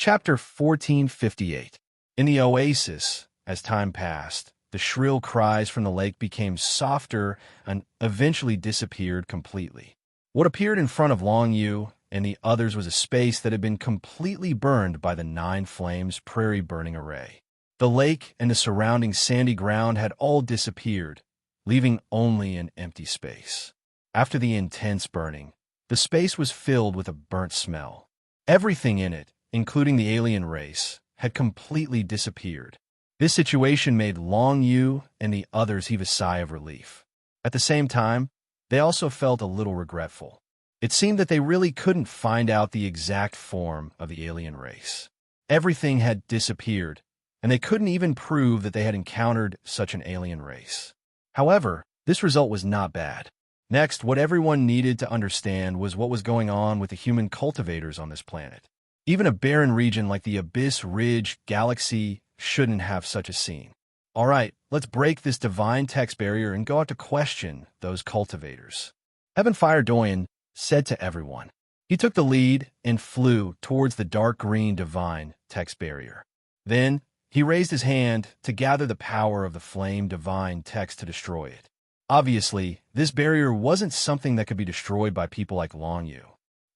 Chapter 1458. In the oasis, as time passed, the shrill cries from the lake became softer and eventually disappeared completely. What appeared in front of Long Yu and the others was a space that had been completely burned by the Nine Flames prairie burning array. The lake and the surrounding sandy ground had all disappeared, leaving only an empty space. After the intense burning, the space was filled with a burnt smell. Everything in it, including the alien race, had completely disappeared. This situation made Long Yu and the others heave a sigh of relief. At the same time, they also felt a little regretful. It seemed that they really couldn't find out the exact form of the alien race. Everything had disappeared, and they couldn't even prove that they had encountered such an alien race. However, this result was not bad. Next, what everyone needed to understand was what was going on with the human cultivators on this planet. Even a barren region like the Abyss Ridge Galaxy shouldn't have such a scene. All right, let's break this divine text barrier and go out to question those cultivators. Heavenfire Doyen said to everyone. He took the lead and flew towards the dark green divine text barrier. Then, he raised his hand to gather the power of the flame divine text to destroy it. Obviously, this barrier wasn't something that could be destroyed by people like Long Yu.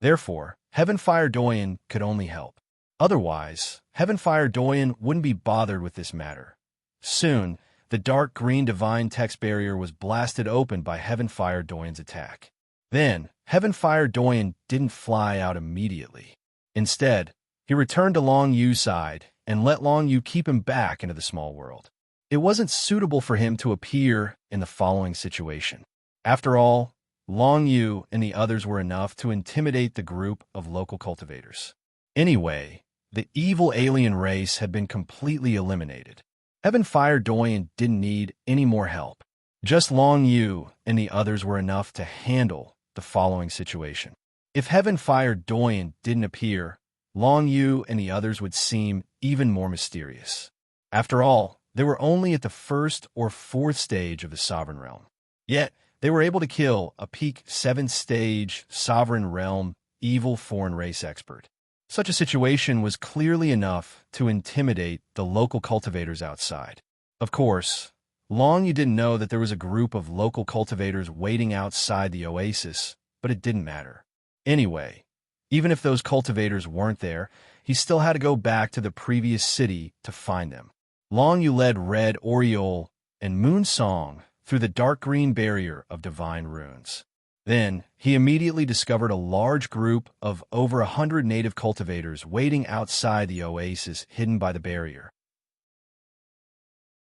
Therefore, Heavenfire Doyen could only help. Otherwise, Heavenfire Doyen wouldn't be bothered with this matter. Soon, the dark green divine text barrier was blasted open by Heavenfire Doyen's attack. Then, Heavenfire Doyen didn't fly out immediately. Instead, he returned to Long Yu's side and let Long Yu keep him back into the small world. It wasn't suitable for him to appear in the following situation. After all, Long Yu and the others were enough to intimidate the group of local cultivators. Anyway, the evil alien race had been completely eliminated. Heavenfire Doyen didn't need any more help. Just Long Yu and the others were enough to handle the following situation. If Heavenfire Doyen didn't appear, Long Yu and the others would seem even more mysterious. After all, they were only at the first or fourth stage of the Sovereign Realm. Yet, they were able to kill a peak 7th stage Sovereign Realm evil foreign race expert. Such a situation was clearly enough to intimidate the local cultivators outside. Of course, Long Yu didn't know that there was a group of local cultivators waiting outside the oasis, but it didn't matter. Anyway, even if those cultivators weren't there, he still had to go back to the previous city to find them. Long Yu led Red Oriole and Moon Song through the dark green barrier of divine runes. Then, he immediately discovered a large group of over 100 native cultivators waiting outside the oasis hidden by the barrier.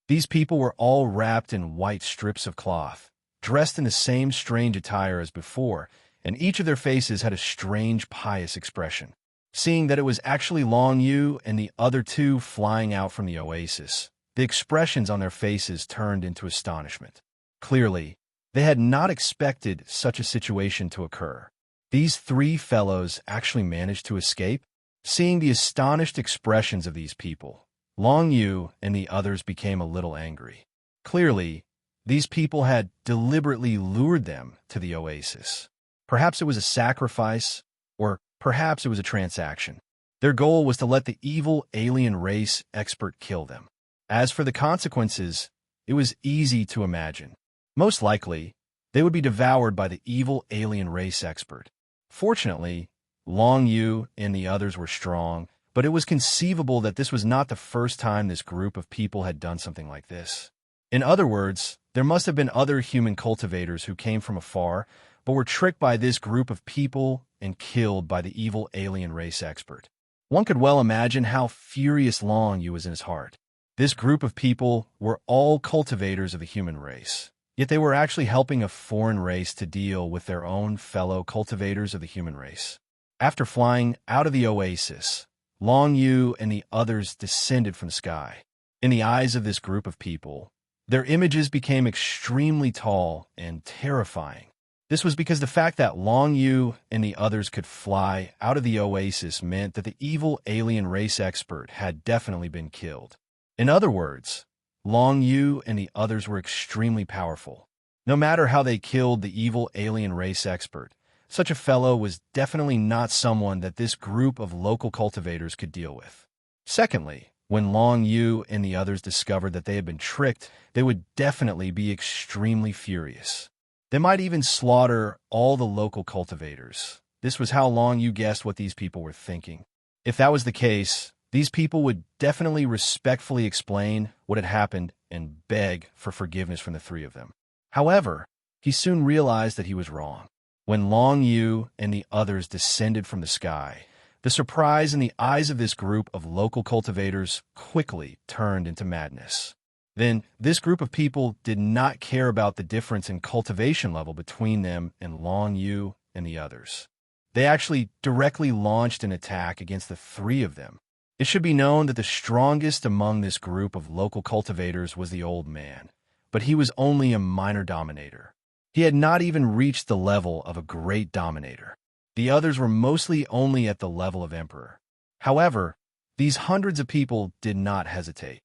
These people were all wrapped in white strips of cloth, dressed in the same strange attire as before, and each of their faces had a strange pious expression. Seeing that it was actually Long Yu and the other two flying out from the oasis, the expressions on their faces turned into astonishment. Clearly, they had not expected such a situation to occur. These three fellows actually managed to escape? Seeing the astonished expressions of these people, Long Yu and the others became a little angry. Clearly, these people had deliberately lured them to the oasis. Perhaps it was a sacrifice, or perhaps it was a transaction. Their goal was to let the evil alien race expert kill them. As for the consequences, it was easy to imagine. Most likely, they would be devoured by the evil alien race expert. Fortunately, Long Yu and the others were strong, but it was conceivable that this was not the first time this group of people had done something like this. In other words, there must have been other human cultivators who came from afar, but were tricked by this group of people and killed by the evil alien race expert. One could well imagine how furious Long Yu was in his heart. This group of people were all cultivators of the human race. Yet they were actually helping a foreign race to deal with their own fellow cultivators of the human race. After flying out of the oasis, Long Yu and the others descended from the sky. In the eyes of this group of people, their images became extremely tall and terrifying. This was because the fact that Long Yu and the others could fly out of the oasis meant that the evil alien race expert had definitely been killed. In other words, Long Yu and the others were extremely powerful. No matter how they killed the evil alien race expert, Such a fellow was definitely not someone that this group of local cultivators could deal with. Secondly, when Long Yu and the others discovered that they had been tricked, they would definitely be extremely furious. They might even slaughter all the local cultivators. This was how Long Yu guessed what these people were thinking. If that was the case, these people would definitely respectfully explain what had happened and beg for forgiveness from the three of them. However, he soon realized that he was wrong. When Long Yu and the others descended from the sky, the surprise in the eyes of this group of local cultivators quickly turned into madness. Then, this group of people did not care about the difference in cultivation level between them and Long Yu and the others. They actually directly launched an attack against the three of them. It should be known that the strongest among this group of local cultivators was the old man, but he was only a minor dominator. He had not even reached the level of a great dominator. The others were mostly only at the level of emperor. However, these hundreds of people did not hesitate.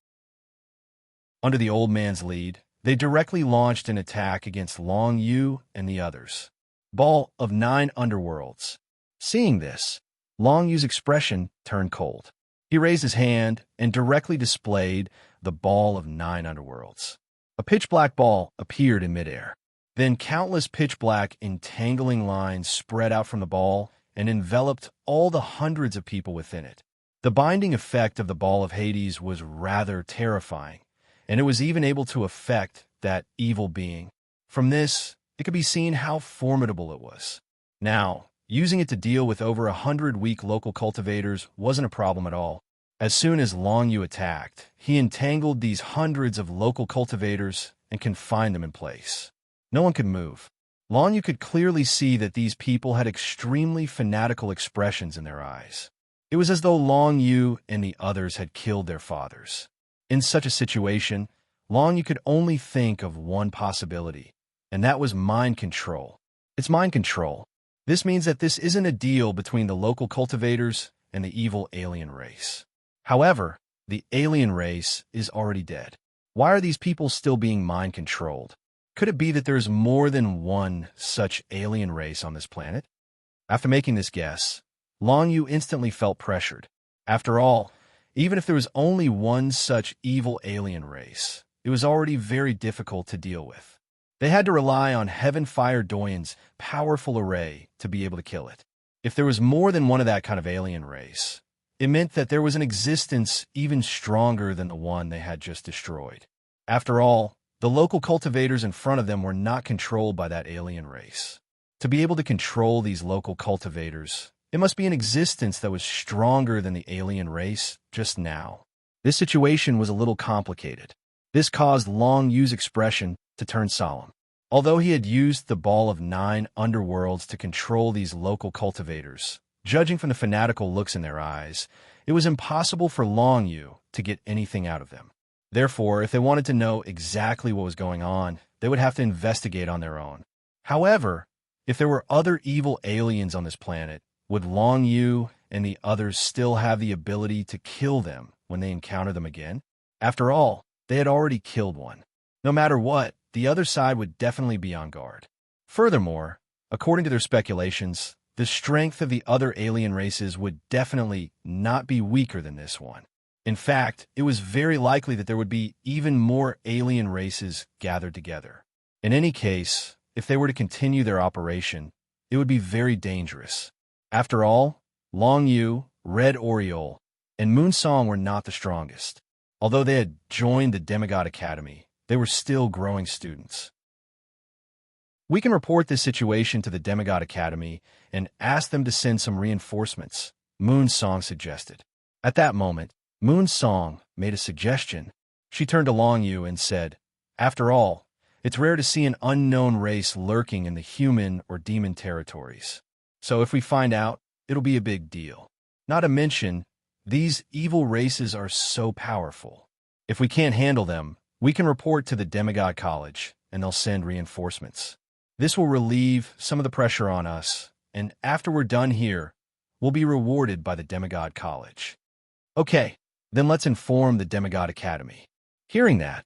Under the old man's lead, they directly launched an attack against Long Yu and the others. Ball of 9 underworlds. Seeing this, Long Yu's expression turned cold. He raised his hand and directly displayed the ball of 9 underworlds. A pitch-black ball appeared in midair. Then countless pitch-black entangling lines spread out from the ball and enveloped all the hundreds of people within it. The binding effect of the ball of Hades was rather terrifying, and it was even able to affect that evil being. From this, it could be seen how formidable it was. Now, using it to deal with over 100 weak local cultivators wasn't a problem at all. As soon as Long Yu attacked, he entangled these hundreds of local cultivators and confined them in place. No one could move. Long Yu could clearly see that these people had extremely fanatical expressions in their eyes. It was as though Long Yu and the others had killed their fathers. In such a situation, Long Yu could only think of one possibility, and that was mind control. It's mind control. This means that this isn't a deal between the local cultivators and the evil alien race. However, the alien race is already dead. Why are these people still being mind controlled? Could it be that there's more than one such alien race on this planet? After making this guess, Long Yu instantly felt pressured. After all, even if there was only one such evil alien race, it was already very difficult to deal with. They had to rely on Heaven Fire Doyen's powerful array to be able to kill it. If there was more than one of that kind of alien race, it meant that there was an existence even stronger than the one they had just destroyed. After all, the local cultivators in front of them were not controlled by that alien race. To be able to control these local cultivators, it must be an existence that was stronger than the alien race just now. This situation was a little complicated. This caused Long Yu's expression to turn solemn. Although he had used the ball of 9 underworlds to control these local cultivators, judging from the fanatical looks in their eyes, it was impossible for Long Yu to get anything out of them. Therefore, if they wanted to know exactly what was going on, they would have to investigate on their own. However, if there were other evil aliens on this planet, would Long Yu and the others still have the ability to kill them when they encounter them again? After all, they had already killed one. No matter what, the other side would definitely be on guard. Furthermore, according to their speculations, the strength of the other alien races would definitely not be weaker than this one. In fact, it was very likely that there would be even more alien races gathered together. In any case, if they were to continue their operation, it would be very dangerous. After all, Long Yu, Red Oriole, and Moon Song were not the strongest. Although they had joined the Demigod Academy, they were still growing students. We can report this situation to the Demigod Academy and ask them to send some reinforcements, Moon Song suggested. At that moment, Moon Song made a suggestion. She turned to Long Yu and said, "After all, it's rare to see an unknown race lurking in the human or demon territories. So if we find out, it'll be a big deal. Not to mention, these evil races are so powerful. If we can't handle them, we can report to the Demigod College, and they'll send reinforcements. This will relieve some of the pressure on us, and after we're done here, we'll be rewarded by the Demigod College." Okay, then let's inform the Demigod Academy. Hearing that,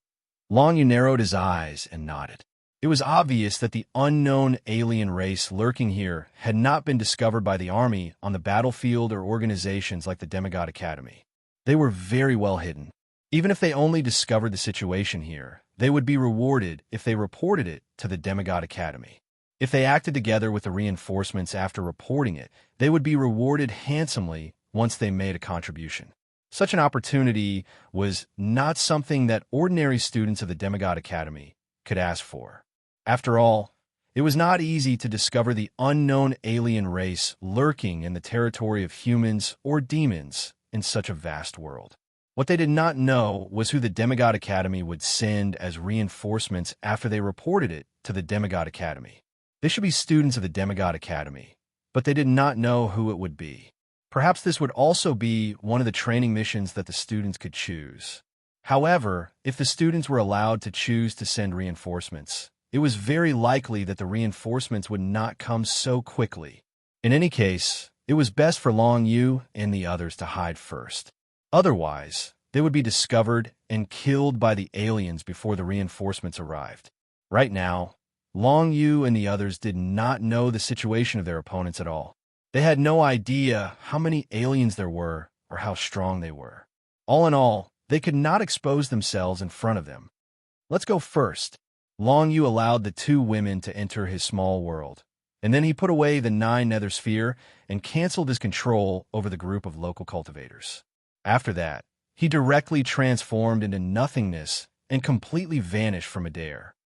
Long Yu narrowed his eyes and nodded. It was obvious that the unknown alien race lurking here had not been discovered by the army on the battlefield or organizations like the Demigod Academy. They were very well hidden. Even if they only discovered the situation here, they would be rewarded if they reported it to the Demigod Academy. If they acted together with the reinforcements after reporting it, they would be rewarded handsomely once they made a contribution. Such an opportunity was not something that ordinary students of the Demigod Academy could ask for. After all, it was not easy to discover the unknown alien race lurking in the territory of humans or demons in such a vast world. What they did not know was who the Demigod Academy would send as reinforcements after they reported it to the Demigod Academy. They should be students of the Demigod Academy, but they did not know who it would be. Perhaps this would also be one of the training missions that the students could choose. However, if the students were allowed to choose to send reinforcements, it was very likely that the reinforcements would not come so quickly. In any case, it was best for Long Yu and the others to hide first. Otherwise, they would be discovered and killed by the aliens before the reinforcements arrived. Right now, Long Yu and the others did not know the situation of their opponents at all. They had no idea how many aliens there were or how strong they were. All in all, they could not expose themselves in front of them. Let's go first. Long Yu allowed the two women to enter his small world, and then he put away the 9 nether sphere and canceled his control over the group of local cultivators. After that, he directly transformed into nothingness and completely vanished from Adair.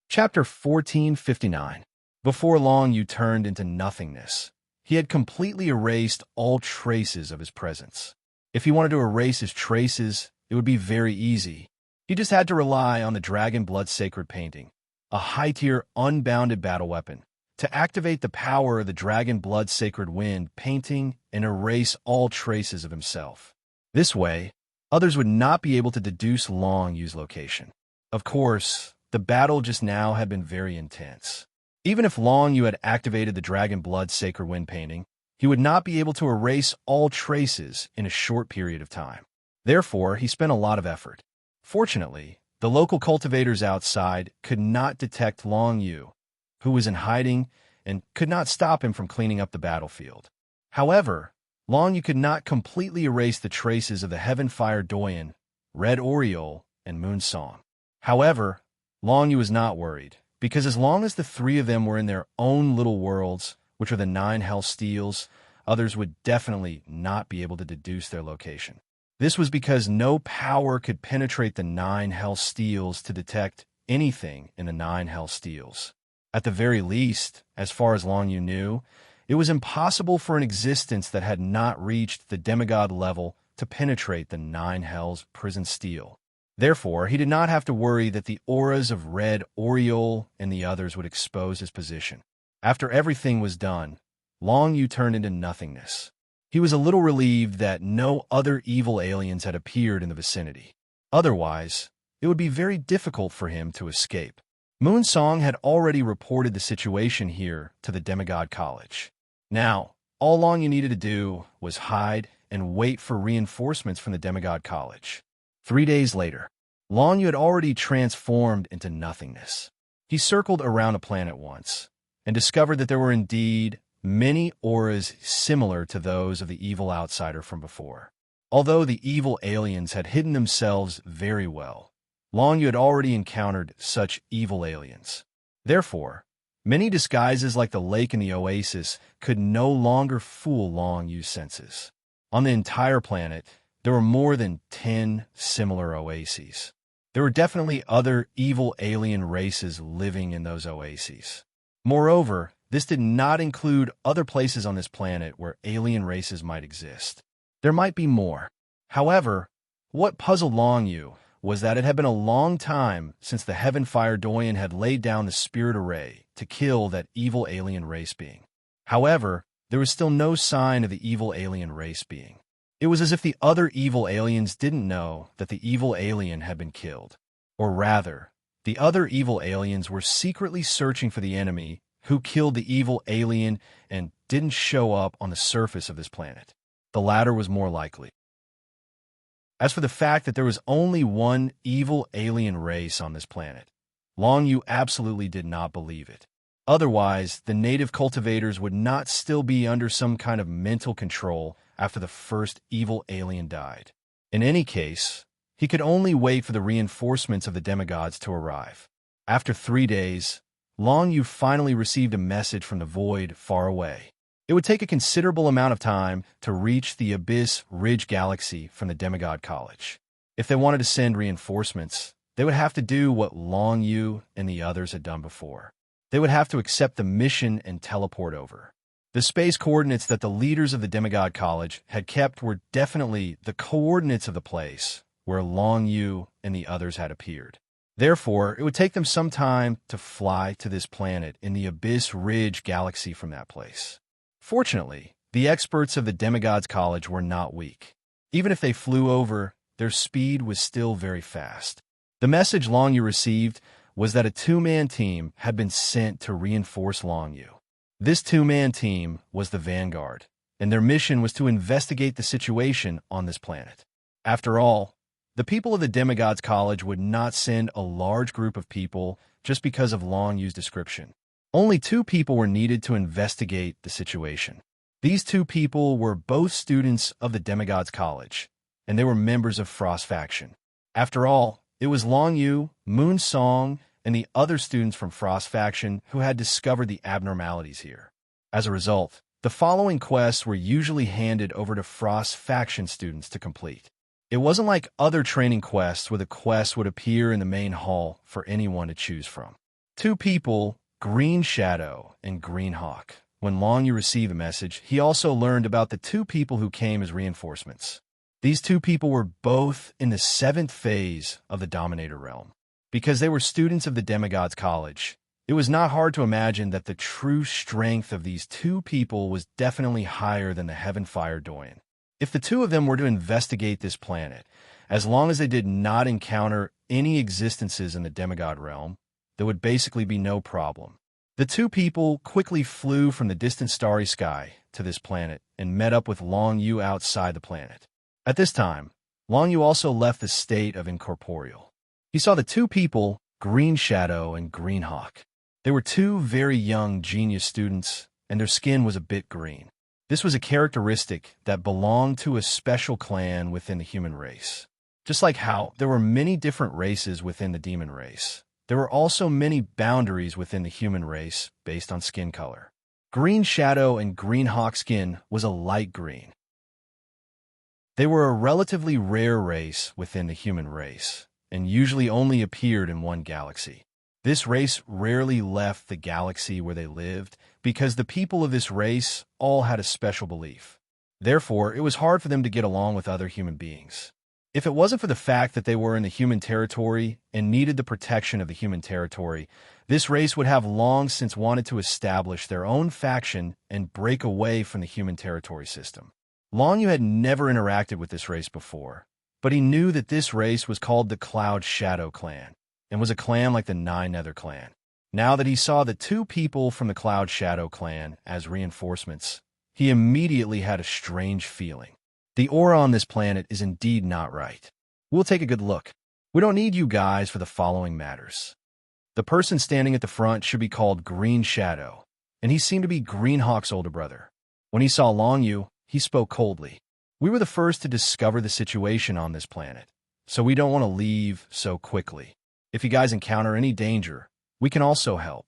Chapter 1459. Before Long Yu turned into nothingness, he had completely erased all traces of his presence. If he wanted to erase his traces, it would be very easy. He just had to rely on the Dragon Blood Sacred Painting, a high-tier, unbounded battle weapon, to activate the power of the Dragon Blood Sacred Wind painting and erase all traces of himself. This way, others would not be able to deduce Long Yu's location. Of course, the battle just now had been very intense. Even if Long Yu had activated the Dragon Blood Sacred Wind painting, he would not be able to erase all traces in a short period of time. Therefore, he spent a lot of effort. Fortunately, the local cultivators outside could not detect Long Yu, who was in hiding, and could not stop him from cleaning up the battlefield. However, Long Yu could not completely erase the traces of the Heavenfire Doyen, Red Oriole, and Moon Song. However, Long Yu was not worried, because as long as the 3 of them were in their own little worlds, which are the 9 Hell Steels, others would definitely not be able to deduce their location. This was because no power could penetrate the 9 Hell Steels to detect anything in the 9 Hell Steels. At the very least, as far as Long Yu knew, it was impossible for an existence that had not reached the demigod level to penetrate the 9 Hells prison steel. Therefore, he did not have to worry that the auras of Red Oriole and the others would expose his position. After everything was done, Long Yu turned into nothingness. He was a little relieved that no other evil aliens had appeared in the vicinity. Otherwise, it would be very difficult for him to escape. Moon Song had already reported the situation here to the Demigod College. Now, all Long Yu needed to do was hide and wait for reinforcements from the Demigod College. 3 days later, Long Yu had already transformed into nothingness. He circled around a planet once and discovered that there were indeed many auras similar to those of the evil outsider from before. Although the evil aliens had hidden themselves very well, Long Yu had already encountered such evil aliens. Therefore, many disguises like the lake and the oasis could no longer fool Long Yu's senses. On the entire planet, there were more than 10 similar oases. There were definitely other evil alien races living in those oases. Moreover, this did not include other places on this planet where alien races might exist. There might be more. However, what puzzled Long Yu was that it had been a long time since the Heavenfire Doyen had laid down the spirit array to kill that evil alien race being. However, there was still no sign of the evil alien race being. It was as if the other evil aliens didn't know that the evil alien had been killed. Or rather, the other evil aliens were secretly searching for the enemy who killed the evil alien and didn't show up on the surface of this planet. The latter was more likely. As for the fact that there was only one evil alien race on this planet, Long Yu absolutely did not believe it. Otherwise, the native cultivators would not still be under some kind of mental control after the first evil alien died. In any case, he could only wait for the reinforcements of the demigods to arrive. After 3 days, Long Yu finally received a message from the void far away. It would take a considerable amount of time to reach the Abyss Ridge Galaxy from the Demigod College. If they wanted to send reinforcements, they would have to do what Long Yu and the others had done before. They would have to accept the mission and teleport over. The space coordinates that the leaders of the Demigod College had kept were definitely the coordinates of the place where Long Yu and the others had appeared. Therefore, it would take them some time to fly to this planet in the Abyss Ridge Galaxy from that place. Fortunately, the experts of the Demigods College were not weak. Even if they flew over, their speed was still very fast. The message Long Yu received was that a 2-man team had been sent to reinforce Long Yu. This 2-man team was the Vanguard, and their mission was to investigate the situation on this planet. After all, the people of the Demigods College would not send a large group of people just because of Long Yu's description. Only 2 people were needed to investigate the situation. These 2 people were both students of the Demigods College, and they were members of Frost Faction. After all, it was Long Yu, Moon Song, and the other students from Frost Faction who had discovered the abnormalities here. As a result, the following quests were usually handed over to Frost Faction students to complete. It wasn't like other training quests where the quests would appear in the main hall for anyone to choose from. 2 people, Green Shadow and Green Hawk. When Long Yu received the message, he also learned about the 2 people who came as reinforcements. These 2 people were both in the 7th phase of the Dominator realm. Because they were students of the Demigods College, it was not hard to imagine that the true strength of these 2 people was definitely higher than the Heavenfire Doyen. If the 2 of them were to investigate this planet, as long as they did not encounter any existences in the Demigod realm, there would basically be no problem. The 2 people quickly flew from the distant starry sky to this planet and met up with Long Yu outside the planet. At this time, Long Yu also left the state of incorporeal. He saw the 2 people, Green Shadow and Green Hawk. They were 2 very young genius students, and their skin was a bit green. This was a characteristic that belonged to a special clan within the human race. Just like how there were many different races within the demon race, there were also many boundaries within the human race based on skin color. Green Shadow and Green Hawk skin was a light green. They were a relatively rare race within the human race, and usually only appeared in one galaxy. This race rarely left the galaxy where they lived because the people of this race all had a special belief. Therefore, it was hard for them to get along with other human beings. If it wasn't for the fact that they were in the human territory and needed the protection of the human territory, this race would have long since wanted to establish their own faction and break away from the human territory system. Long Yu had never interacted with this race before, but he knew that this race was called the Cloud Shadow Clan, and was a clan like the Nine Nether Clan. Now that he saw the 2 people from the Cloud Shadow Clan as reinforcements, he immediately had a strange feeling. The aura on this planet is indeed not right. We'll take a good look. We don't need you guys for the following matters. The person standing at the front should be called Green Shadow, and he seemed to be Green Hawk's older brother. When he saw Long Yu, he spoke coldly. We were the first to discover the situation on this planet, so we don't want to leave so quickly. If you guys encounter any danger, we can also help.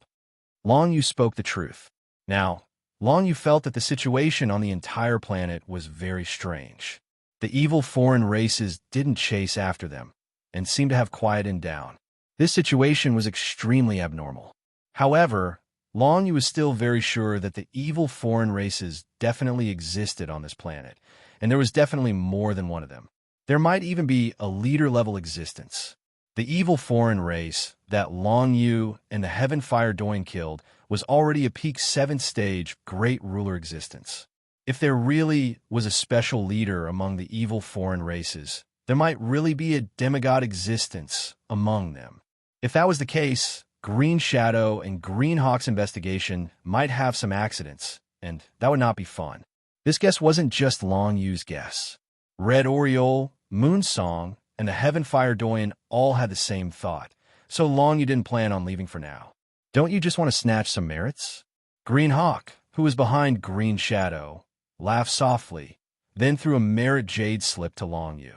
Long Yu spoke the truth. Now, Long Yu felt that the situation on the entire planet was very strange. The evil foreign races didn't chase after them, and seemed to have quieted down. This situation was extremely abnormal. However, Long Yu was still very sure that the evil foreign races definitely existed on this planet, and there was definitely more than one of them. There might even be a leader-level existence. The evil foreign race that Long Yu and the Heavenfire Doyen killed was already a peak 7th stage great ruler existence. If there really was a special leader among the evil foreign races, there might really be a demigod existence among them. If that was the case, Green Shadow and Green Hawk's investigation might have some accidents, and that would not be fun. This guess wasn't just Long Yu's guess. Red Oriole, Moonsong, and the Heavenfire Doyen all had the same thought. So long you didn't plan on leaving for now. Don't you just want to snatch some merits? Green Hawk, who was behind Green Shadow, laughed softly, then threw a merit jade slip to Long Yu.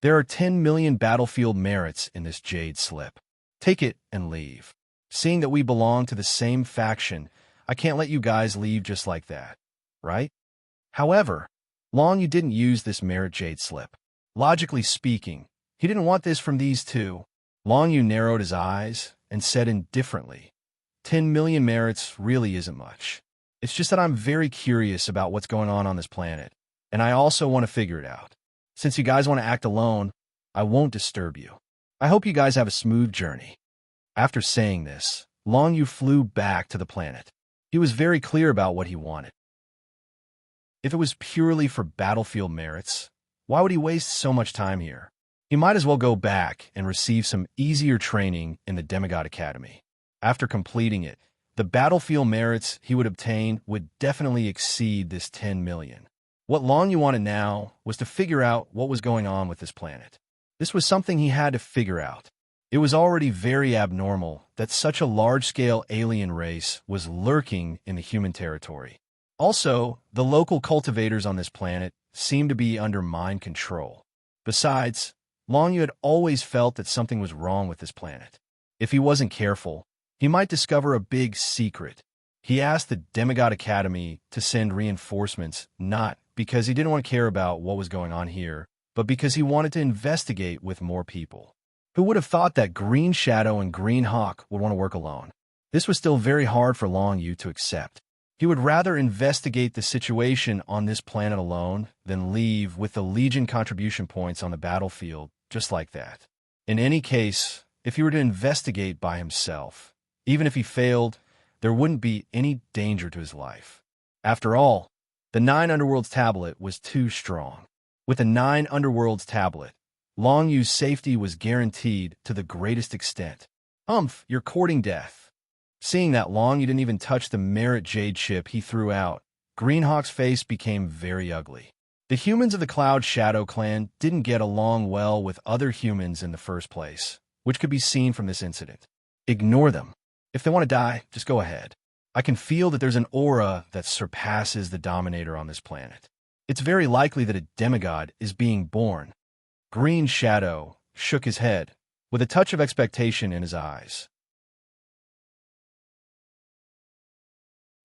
There are 10 million battlefield merits in this jade slip. Take it and leave. Seeing that we belong to the same faction, I can't let you guys leave just like that, right? However, Long Yu didn't use this merit jade slip. Logically speaking, he didn't want this from these two. Long Yu narrowed his eyes and said indifferently, 10 million merits really isn't much. It's just that I'm very curious about what's going on this planet, and I also want to figure it out. Since you guys want to act alone, I won't disturb you. I hope you guys have a smooth journey. After saying this, Long Yu flew back to the planet. He was very clear about what he wanted. If it was purely for battlefield merits, why would he waste so much time here? He might as well go back and receive some easier training in the Demigod Academy. After completing it, the battlefield merits he would obtain would definitely exceed this 10 million. What Long Yu wanted now was to figure out what was going on with this planet. This was something he had to figure out. It was already very abnormal that such a large-scale alien race was lurking in the human territory. Also, the local cultivators on this planet seemed to be under mind control. Besides, Long Yu had always felt that something was wrong with this planet. If he wasn't careful, he might discover a big secret. He asked the Demigod Academy to send reinforcements, not because he didn't want to care about what was going on here, but because he wanted to investigate with more people. Who would have thought that Green Shadow and Green Hawk would want to work alone? This was still very hard for Long Yu to accept. He would rather investigate the situation on this planet alone than leave with the Legion contribution points on the battlefield just like that. In any case, if he were to investigate by himself, even if he failed, there wouldn't be any danger to his life. After all, the 9 Underworlds tablet was too strong. With the 9 Underworlds tablet, Long Yu's safety was guaranteed to the greatest extent. You're courting death. Seeing that Long Yu didn't even touch the merit jade chip he threw out, Greenhawk's face became very ugly. The humans of the Cloud Shadow clan didn't get along well with other humans in the first place, which could be seen from this incident. Ignore them. If they want to die, just go ahead. I can feel that there's an aura that surpasses the Dominator on this planet. It's very likely that a demigod is being born. Green Shadow shook his head, with a touch of expectation in his eyes.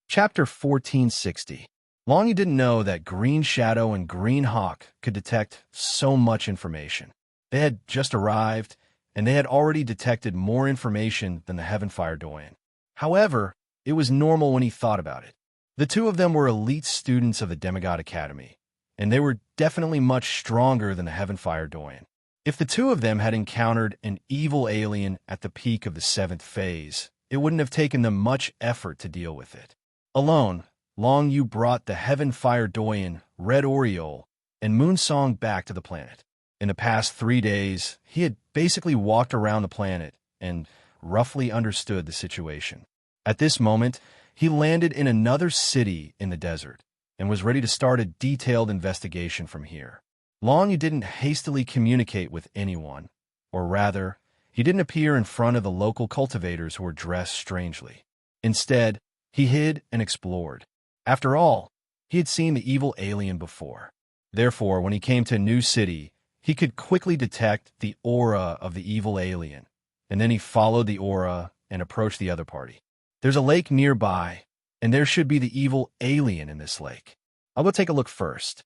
Chapter 1460. Long Yu didn't know that Green Shadow and Green Hawk could detect so much information. They had just arrived, and they had already detected more information than the Heavenfire Doyen. However, it was normal when he thought about it. The two of them were elite students of the Demigod Academy, and they were definitely much stronger than the Heavenfire Doyen. If the two of them had encountered an evil alien at the peak of the 7th phase, it wouldn't have taken them much effort to deal with it. Alone, Long Yu brought the Heavenfire Doyen, Red Oriole, and Moonsong back to the planet. In the past 3 days, he had basically walked around the planet and roughly understood the situation. At this moment, he landed in another city in the desert and was ready to start a detailed investigation from here. Long Yu didn't hastily communicate with anyone, or rather, he didn't appear in front of the local cultivators who were dressed strangely. Instead, he hid and explored. After all, he had seen the evil alien before. Therefore, when he came to a new city, he could quickly detect the aura of the evil alien, and then he followed the aura and approached the other party. There's a lake nearby, and there should be the evil alien in this lake. I'll go take a look first.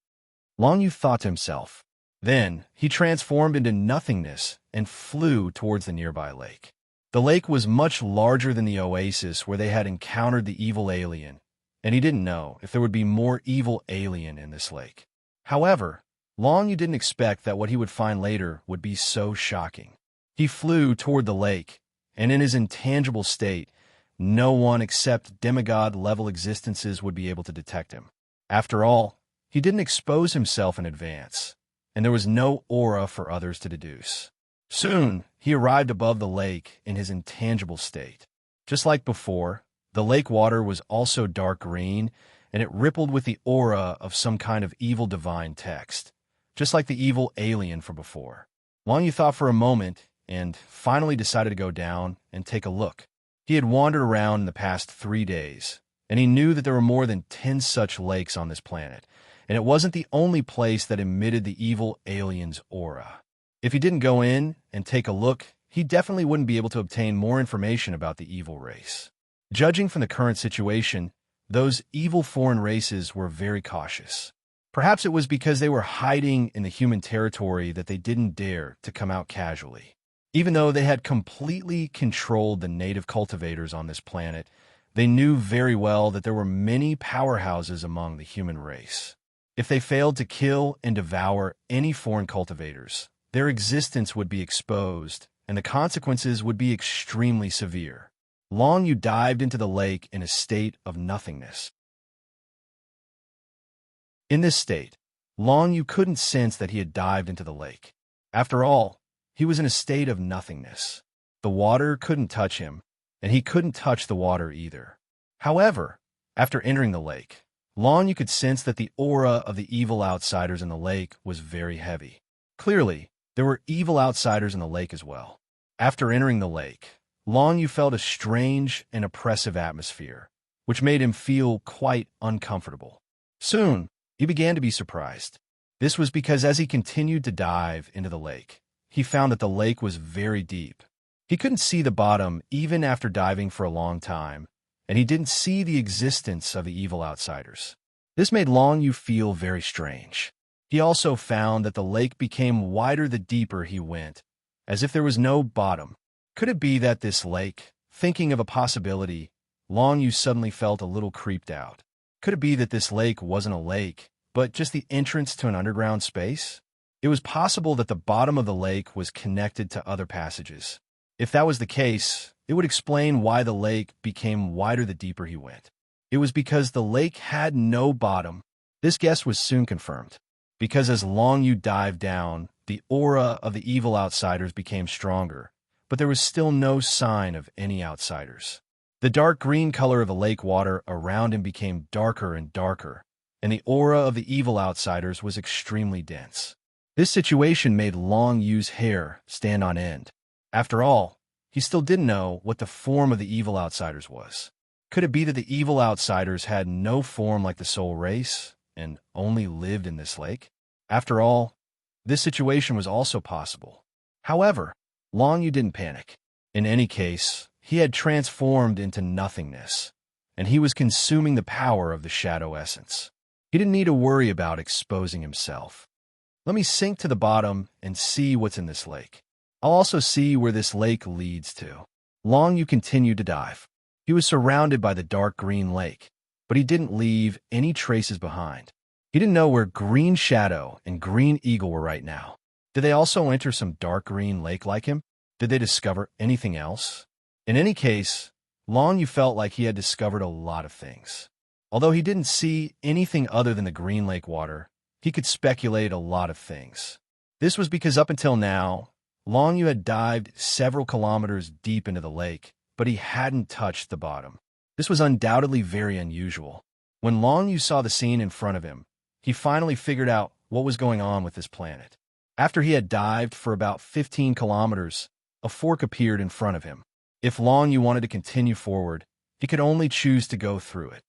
Long Yu thought to himself. Then, he transformed into nothingness and flew towards the nearby lake. The lake was much larger than the oasis where they had encountered the evil alien, and he didn't know if there would be more evil alien in this lake. However, Long Yu didn't expect that what he would find later would be so shocking. He flew toward the lake, and in his intangible state, no one except demigod-level existences would be able to detect him. After all, he didn't expose himself in advance, and there was no aura for others to deduce. Soon, he arrived above the lake in his intangible state. Just like before, the lake water was also dark green, and it rippled with the aura of some kind of evil divine text. just like the evil alien from before. Long Yu thought for a moment and finally decided to go down and take a look. He had wandered around in the past 3 days, and he knew that there were more than 10 such lakes on this planet, and it wasn't the only place that emitted the evil alien's aura. If he didn't go in and take a look, he definitely wouldn't be able to obtain more information about the evil race. Judging from the current situation, those evil foreign races were very cautious. Perhaps it was because they were hiding in the human territory that they didn't dare to come out casually. Even though they had completely controlled the native cultivators on this planet, they knew very well that there were many powerhouses among the human race. If they failed to kill and devour any foreign cultivators, their existence would be exposed, and the consequences would be extremely severe. Long Yu dived into the lake in a state of nothingness. In this state, Long Yu couldn't sense that he had dived into the lake. After all, he was in a state of nothingness. The water couldn't touch him, and he couldn't touch the water either. However, after entering the lake, Long Yu could sense that the aura of the evil outsiders in the lake was very heavy. Clearly, there were evil outsiders in the lake as well. After entering the lake, Long Yu felt a strange and oppressive atmosphere, which made him feel quite uncomfortable. Soon, he began to be surprised. This was because as he continued to dive into the lake, he found that the lake was very deep. He couldn't see the bottom even after diving for a long time, and he didn't see the existence of the evil outsiders. This made Long Yu feel very strange. He also found that the lake became wider the deeper he went, as if there was no bottom. Could it be that this lake, thinking of a possibility, Long Yu suddenly felt a little creeped out? Could it be that this lake wasn't a lake, but just the entrance to an underground space? It was possible that the bottom of the lake was connected to other passages. If that was the case, it would explain why the lake became wider the deeper he went. It was because the lake had no bottom. This guess was soon confirmed, because as Long Yu dived down, the aura of the evil outsiders became stronger, but there was still no sign of any outsiders. The dark green color of the lake water around him became darker and darker, and the aura of the evil outsiders was extremely dense. This situation made Long Yu's hair stand on end. After all, he still didn't know what the form of the evil outsiders was. Could it be that the evil outsiders had no form like the soul race and only lived in this lake? After all, this situation was also possible. However, Long Yu didn't panic. In any case, he had transformed into nothingness, and he was consuming the power of the shadow essence. He didn't need to worry about exposing himself. Let me sink to the bottom and see what's in this lake. I'll also see where this lake leads to. Long Yu continued to dive. He was surrounded by the dark green lake, but he didn't leave any traces behind. He didn't know where Green Shadow and Green Eagle were right now. Did they also enter some dark green lake like him? Did they discover anything else? In any case, Long Yu felt like he had discovered a lot of things. Although he didn't see anything other than the green lake water, he could speculate a lot of things. This was because up until now, Long Yu had dived several kilometers deep into the lake, but he hadn't touched the bottom. This was undoubtedly very unusual. When Long Yu saw the scene in front of him, he finally figured out what was going on with this planet. After he had dived for about 15 kilometers, a fork appeared in front of him. If Long Yu wanted to continue forward, he could only choose to go through it.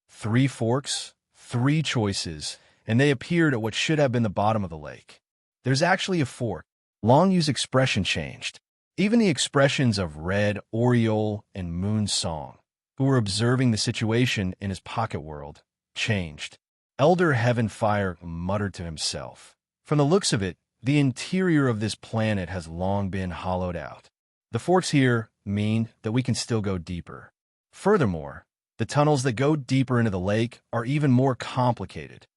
3 forks, 3 choices, and they appeared at what should have been the bottom of the lake. There's actually a fork. Long Yu's expression changed. Even the expressions of Red, Oriole, and Moon Song, who were observing the situation in his pocket world, changed. Elder Heaven Fire muttered to himself. From the looks of it, the interior of this planet has long been hollowed out. The forks here mean that we can still go deeper. Furthermore, the tunnels that go deeper into the lake are even more complicated.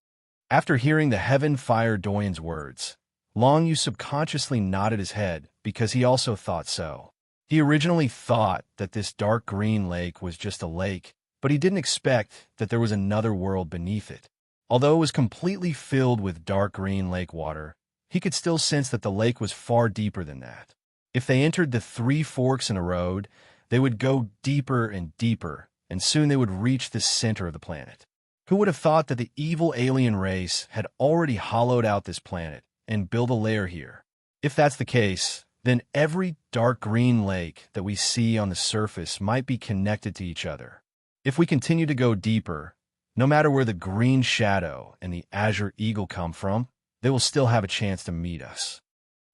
After hearing the Heaven Fire Doyen's words, Long Yu subconsciously nodded his head because he also thought so. He originally thought that this dark green lake was just a lake, but he didn't expect that there was another world beneath it. Although it was completely filled with dark green lake water, he could still sense that the lake was far deeper than that. If they entered the 3 forks in a road, they would go deeper and deeper, and soon they would reach the center of the planet. Who would have thought that the evil alien race had already hollowed out this planet and built a lair here? If that's the case, then every dark green lake that we see on the surface might be connected to each other. If we continue to go deeper, no matter where the green shadow and the azure eagle come from, they will still have a chance to meet us.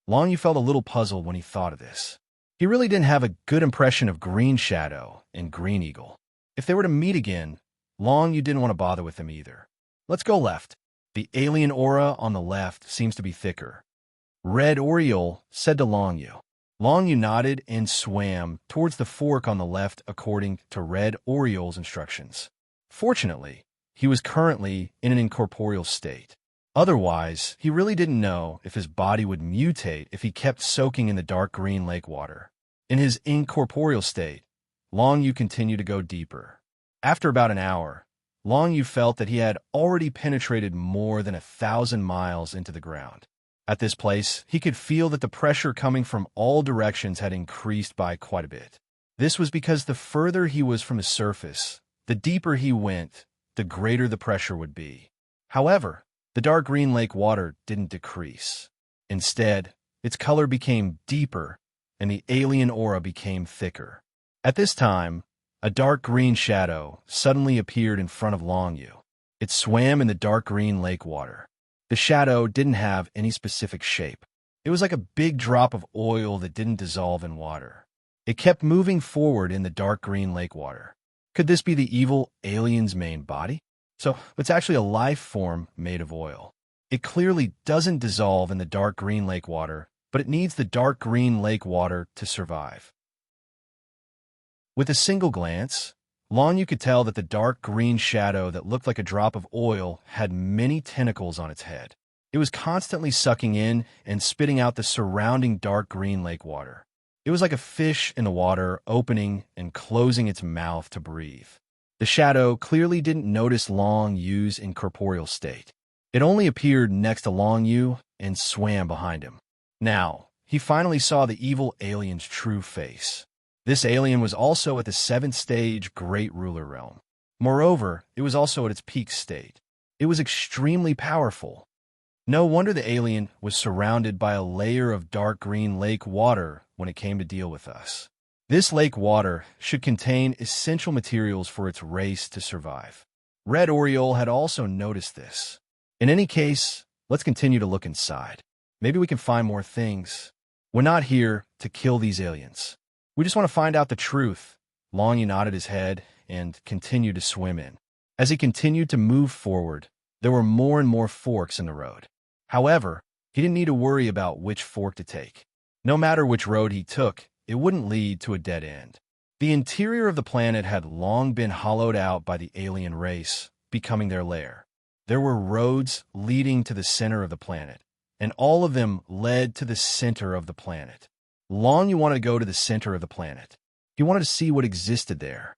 Long Yu felt a little puzzled when he thought of this. He really didn't have a good impression of Green Shadow and Green Eagle. If they were to meet again, Long Yu didn't want to bother with them either. Let's go left. The alien aura on the left seems to be thicker. Red Oriole said to Long Yu. Long Yu nodded and swam towards the fork on the left according to Red Oriole's instructions. Fortunately, he was currently in an incorporeal state. Otherwise, he really didn't know if his body would mutate if he kept soaking in the dark green lake water. In his incorporeal state, Long Yu continued to go deeper. After about an hour, Long Yu felt that he had already penetrated more than 1,000 miles into the ground. At this place, he could feel that the pressure coming from all directions had increased by quite a bit. This was because the further he was from the surface, the deeper he went, the greater the pressure would be. However, the dark green lake water didn't decrease. Instead, its color became deeper and the alien aura became thicker. At this time, a dark green shadow suddenly appeared in front of Long Yu. It swam in the dark green lake water. The shadow didn't have any specific shape. It was like a big drop of oil that didn't dissolve in water. It kept moving forward in the dark green lake water. Could this be the evil alien's main body? So it's actually a life form made of oil. It clearly doesn't dissolve in the dark green lake water, but it needs the dark green lake water to survive. With a single glance, Long Yu could tell that the dark green shadow that looked like a drop of oil had many tentacles on its head. It was constantly sucking in and spitting out the surrounding dark green lake water. It was like a fish in the water opening and closing its mouth to breathe. The shadow clearly didn't notice Long Yu's incorporeal state. It only appeared next to Long Yu and swam behind him. Now, he finally saw the evil alien's true face. This alien was also at the 7th stage Great Ruler Realm. Moreover, it was also at its peak state. It was extremely powerful. No wonder the alien was surrounded by a layer of dark green lake water when it came to deal with us. This lake water should contain essential materials for its race to survive. Red Oriole had also noticed this. In any case, let's continue to look inside. Maybe we can find more things. We're not here to kill these aliens. We just want to find out the truth. Long Yu nodded his head and continued to swim in. As he continued to move forward, there were more and more forks in the road. However, he didn't need to worry about which fork to take. No matter which road he took, it wouldn't lead to a dead end. The interior of the planet had long been hollowed out by the alien race, becoming their lair. There were roads leading to the center of the planet, and all of them led to the center of the planet. Long Yu wanted to go to the center of the planet. He wanted to see what existed there.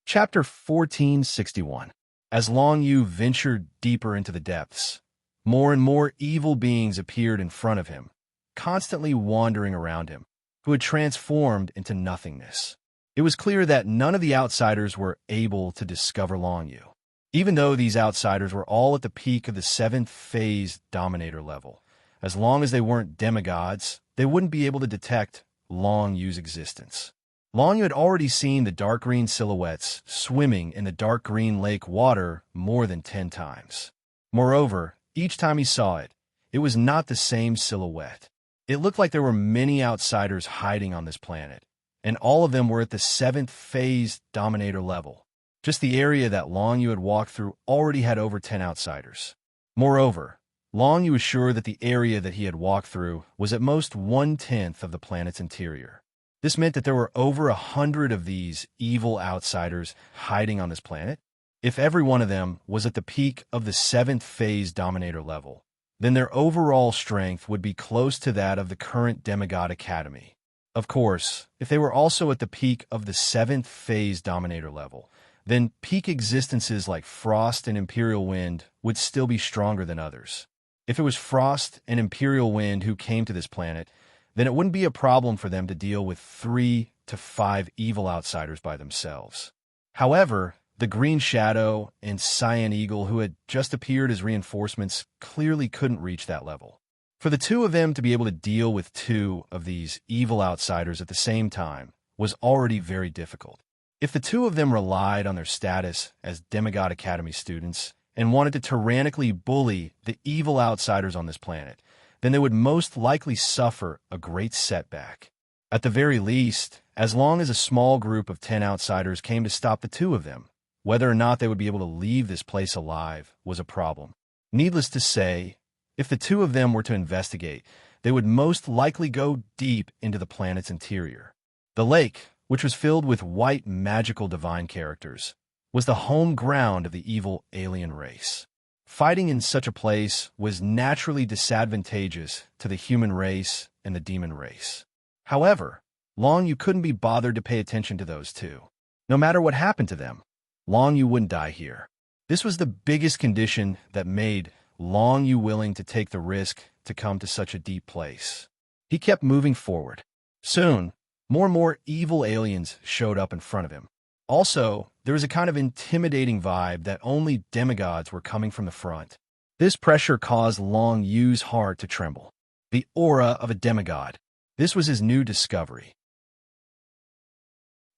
Chapter 1461. As Long Yu ventured deeper into the depths, more and more evil beings appeared in front of him, constantly wandering around him, who had transformed into nothingness. It was clear that none of the outsiders were able to discover Long Yu. Even though these outsiders were all at the peak of the 7th phase dominator level, as long as they weren't demigods, they wouldn't be able to detect Long Yu's existence. Long Yu had already seen the dark green silhouettes swimming in the dark green lake water more than 10 times. Moreover, each time he saw it, it was not the same silhouette. It looked like there were many outsiders hiding on this planet, and all of them were at the 7th phase dominator level. Just the area that Long Yu had walked through already had over 10 outsiders. Moreover, Long Yu was sure that the area that he had walked through was at most 1/10 of the planet's interior. This meant that there were over 100 of these evil outsiders hiding on this planet. If every one of them was at the peak of the 7th phase dominator level, then their overall strength would be close to that of the current Demigod Academy. Of course, if they were also at the peak of the 7th phase dominator level, then peak existences like Frost and Imperial Wind would still be stronger than others. If it was Frost and Imperial Wind who came to this planet, then it wouldn't be a problem for them to deal with 3 to 5 evil outsiders by themselves. However, the Green Shadow and Cyan Eagle, who had just appeared as reinforcements, clearly couldn't reach that level. For the two of them to be able to deal with two of these evil outsiders at the same time was already very difficult. If the two of them relied on their status as Demigod Academy students and wanted to tyrannically bully the evil outsiders on this planet, then they would most likely suffer a great setback. At the very least, as long as a small group of 10 outsiders came to stop the two of them, whether or not they would be able to leave this place alive was a problem. Needless to say, if the two of them were to investigate, they would most likely go deep into the planet's interior. The lake, which was filled with white magical divine characters, was the home ground of the evil alien race. Fighting in such a place was naturally disadvantageous to the human race and the demon race. However, Long Yu couldn't be bothered to pay attention to those two. No matter what happened to them, Long Yu wouldn't die here. This was the biggest condition that made Long Yu willing to take the risk to come to such a deep place. He kept moving forward. Soon, more and more evil aliens showed up in front of him. Also, there was a kind of intimidating vibe that only demigods were coming from the front. This pressure caused Long Yu's heart to tremble. The aura of a demigod. This was his new discovery.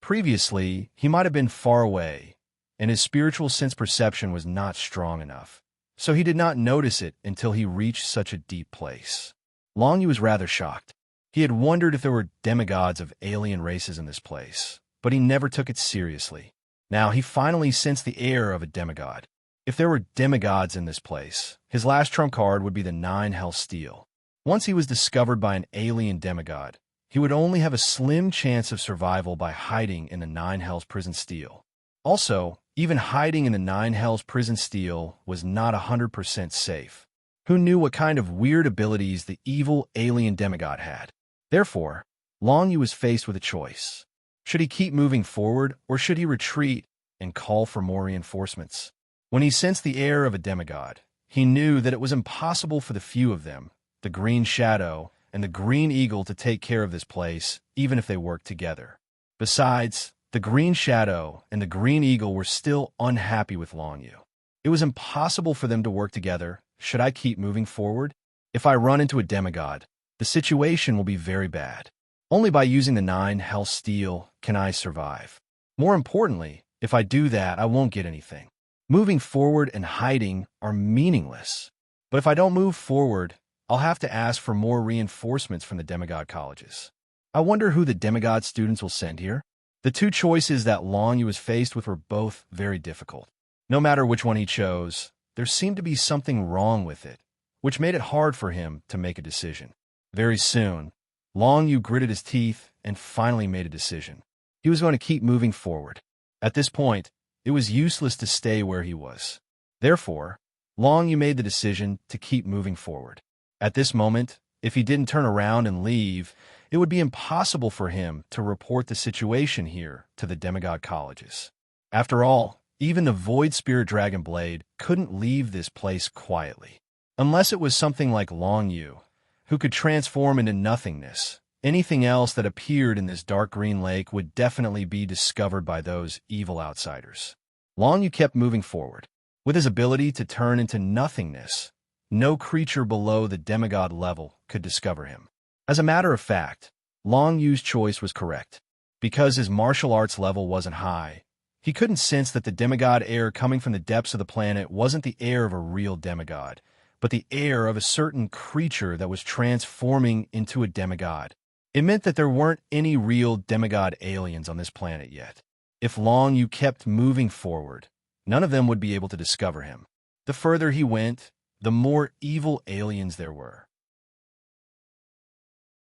Previously, he might have been far away, and his spiritual sense perception was not strong enough, so he did not notice it until he reached such a deep place. Long Yu was rather shocked. He had wondered if there were demigods of alien races in this place, but he never took it seriously. Now he finally sensed the air of a demigod. If there were demigods in this place, his last trump card would be the 9 Hell Steel. Once he was discovered by an alien demigod, he would only have a slim chance of survival by hiding in the 9 Hells Prison Steel. Also, even hiding in the 9 Hells Prison Steel was not 100% safe. Who knew what kind of weird abilities the evil alien demigod had? Therefore, Long Yu was faced with a choice. Should he keep moving forward, or should he retreat and call for more reinforcements? When he sensed the air of a demigod, he knew that it was impossible for the few of them, the Green Shadow and the Green Eagle, to take care of this place, even if they worked together. Besides, the Green Shadow and the Green Eagle were still unhappy with Long Yu. It was impossible for them to work together. Should I keep moving forward? If I run into a demigod, the situation will be very bad. Only by using the 9 Hell Steel can I survive. More importantly, if I do that, I won't get anything. Moving forward and hiding are meaningless. But if I don't move forward, I'll have to ask for more reinforcements from the demigod colleges. I wonder who the demigod students will send here. The two choices that Long Yu was faced with were both very difficult. No matter which one he chose, there seemed to be something wrong with it, which made it hard for him to make a decision. Very soon, Long Yu gritted his teeth and finally made a decision. He was going to keep moving forward. At this point, it was useless to stay where he was. Therefore, Long Yu made the decision to keep moving forward. At this moment, if he didn't turn around and leave, it would be impossible for him to report the situation here to the demigod colleges. After all, even the Void Spirit Dragon Blade couldn't leave this place quietly. Unless it was something like Long Yu, who could transform into nothingness, anything else that appeared in this dark green lake would definitely be discovered by those evil outsiders. Long Yu kept moving forward. With his ability to turn into nothingness, no creature below the demigod level could discover him. As a matter of fact, Long Yu's choice was correct. Because his martial arts level wasn't high, he couldn't sense that the demigod air coming from the depths of the planet wasn't the air of a real demigod, but the air of a certain creature that was transforming into a demigod. It meant that there weren't any real demigod aliens on this planet yet. If Long Yu kept moving forward, none of them would be able to discover him. The further he went, the more evil aliens there were.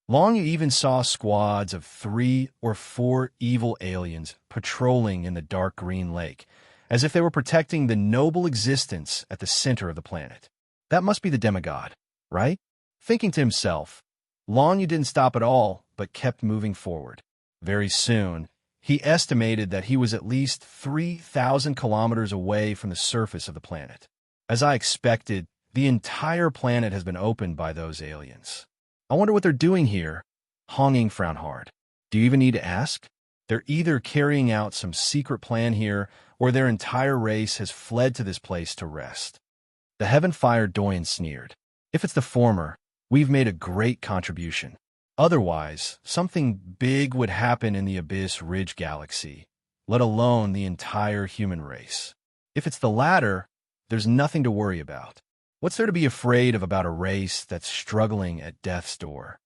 Long Yu even saw squads of 3 or 4 evil aliens patrolling in the dark green lake, as if they were protecting the noble existence at the center of the planet. That must be the demigod, right? Thinking to himself, Long Yu didn't stop at all, but kept moving forward. Very soon, he estimated that he was at least 3,000 kilometers away from the surface of the planet. As I expected, the entire planet has been opened by those aliens. I wonder what they're doing here. Hong Ying frowned hard. Do you even need to ask? They're either carrying out some secret plan here, or their entire race has fled to this place to rest. The heaven-fired Doyen sneered. If it's the former, we've made a great contribution. Otherwise, something big would happen in the Abyss Ridge galaxy, let alone the entire human race. If it's the latter, there's nothing to worry about. What's there to be afraid of about a race that's struggling at death's door?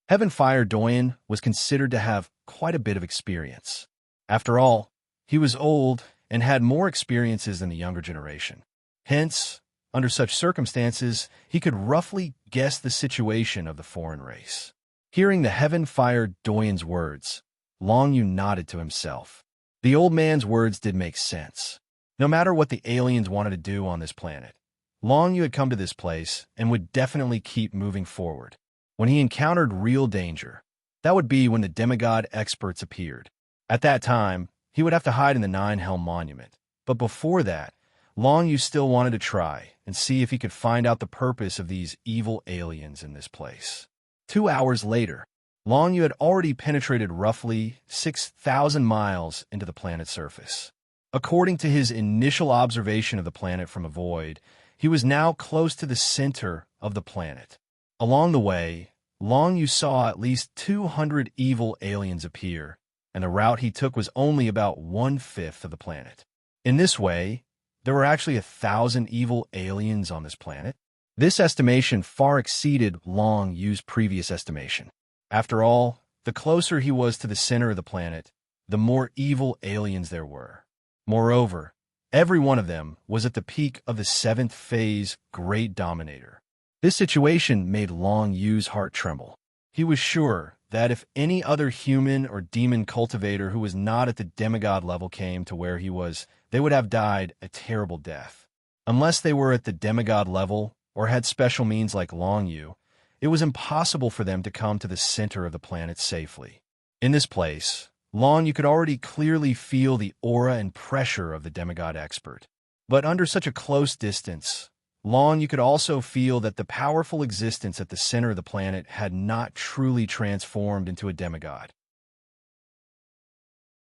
Heaven-fired Doyen was considered to have quite a bit of experience. After all, he was old and had more experiences than the younger generation. Hence, under such circumstances, he could roughly guess the situation of the foreign race. Hearing the heaven-fired Doyen's words, Long Yu nodded to himself. The old man's words did make sense. No matter what the aliens wanted to do on this planet, Long Yu had come to this place and would definitely keep moving forward. When he encountered real danger, that would be when the demigod experts appeared. At that time, he would have to hide in the Nine Helm Monument. But before that, Long Yu still wanted to try and see if he could find out the purpose of these evil aliens in this place. 2 hours later, Long Yu had already penetrated roughly 6,000 miles into the planet's surface. According to his initial observation of the planet from a void, he was now close to the center of the planet. Along the way, Long Yu saw at least 200 evil aliens appear, and the route he took was only about 1/5 of the planet. In this way, there were actually 1,000 evil aliens on this planet. This estimation far exceeded Long Yu's previous estimation. After all, the closer he was to the center of the planet, the more evil aliens there were. Moreover, every one of them was at the peak of the 7th phase Great Dominator. This situation made Long Yu's heart tremble. He was sure that if any other human or demon cultivator who was not at the demigod level came to where he was, they would have died a terrible death. Unless they were at the demigod level or had special means like Long Yu, it was impossible for them to come to the center of the planet safely. In this place, Long Yu could already clearly feel the aura and pressure of the demigod expert. But under such a close distance, Long Yu could also feel that the powerful existence at the center of the planet had not truly transformed into a demigod.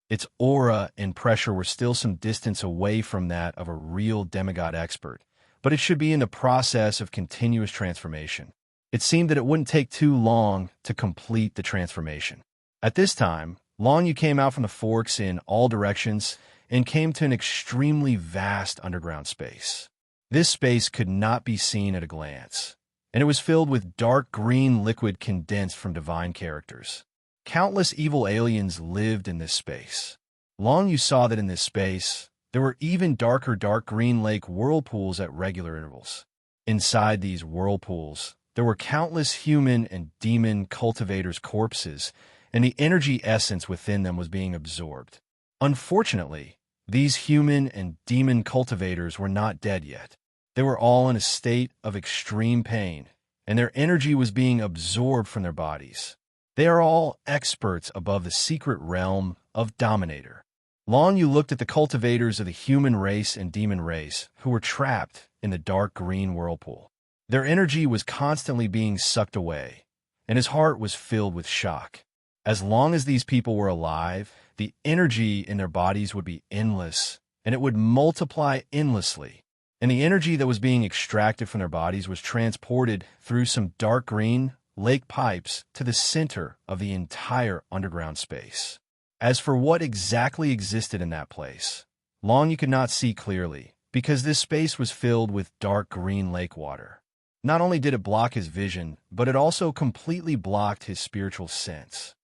Its aura and pressure were still some distance away from that of a real demigod expert, but it should be in the process of continuous transformation. It seemed that it wouldn't take too long to complete the transformation. At this time, Long Yu came out from the forks in all directions and came to an extremely vast underground space. This space could not be seen at a glance, and it was filled with dark green liquid condensed from divine characters. Countless evil aliens lived in this space. Long Yu saw that in this space, there were even darker dark green lake whirlpools at regular intervals. Inside these whirlpools, there were countless human and demon cultivators' corpses, and the energy essence within them was being absorbed. Unfortunately, these human and demon cultivators were not dead yet. They were all in a state of extreme pain, and their energy was being absorbed from their bodies. They are all experts above the secret realm of Dominator. Long Yu looked at the cultivators of the human race and demon race who were trapped in the dark green whirlpool. Their energy was constantly being sucked away, and his heart was filled with shock. As long as these people were alive, the energy in their bodies would be endless, and it would multiply endlessly. And the energy that was being extracted from their bodies was transported through some dark green lake pipes to the center of the entire underground space. As for what exactly existed in that place, Long Yu could not see clearly, because this space was filled with dark green lake water. Not only did it block his vision, but it also completely blocked his spiritual sense.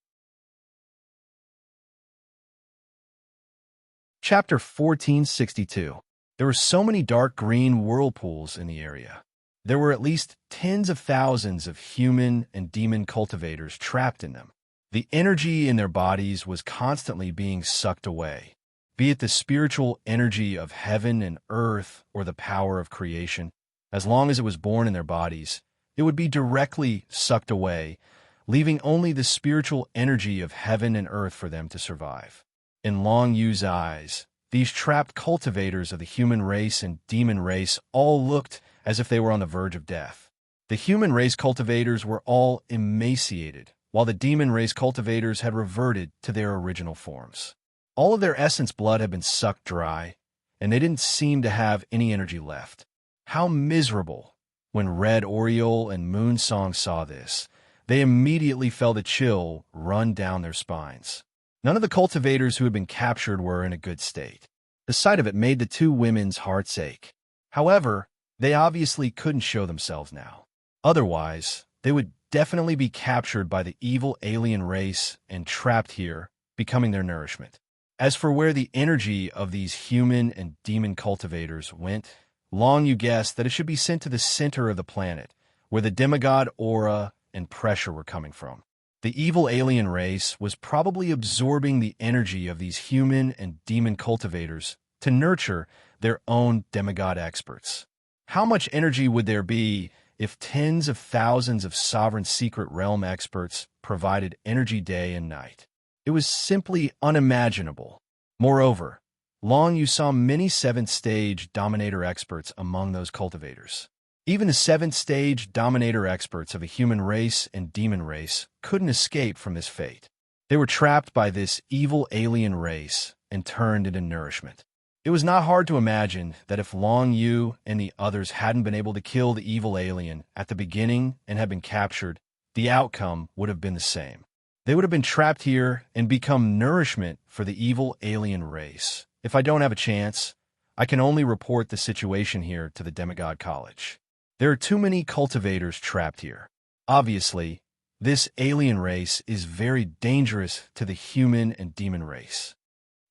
Chapter 1462. There were so many dark green whirlpools in the area. There were at least tens of thousands of human and demon cultivators trapped in them. The energy in their bodies was constantly being sucked away, be it the spiritual energy of heaven and earth or the power of creation. As long as it was born in their bodies, it would be directly sucked away, leaving only the spiritual energy of heaven and earth for them to survive. In Long Yu's eyes, these trapped cultivators of the human race and demon race all looked as if they were on the verge of death. The human race cultivators were all emaciated, while the demon race cultivators had reverted to their original forms. All of their essence blood had been sucked dry, and they didn't seem to have any energy left. How miserable! When Red Oriole and Moonsong saw this, they immediately felt a chill run down their spines. None of the cultivators who had been captured were in a good state. The sight of it made the two women's hearts ache. However, they obviously couldn't show themselves now. Otherwise, they would definitely be captured by the evil alien race and trapped here, becoming their nourishment. As for where the energy of these human and demon cultivators went, long you guessed that it should be sent to the center of the planet, where the demigod aura and pressure were coming from. The evil alien race was probably absorbing the energy of these human and demon cultivators to nurture their own demigod experts. How much energy would there be if tens of thousands of sovereign secret realm experts provided energy day and night? It was simply unimaginable. Moreover, long you saw many 7th-stage dominator experts among those cultivators. Even the 7th-stage dominator experts of a human race and demon race couldn't escape from this fate. They were trapped by this evil alien race and turned into nourishment. It was not hard to imagine that if Long Yu and the others hadn't been able to kill the evil alien at the beginning and had been captured, the outcome would have been the same. They would have been trapped here and become nourishment for the evil alien race. If I don't have a chance, I can only report the situation here to the Demigod College. There are too many cultivators trapped here. Obviously, this alien race is very dangerous to the human and demon race.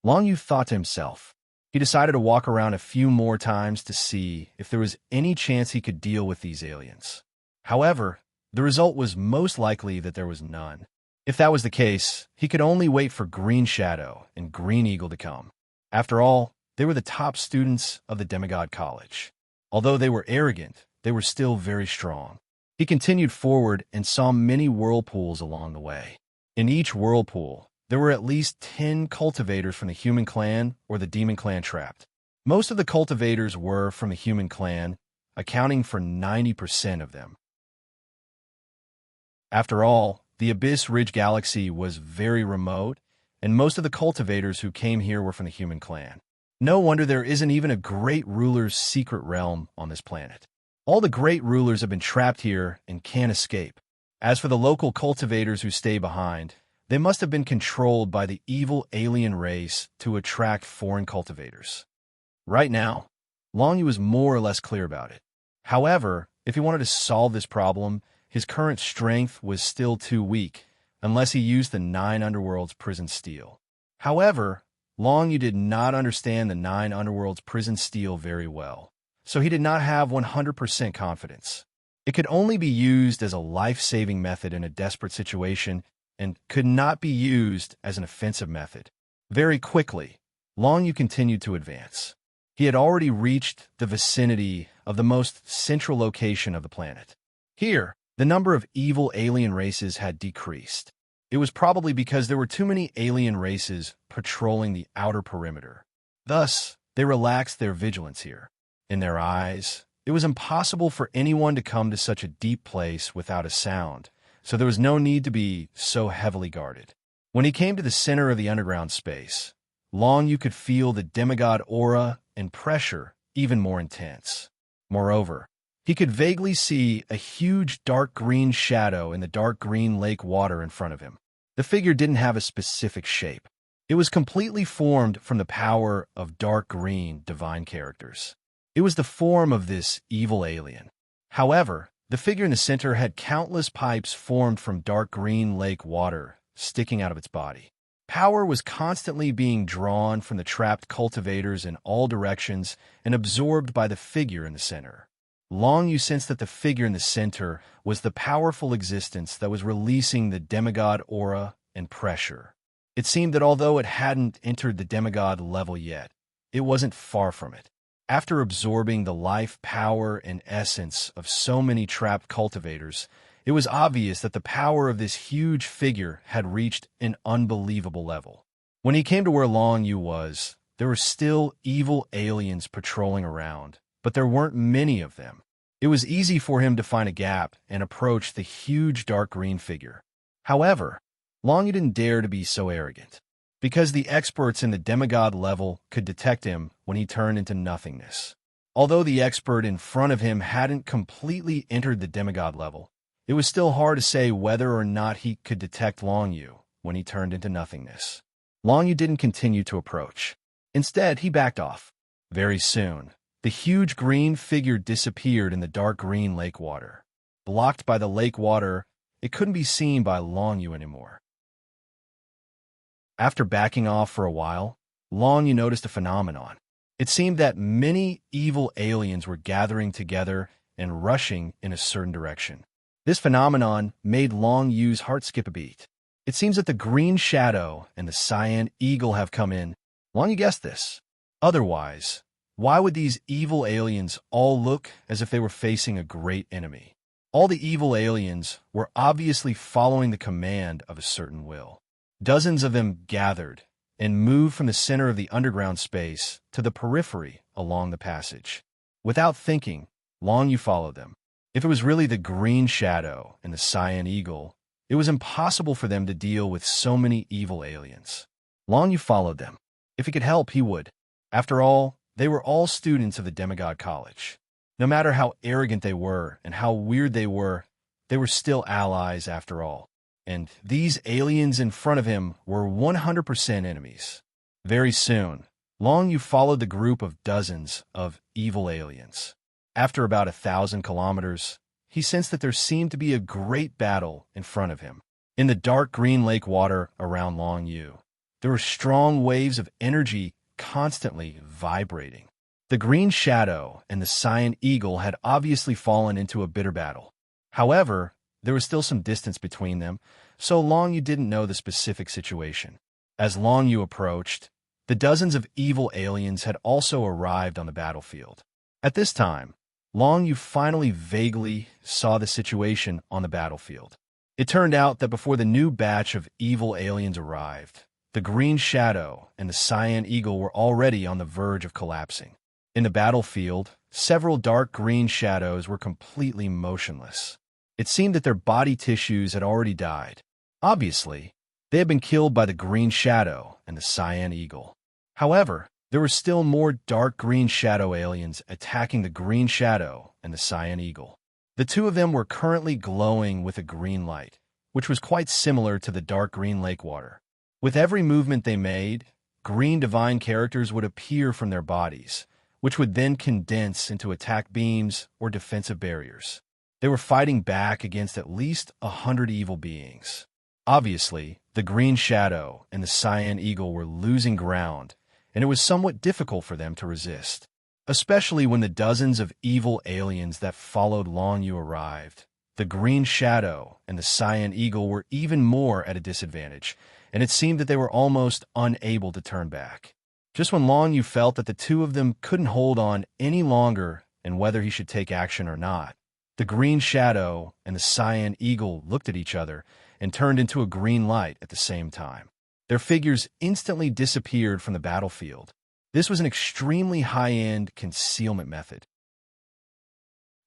Long Yu thought to himself. He decided to walk around a few more times to see if there was any chance he could deal with these aliens. However, the result was most likely that there was none. If that was the case, he could only wait for Green Shadow and Green Eagle to come. After all, they were the top students of the Demigod College. Although they were arrogant, they were still very strong. He continued forward and saw many whirlpools along the way. In each whirlpool, there were at least 10 cultivators from the human clan or the demon clan trapped. Most of the cultivators were from the human clan, accounting for 90% of them. After all, the Abyss Ridge Galaxy was very remote, and most of the cultivators who came here were from the human clan. No wonder there isn't even a great ruler's secret realm on this planet. All the great rulers have been trapped here and can't escape. As for the local cultivators who stay behind, they must have been controlled by the evil alien race to attract foreign cultivators. Right now, Long Yu was more or less clear about it. However, if he wanted to solve this problem, his current strength was still too weak, unless he used the 9 Underworld's prison steel. However, Long Yu did not understand the 9 Underworld's prison steel very well, so he did not have 100% confidence. It could only be used as a life-saving method in a desperate situation and could not be used as an offensive method. Very quickly, Long Yu continued to advance. He had already reached the vicinity of the most central location of the planet. Here, the number of evil alien races had decreased. It was probably because there were too many alien races patrolling the outer perimeter. Thus, they relaxed their vigilance here. In their eyes, it was impossible for anyone to come to such a deep place without a sound, so there was no need to be so heavily guarded. When he came to the center of the underground space, Long Yu could feel the demigod aura and pressure even more intense. Moreover, he could vaguely see a huge dark green shadow in the dark green lake water in front of him. The figure didn't have a specific shape. It was completely formed from the power of dark green divine characters. It was the form of this evil alien. However, the figure in the center had countless pipes formed from dark green lake water sticking out of its body. Power was constantly being drawn from the trapped cultivators in all directions and absorbed by the figure in the center. Long Yu sensed that the figure in the center was the powerful existence that was releasing the demigod aura and pressure. It seemed that although it hadn't entered the demigod level yet, it wasn't far from it. After absorbing the life, power, and essence of so many trapped cultivators, it was obvious that the power of this huge figure had reached an unbelievable level. When he came to where Long Yu was, there were still evil aliens patrolling around, but there weren't many of them. It was easy for him to find a gap and approach the huge dark green figure. However, Long Yu didn't dare to be so arrogant, because the experts in the demigod level could detect him when he turned into nothingness. Although the expert in front of him hadn't completely entered the demigod level, it was still hard to say whether or not he could detect Long Yu when he turned into nothingness. Long Yu didn't continue to approach. Instead, he backed off. Very soon, the huge green figure disappeared in the dark green lake water. Blocked by the lake water, it couldn't be seen by Long Yu anymore. After backing off for a while, Long Yu noticed a phenomenon. It seemed that many evil aliens were gathering together and rushing in a certain direction. This phenomenon made Long Yu's heart skip a beat. It seems that the green shadow and the cyan eagle have come in. Long Yu guessed this. Otherwise, why would these evil aliens all look as if they were facing a great enemy? All the evil aliens were obviously following the command of a certain will. Dozens of them gathered and moved from the center of the underground space to the periphery along the passage. Without thinking, Long Yu followed them. If it was really the green shadow and the cyan eagle, it was impossible for them to deal with so many evil aliens. Long Yu followed them. If he could help, he would. After all, they were all students of the Demigod College. No matter how arrogant they were and how weird they were still allies after all. And these aliens in front of him were 100% enemies. Very soon, Long Yu followed the group of dozens of evil aliens. After about 1,000 kilometers, he sensed that there seemed to be a great battle in front of him. In the dark green lake water around Long Yu, there were strong waves of energy constantly vibrating. The green shadow and the cyan eagle had obviously fallen into a bitter battle. However, there was still some distance between them, so Long Yu didn't know the specific situation. As Long Yu approached, the dozens of evil aliens had also arrived on the battlefield. At this time, Long Yu finally vaguely saw the situation on the battlefield. It turned out that before the new batch of evil aliens arrived, the green shadow and the cyan eagle were already on the verge of collapsing. In the battlefield, several dark green shadows were completely motionless. It seemed that their body tissues had already died. Obviously, they had been killed by the green shadow and the cyan eagle. However, there were still more dark green shadow aliens attacking the green shadow and the cyan eagle. The two of them were currently glowing with a green light, which was quite similar to the dark green lake water. With every movement they made, green divine characters would appear from their bodies, which would then condense into attack beams or defensive barriers. They were fighting back against at least 100 evil beings. Obviously, the green shadow and the cyan eagle were losing ground, and it was somewhat difficult for them to resist, especially when the dozens of evil aliens that followed Long Yu arrived. The green shadow and the cyan eagle were even more at a disadvantage, and it seemed that they were almost unable to turn back. Just when Long Yu felt that the two of them couldn't hold on any longer and whether he should take action or not, the green shadow and the cyan eagle looked at each other and turned into a green light at the same time. Their figures instantly disappeared from the battlefield. This was an extremely high-end concealment method.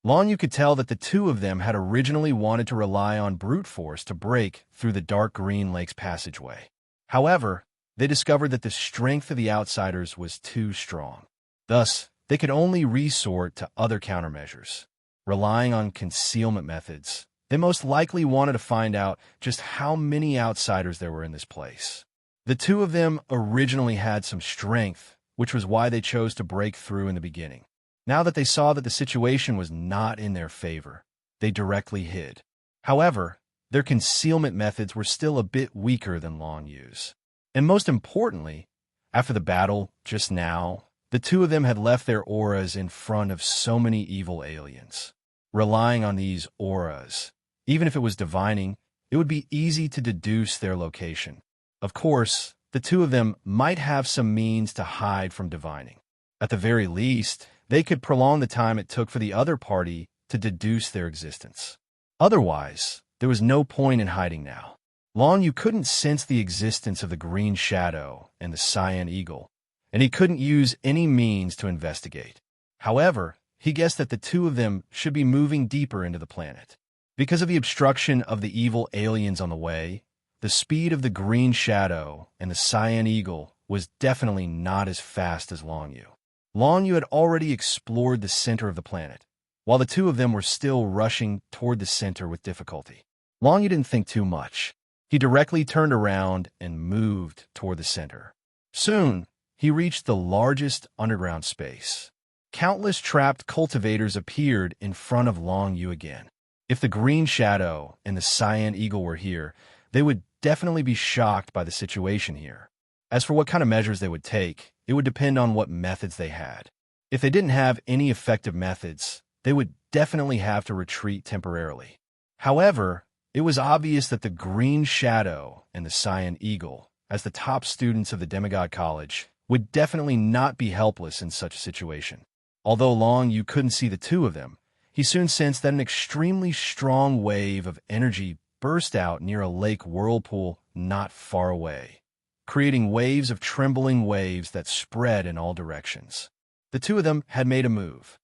Long Yu could tell that the two of them had originally wanted to rely on brute force to break through the dark green lake's passageway. However, they discovered that the strength of the outsiders was too strong. Thus, they could only resort to other countermeasures. Relying on concealment methods, they most likely wanted to find out just how many outsiders there were in this place. The two of them originally had some strength, which was why they chose to break through in the beginning. Now that they saw that the situation was not in their favor, they directly hid. However, their concealment methods were still a bit weaker than Long Yu's. And most importantly, after the battle just now, the two of them had left their auras in front of so many evil aliens. Relying on these auras, even if it was divining, it would be easy to deduce their location. Of course, the two of them might have some means to hide from divining. At the very least, they could prolong the time it took for the other party to deduce their existence. Otherwise, there was no point in hiding now. Long Yu couldn't sense the existence of the green shadow and the cyan eagle, and he couldn't use any means to investigate. However, he guessed that the two of them should be moving deeper into the planet. Because of the obstruction of the evil aliens on the way, the speed of the green shadow and the cyan eagle was definitely not as fast as Long Yu. Long Yu had already explored the center of the planet, while the two of them were still rushing toward the center with difficulty. Long Yu didn't think too much. He directly turned around and moved toward the center. Soon, he reached the largest underground space. Countless trapped cultivators appeared in front of Long Yu again. If the green shadow and the cyan eagle were here, they would definitely be shocked by the situation here. As for what kind of measures they would take, it would depend on what methods they had. If they didn't have any effective methods, they would definitely have to retreat temporarily. However, it was obvious that the green shadow and the cyan eagle, as the top students of the Demigod College, would definitely not be helpless in such a situation. Although Long Yu couldn't see the two of them, he soon sensed that an extremely strong wave of energy burst out near a lake whirlpool not far away, creating waves of trembling waves that spread in all directions. The two of them had made a move.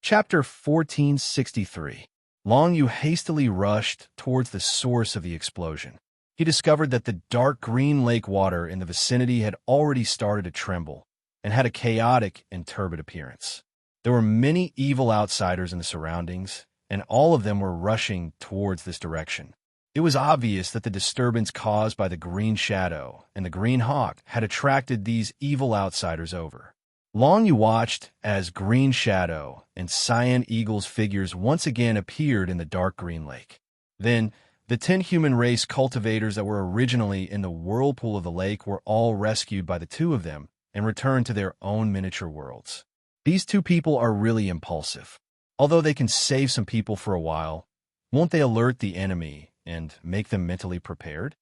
Chapter 1463. Long Yu hastily rushed towards the source of the explosion. He discovered that the dark green lake water in the vicinity had already started to tremble and had a chaotic and turbid appearance. There were many evil outsiders in the surroundings, and all of them were rushing towards this direction. It was obvious that the disturbance caused by the green shadow and the green hawk had attracted these evil outsiders over. Long Yu watched as Green Shadow and Cyan Eagle's figures once again appeared in the dark green lake. Then, the 10 human race cultivators that were originally in the whirlpool of the lake were all rescued by the two of them and returned to their own miniature worlds. These two people are really impulsive. Although they can save some people for a while, won't they alert the enemy and make them mentally prepared?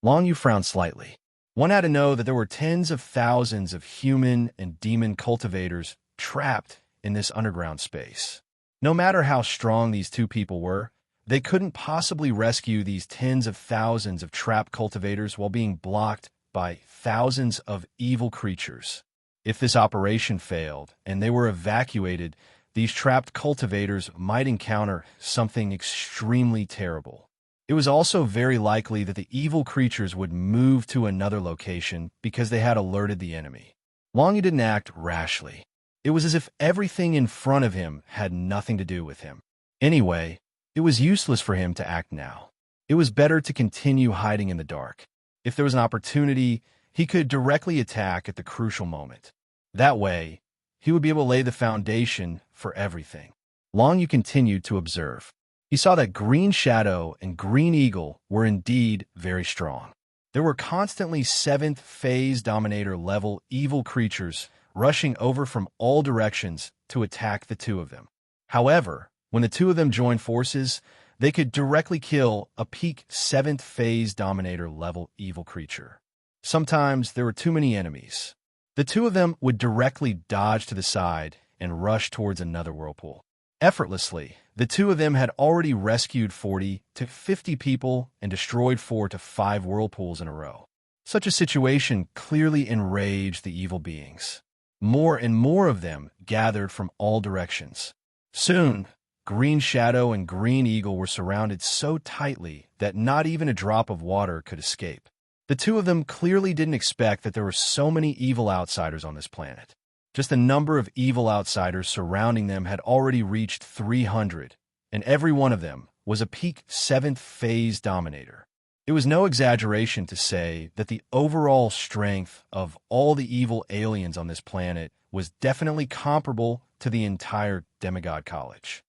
Long Yu frowned slightly. One had to know that there were tens of thousands of human and demon cultivators trapped in this underground space. No matter how strong these two people were, they couldn't possibly rescue these tens of thousands of trapped cultivators while being blocked by thousands of evil creatures. If this operation failed and they were evacuated, these trapped cultivators might encounter something extremely terrible. It was also very likely that the evil creatures would move to another location because they had alerted the enemy. Long Yu didn't act rashly. It was as if everything in front of him had nothing to do with him. Anyway, it was useless for him to act now. It was better to continue hiding in the dark. If there was an opportunity, he could directly attack at the crucial moment. That way, he would be able to lay the foundation for everything. Long Yu continued to observe. He saw that Green Shadow and Green Eagle were indeed very strong. There were constantly 7th Phase Dominator level evil creatures rushing over from all directions to attack the two of them. However, when the two of them joined forces, they could directly kill a peak 7th Phase Dominator level evil creature. Sometimes there were too many enemies. The two of them would directly dodge to the side and rush towards another whirlpool. Effortlessly, the two of them had already rescued 40 to 50 people and destroyed 4 to 5 whirlpools in a row. Such a situation clearly enraged the evil beings. More and more of them gathered from all directions. Soon, Green Shadow and Green Eagle were surrounded so tightly that not even a drop of water could escape. The two of them clearly didn't expect that there were so many evil outsiders on this planet. Just the number of evil outsiders surrounding them had already reached 300, and every one of them was a peak 7th Phase Dominator. It was no exaggeration to say that the overall strength of all the evil aliens on this planet was definitely comparable to the entire Demigod College.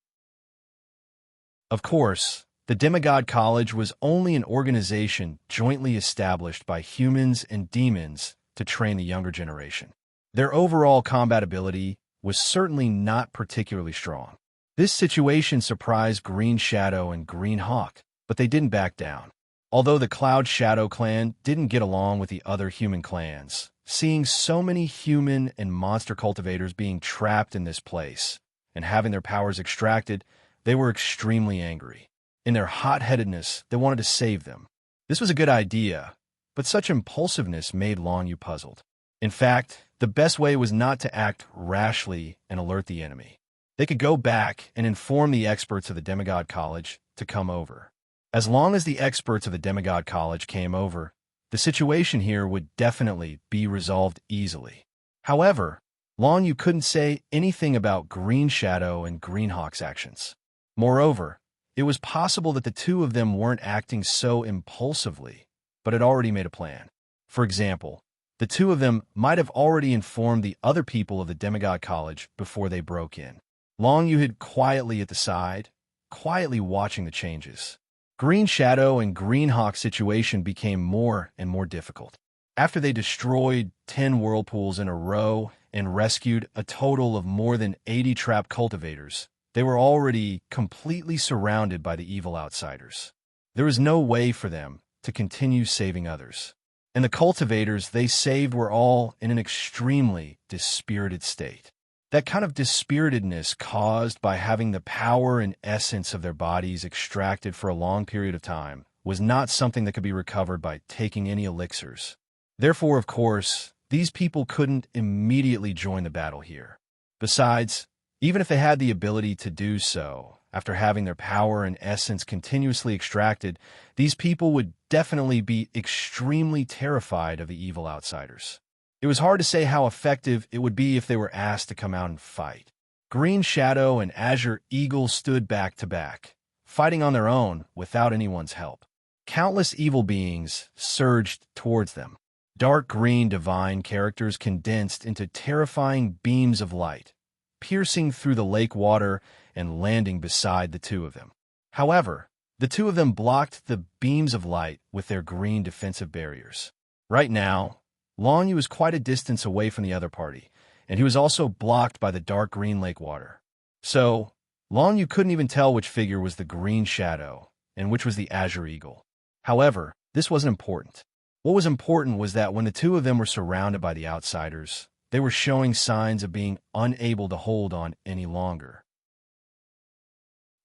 Of course, the Demigod College was only an organization jointly established by humans and demons to train the younger generation. Their overall combat ability was certainly not particularly strong. This situation surprised Green Shadow and Green Hawk, but they didn't back down. Although the Cloud Shadow clan didn't get along with the other human clans, seeing so many human and monster cultivators being trapped in this place and having their powers extracted, they were extremely angry. In their hot-headedness, they wanted to save them. This was a good idea, but such impulsiveness made Long Yu puzzled. In fact, the best way was not to act rashly and alert the enemy. They could go back and inform the experts of the Demigod College to come over. As long as the experts of the Demigod College came over, the situation here would definitely be resolved easily. However, Long Yu couldn't say anything about Green Shadow and Greenhawk's actions. Moreover, it was possible that the two of them weren't acting so impulsively, but had already made a plan. For example, the two of them might have already informed the other people of the Demigod College before they broke in. Long Yu hid quietly at the side, quietly watching the changes. Green Shadow and Greenhawk's situation became more and more difficult. After they destroyed 10 whirlpools in a row and rescued a total of more than 80 trap cultivators, they were already completely surrounded by the evil outsiders. There was no way for them to continue saving others. And the cultivators they saved were all in an extremely dispirited state. That kind of dispiritedness caused by having the power and essence of their bodies extracted for a long period of time was not something that could be recovered by taking any elixirs. Therefore, of course, these people couldn't immediately join the battle here. Besides, even if they had the ability to do so, after having their power and essence continuously extracted, these people would definitely be extremely terrified of the evil outsiders. It was hard to say how effective it would be if they were asked to come out and fight. Green Shadow and Azure Eagle stood back to back, fighting on their own without anyone's help. Countless evil beings surged towards them. Dark green divine characters condensed into terrifying beams of light, piercing through the lake water and landing beside the two of them. However, the two of them blocked the beams of light with their green defensive barriers. Right now, Long Yu was quite a distance away from the other party, and he was also blocked by the dark green lake water. So, Long Yu couldn't even tell which figure was the Green Shadow and which was the Azure Eagle. However, this wasn't important. What was important was that when the two of them were surrounded by the outsiders, they were showing signs of being unable to hold on any longer.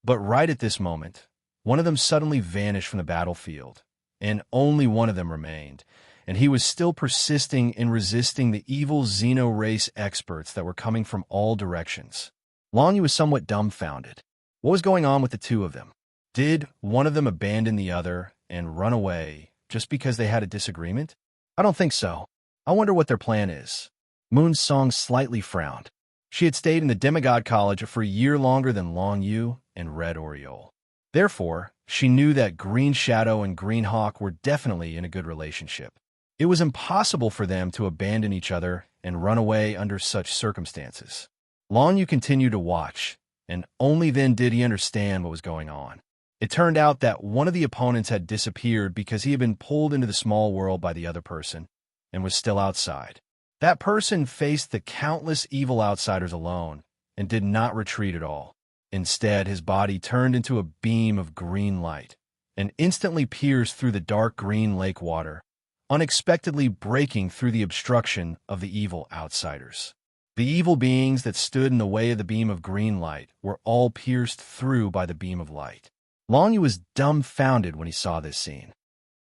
But right at this moment, one of them suddenly vanished from the battlefield, and only one of them remained, and he was still persisting in resisting the evil Xeno race experts that were coming from all directions. Long Yu was somewhat dumbfounded. What was going on with the two of them? Did one of them abandon the other and run away just because they had a disagreement? I don't think so. I wonder what their plan is. Moon Song slightly frowned. She had stayed in the Demigod College for a year longer than Long Yu and Red Oriole. Therefore, she knew that Green Shadow and Green Hawk were definitely in a good relationship. It was impossible for them to abandon each other and run away under such circumstances. Long Yu continued to watch, and only then did he understand what was going on. It turned out that one of the opponents had disappeared because he had been pulled into the small world by the other person and was still outside. That person faced the countless evil outsiders alone and did not retreat at all. Instead, his body turned into a beam of green light and instantly pierced through the dark green lake water, unexpectedly breaking through the obstruction of the evil outsiders. The evil beings that stood in the way of the beam of green light were all pierced through by the beam of light. Long Yu was dumbfounded when he saw this scene.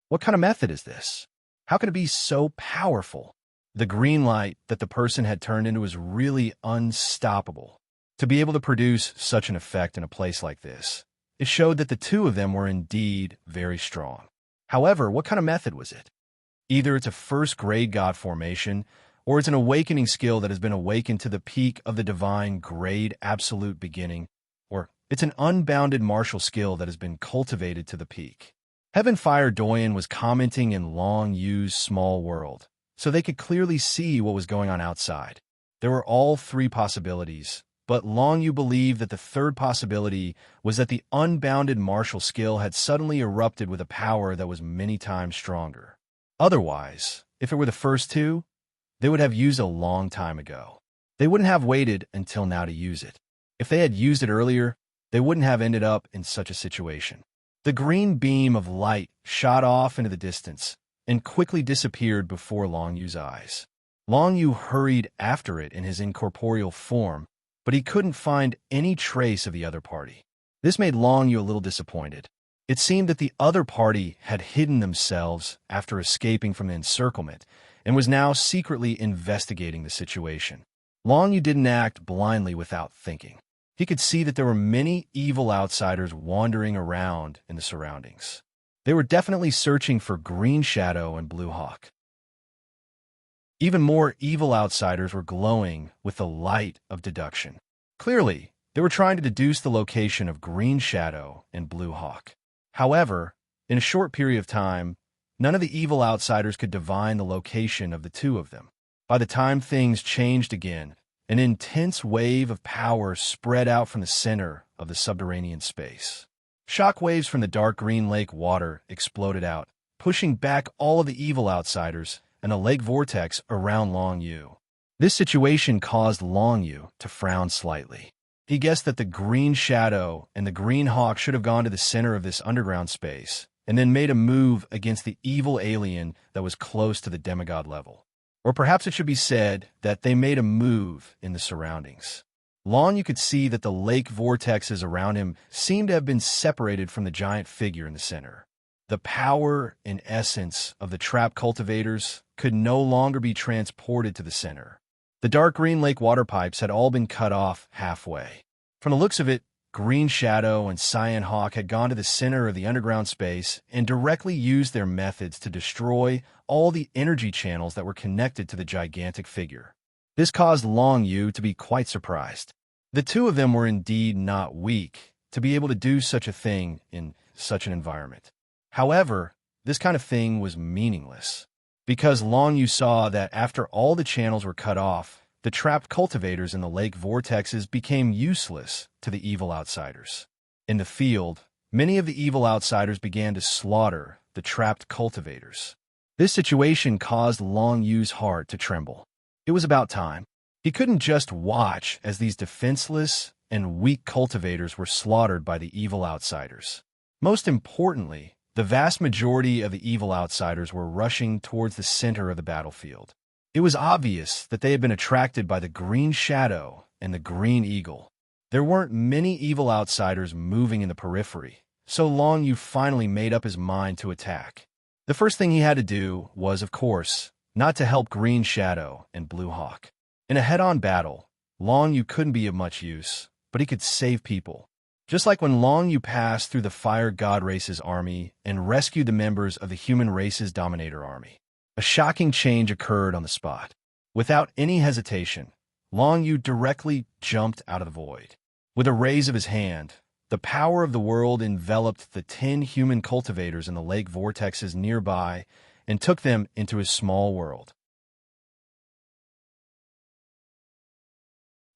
What kind of method is this? How can it be so powerful? The green light that the person had turned into was really unstoppable. To be able to produce such an effect in a place like this, it showed that the two of them were indeed very strong. However, what kind of method was it? Either it's a first-grade god formation, or it's an awakening skill that has been awakened to the peak of the divine grade absolute beginning, or it's an unbounded martial skill that has been cultivated to the peak. Heavenfire Doyen was commenting in Long Yu's small world, so they could clearly see what was going on outside. There were all three possibilities, but Long Yu believed that the third possibility was that the unbounded martial skill had suddenly erupted with a power that was many times stronger. Otherwise, if it were the first two, they would have used it a long time ago. They wouldn't have waited until now to use it. If they had used it earlier, they wouldn't have ended up in such a situation. The green beam of light shot off into the distance and quickly disappeared before Long Yu's eyes. Long Yu hurried after it in his incorporeal form, but he couldn't find any trace of the other party. This made Long Yu a little disappointed. It seemed that the other party had hidden themselves after escaping from the encirclement and was now secretly investigating the situation. Long Yu didn't act blindly without thinking. He could see that there were many evil outsiders wandering around in the surroundings. They were definitely searching for Green Shadow and Blue Hawk. Even more evil outsiders were glowing with the light of deduction. Clearly, they were trying to deduce the location of Green Shadow and Blue Hawk. However, in a short period of time, none of the evil outsiders could divine the location of the two of them. By the time things changed again, an intense wave of power spread out from the center of the subterranean space. Shock waves from the dark green lake water exploded out, pushing back all of the evil outsiders and the lake vortex around Long Yu. This situation caused Long Yu to frown slightly. He guessed that the Green Shadow and the Green Hawk should have gone to the center of this underground space and then made a move against the evil alien that was close to the demigod level. Or perhaps it should be said that they made a move in the surroundings. Long Yu could see that the lake vortexes around him seemed to have been separated from the giant figure in the center. The power and essence of the trap cultivators could no longer be transported to the center. The dark green lake water pipes had all been cut off halfway. From the looks of it, Green Shadow and Cyan Hawk had gone to the center of the underground space and directly used their methods to destroy all the energy channels that were connected to the gigantic figure. This caused Long Yu to be quite surprised. The two of them were indeed not weak to be able to do such a thing in such an environment. However, this kind of thing was meaningless, because Long Yu saw that after all the channels were cut off, the trapped cultivators in the lake vortexes became useless to the evil outsiders. In the field, many of the evil outsiders began to slaughter the trapped cultivators. This situation caused Long Yu's heart to tremble. It was about time. He couldn't just watch as these defenseless and weak cultivators were slaughtered by the evil outsiders. Most importantly, the vast majority of the evil outsiders were rushing towards the center of the battlefield. It was obvious that they had been attracted by the Green Shadow and the Green Eagle. There weren't many evil outsiders moving in the periphery, so Long Yu finally made up his mind to attack. The first thing he had to do was, of course, not to help Green Shadow and Blue Hawk. In a head-on battle, Long Yu couldn't be of much use, but he could save people. Just like when Long Yu passed through the Fire God Race's army and rescued the members of the Human Race's Dominator army. A shocking change occurred on the spot. Without any hesitation, Long Yu directly jumped out of the void. With a raise of his hand, the power of the world enveloped the 10 human cultivators in the lake vortexes nearby and took them into his small world.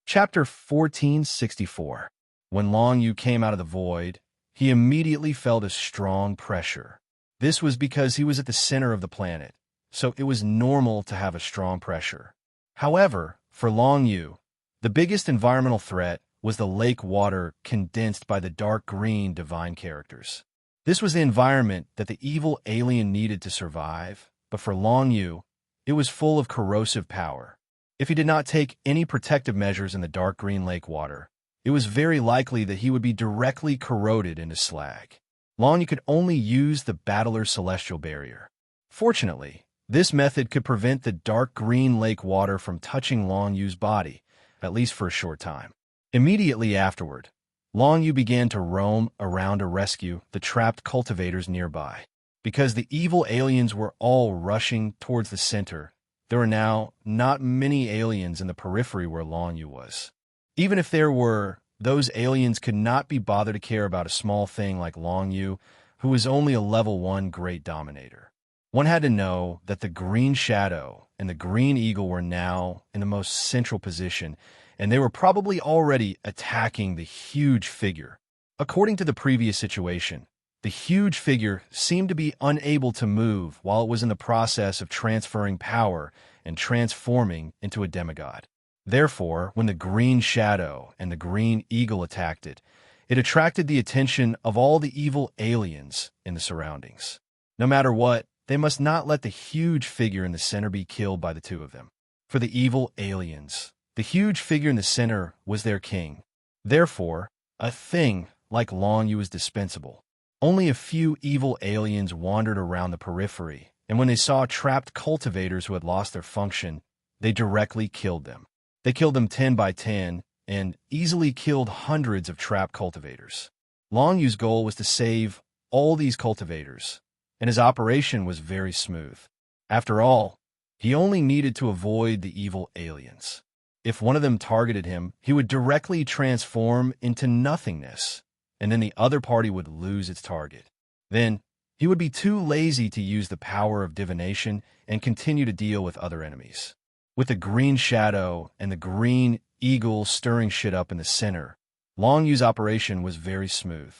Chapter 1464. When Long Yu came out of the void, he immediately felt a strong pressure. This was because he was at the center of the planet, so it was normal to have a strong pressure. However, for Long Yu, the biggest environmental threat was the lake water condensed by the dark green divine characters. This was the environment that the evil alien needed to survive, but for Long Yu, it was full of corrosive power. If he did not take any protective measures in the dark green lake water, it was very likely that he would be directly corroded into slag. Long Yu could only use the Battler's Celestial Barrier. Fortunately, this method could prevent the dark green lake water from touching Long Yu's body, at least for a short time. Immediately afterward, Long Yu began to roam around to rescue the trapped cultivators nearby. Because the evil aliens were all rushing towards the center, there were now not many aliens in the periphery where Long Yu was. Even if there were, those aliens could not be bothered to care about a small thing like Long Yu, who was only a level 1 Great Dominator. One had to know that the Green Shadow and the Green Eagle were now in the most central position, and they were probably already attacking the huge figure. According to the previous situation, the huge figure seemed to be unable to move while it was in the process of transferring power and transforming into a demigod. Therefore, when the Green Shadow and the Green Eagle attacked it, it attracted the attention of all the evil aliens in the surroundings. No matter what, they must not let the huge figure in the center be killed by the two of them. For the evil aliens, the huge figure in the center was their king. Therefore, a thing like Long Yu was dispensable. Only a few evil aliens wandered around the periphery, and when they saw trapped cultivators who had lost their function, they directly killed them. They killed them 10 by 10, and easily killed hundreds of trapped cultivators. Long Yu's goal was to save all these cultivators, and his operation was very smooth. After all, he only needed to avoid the evil aliens. If one of them targeted him, he would directly transform into nothingness, and then the other party would lose its target. Then, he would be too lazy to use the power of divination and continue to deal with other enemies. With the green shadow and the green eagle stirring shit up in the center, Long Yu's operation was very smooth.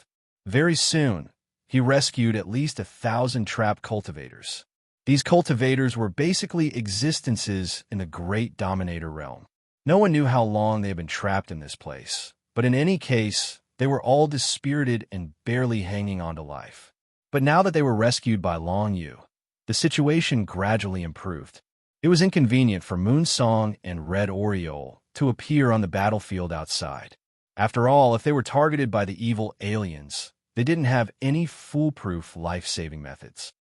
Very soon, he rescued at least 1,000 trapped cultivators. These cultivators were basically existences in the Great Dominator realm. No one knew how long they had been trapped in this place, but in any case, they were all dispirited and barely hanging on to life. But now that they were rescued by Long Yu, the situation gradually improved. It was inconvenient for Moonsong and Red Oriole to appear on the battlefield outside. After all, if they were targeted by the evil aliens, they didn't have any foolproof life-saving methods.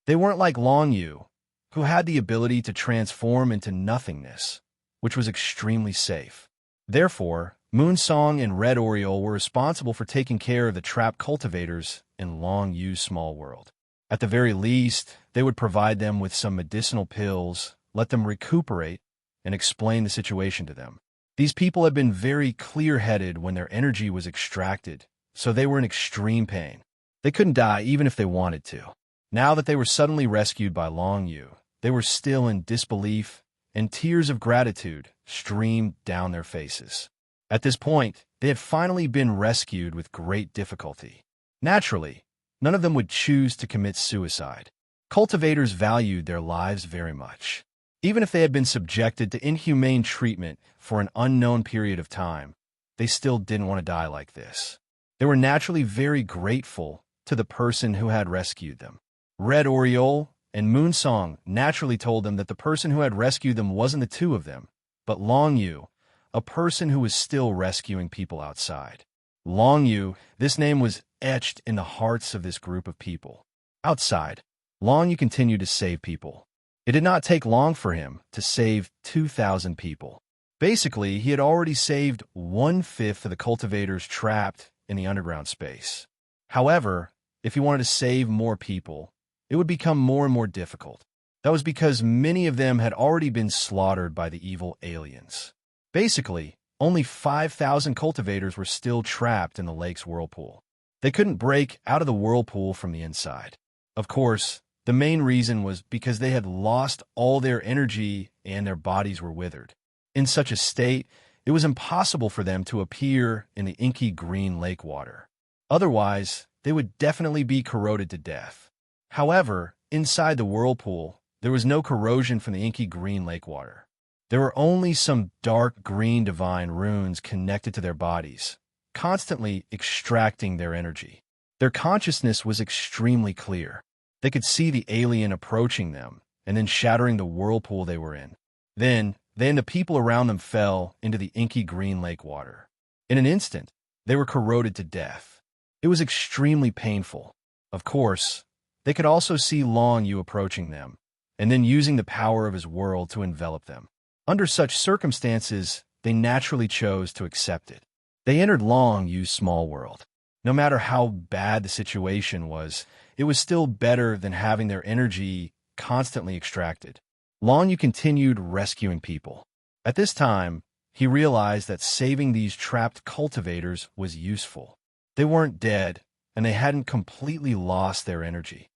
They weren't like Long Yu, who had the ability to transform into nothingness, which was extremely safe. Therefore, Moonsong and Red Oriole were responsible for taking care of the trapped cultivators in Long Yu's small world. At the very least, they would provide them with some medicinal pills, let them recuperate, and explain the situation to them. These people had been very clear-headed when their energy was extracted, so they were in extreme pain. They couldn't die even if they wanted to. Now that they were suddenly rescued by Long Yu, they were still in disbelief, and tears of gratitude streamed down their faces. At this point, they had finally been rescued with great difficulty. Naturally, none of them would choose to commit suicide. Cultivators valued their lives very much. Even if they had been subjected to inhumane treatment for an unknown period of time, they still didn't want to die like this. They were naturally very grateful to the person who had rescued them. Red Oriole and Moonsong naturally told them that the person who had rescued them wasn't the two of them, but Long Yu, a person who was still rescuing people outside. Long Yu, this name was etched in the hearts of this group of people. Outside, Long Yu continued to save people. It did not take long for him to save 2,000 people. Basically, he had already saved 1/5 of the cultivators trapped in the underground space. However, if he wanted to save more people, it would become more and more difficult. That was because many of them had already been slaughtered by the evil aliens. Basically, only 5,000 cultivators were still trapped in the lake's whirlpool. They couldn't break out of the whirlpool from the inside. Of course, the main reason was because they had lost all their energy and their bodies were withered. In such a state, it was impossible for them to appear in the inky green lake water. Otherwise, they would definitely be corroded to death. However, inside the whirlpool, there was no corrosion from the inky green lake water. There were only some dark green divine runes connected to their bodies, constantly extracting their energy. Their consciousness was extremely clear. They could see the alien approaching them and then shattering the whirlpool they were in. Then, they and the people around them fell into the inky green lake water. In an instant, they were corroded to death. It was extremely painful. Of course, they could also see Long Yu approaching them, and then using the power of his world to envelop them. Under such circumstances, they naturally chose to accept it. They entered Long Yu's small world. No matter how bad the situation was, it was still better than having their energy constantly extracted. Long Yu continued rescuing people. At this time, he realized that saving these trapped cultivators was useful. They weren't dead, and they hadn't completely lost their energy.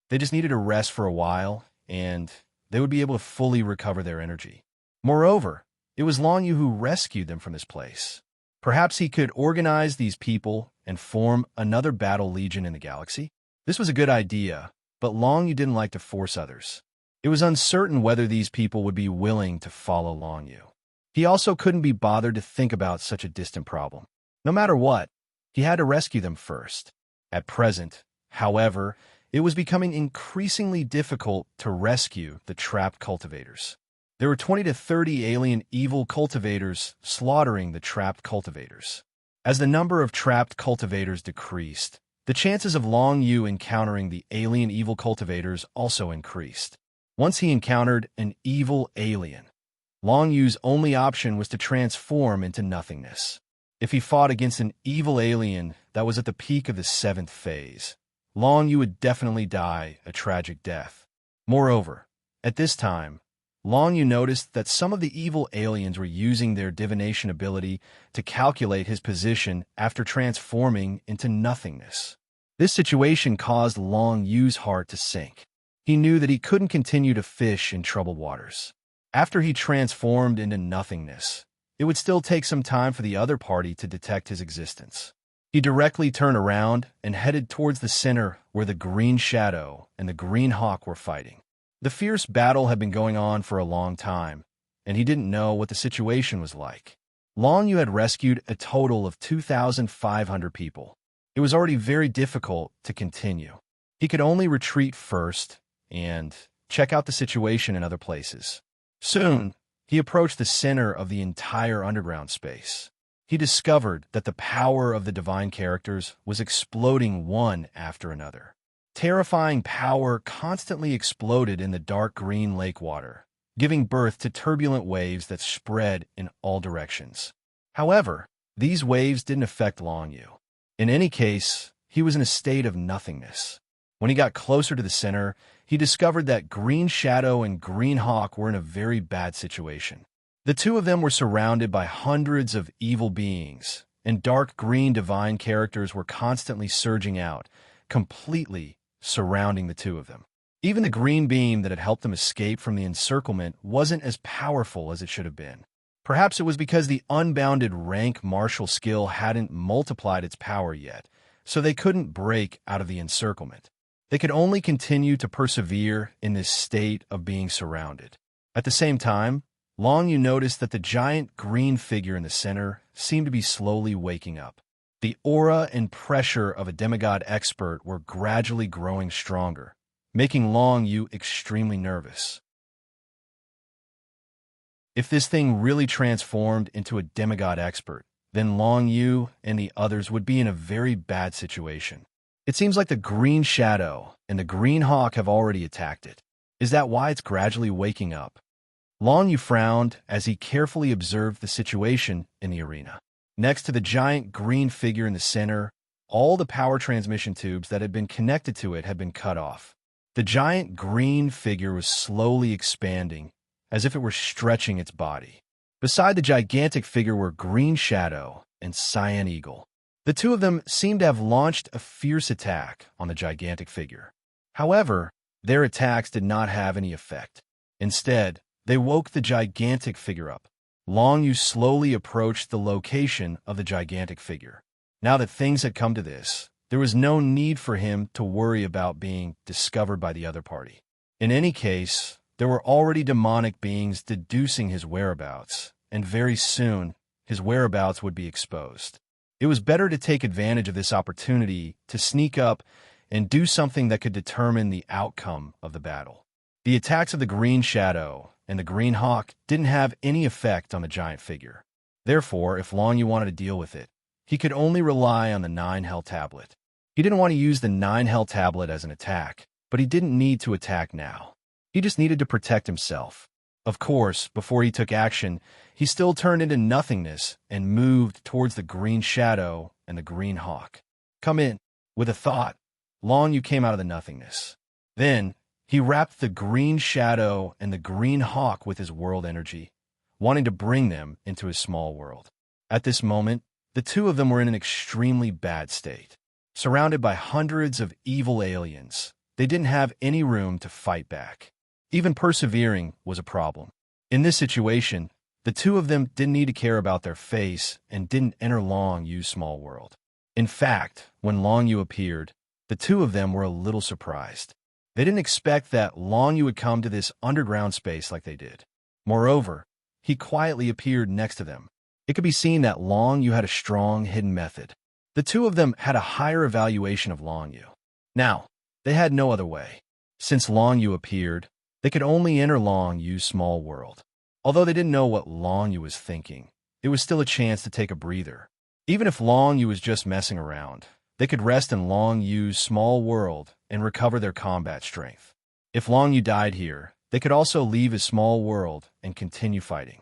They just needed to rest for a while, and they would be able to fully recover their energy. Moreover, it was Long Yu who rescued them from this place. Perhaps he could organize these people and form another battle legion in the galaxy? This was a good idea, but Long Yu didn't like to force others. It was uncertain whether these people would be willing to follow Long Yu. He also couldn't be bothered to think about such a distant problem. No matter what, he had to rescue them first. At present, however, it was becoming increasingly difficult to rescue the trapped cultivators. There were 20 to 30 alien evil cultivators slaughtering the trapped cultivators. As the number of trapped cultivators decreased, the chances of Long Yu encountering the alien evil cultivators also increased. Once he encountered an evil alien. Long Yu's only option was to transform into nothingness. If he fought against an evil alien that was at the peak of the 7th phase, Long Yu would definitely die a tragic death. Moreover, at this time, Long Yu noticed that some of the evil aliens were using their divination ability to calculate his position after transforming into nothingness. This situation caused Long Yu's heart to sink. He knew that he couldn't continue to fish in troubled waters. After he transformed into nothingness, it would still take some time for the other party to detect his existence. He directly turned around and headed towards the center where the Green Shadow and the Green Hawk were fighting. The fierce battle had been going on for a long time, and he didn't know what the situation was like. Long Yu had rescued a total of 2,500 people. It was already very difficult to continue. He could only retreat first and check out the situation in other places. Soon, he approached the center of the entire underground space. He discovered that the power of the divine characters was exploding one after another. Terrifying power constantly exploded in the dark green lake water, giving birth to turbulent waves that spread in all directions. However, these waves didn't affect Long Yu. In any case, he was in a state of nothingness. When he got closer to the center, he discovered that Green Shadow and Green Hawk were in a very bad situation. The two of them were surrounded by hundreds of evil beings, and dark green divine characters were constantly surging out, completely surrounding the two of them. Even the green beam that had helped them escape from the encirclement wasn't as powerful as it should have been. Perhaps it was because the unbounded rank martial skill hadn't multiplied its power yet, so they couldn't break out of the encirclement. They could only continue to persevere in this state of being surrounded. At the same time, Long Yu noticed that the giant green figure in the center seemed to be slowly waking up. The aura and pressure of a demigod expert were gradually growing stronger, making Long Yu extremely nervous. If this thing really transformed into a demigod expert, then Long Yu and the others would be in a very bad situation. It seems like the Green Shadow and the Green Hawk have already attacked it. Is that why it's gradually waking up? Long Yu frowned as he carefully observed the situation in the arena. Next to the giant green figure in the center, all the power transmission tubes that had been connected to it had been cut off. The giant green figure was slowly expanding, as if it were stretching its body. Beside the gigantic figure were Green Shadow and Cyan Eagle. The two of them seemed to have launched a fierce attack on the gigantic figure. However, their attacks did not have any effect. Instead, they woke the gigantic figure up. Long Yu slowly approached the location of the gigantic figure. Now that things had come to this, there was no need for him to worry about being discovered by the other party. In any case, there were already demonic beings deducing his whereabouts, and very soon, his whereabouts would be exposed. It was better to take advantage of this opportunity to sneak up and do something that could determine the outcome of the battle. The attacks of the Green Shadow and the Green Hawk didn't have any effect on the giant figure. Therefore, if Long Yu wanted to deal with it, he could only rely on the 9 Hell Tablet. He didn't want to use the 9 Hell Tablet as an attack, but he didn't need to attack now. He just needed to protect himself. Of course, before he took action, he still turned into nothingness and moved towards the Green Shadow and the Green Hawk. Come in. With a thought, Long Yu came out of the nothingness. Then, he wrapped the Green Shadow and the Green Hawk with his world energy, wanting to bring them into his small world. At this moment, the two of them were in an extremely bad state. Surrounded by hundreds of evil aliens, they didn't have any room to fight back. Even persevering was a problem. In this situation, the two of them didn't need to care about their face and didn't enter Long Yu's small world. In fact, when Long Yu appeared, the two of them were a little surprised. They didn't expect that Long Yu would come to this underground space like they did. Moreover, he quietly appeared next to them. It could be seen that Long Yu had a strong hidden method. The two of them had a higher evaluation of Long Yu. Now, they had no other way. Since Long Yu appeared, they could only enter Long Yu's small world. Although they didn't know what Long Yu was thinking, it was still a chance to take a breather. Even if Long Yu was just messing around, they could rest in Long Yu's small world and recover their combat strength. If Long Yu died here, they could also leave his small world and continue fighting.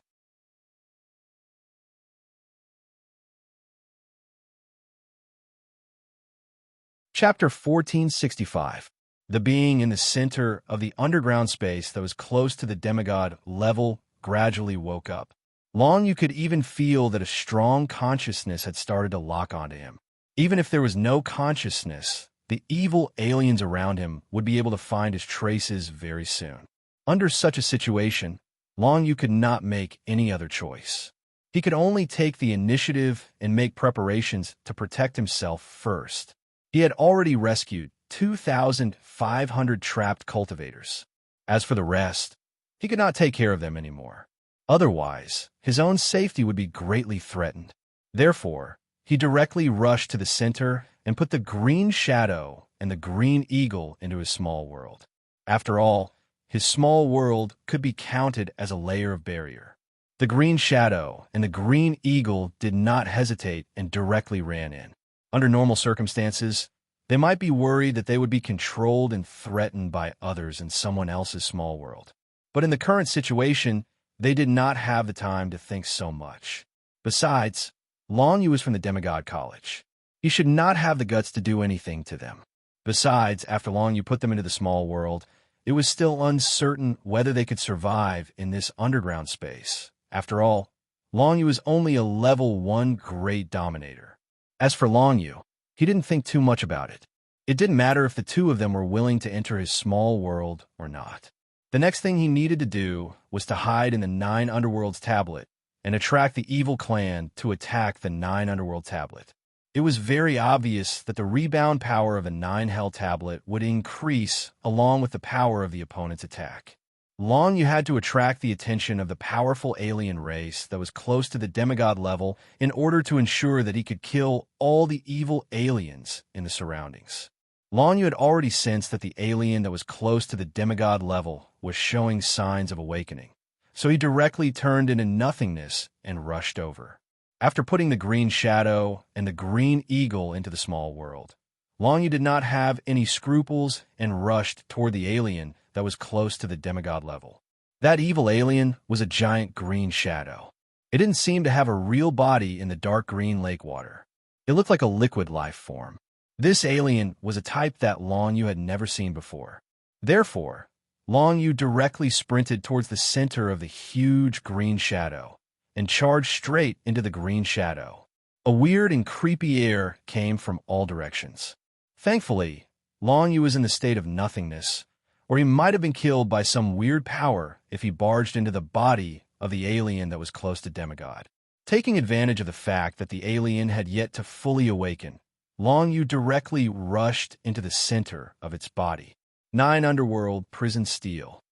Chapter 1465. The being in the center of the underground space that was close to the demigod level gradually woke up. Long you could even feel that a strong consciousness had started to lock onto him. Even if there was no consciousness, the evil aliens around him would be able to find his traces very soon. Under such a situation, Long Yu could not make any other choice. He could only take the initiative and make preparations to protect himself first. He had already rescued 2,500 trapped cultivators. As for the rest, he could not take care of them anymore. Otherwise, his own safety would be greatly threatened. Therefore, he directly rushed to the center and put the green shadow and the green eagle into his small world. After all, his small world could be counted as a layer of barrier. The green shadow and the green eagle did not hesitate and directly ran in. Under normal circumstances, they might be worried that they would be controlled and threatened by others in someone else's small world. But in the current situation, they did not have the time to think so much. Besides, Long Yu was from the Demigod College. He should not have the guts to do anything to them. Besides, after Long Yu put them into the small world, it was still uncertain whether they could survive in this underground space. After all, Long Yu was only a level 1 great dominator. As for Long Yu, he didn't think too much about it. It didn't matter if the two of them were willing to enter his small world or not. The next thing he needed to do was to hide in the 9 Underworlds tablet and attract the evil clan to attack the 9 Underworld tablet. It was very obvious that the rebound power of a 9 Hell tablet would increase along with the power of the opponent's attack. Long Yu had to attract the attention of the powerful alien race that was close to the demigod level in order to ensure that he could kill all the evil aliens in the surroundings. Long Yu had already sensed that the alien that was close to the demigod level was showing signs of awakening, so he directly turned into nothingness and rushed over. After putting the green shadow and the green eagle into the small world, Long Yu did not have any scruples and rushed toward the alien that was close to the demigod level. That evil alien was a giant green shadow. It didn't seem to have a real body in the dark green lake water. It looked like a liquid life form. This alien was a type that Long Yu had never seen before. Therefore, Long Yu directly sprinted towards the center of the huge green shadow and charged straight into the green shadow. A weird and creepy air came from all directions. Thankfully, Long Yu was in the state of nothingness, or he might have been killed by some weird power if he barged into the body of the alien that was close to demigod. Taking advantage of the fact that the alien had yet to fully awaken, Long Yu directly rushed into the center of its body. 9 Underworld Prison Steel.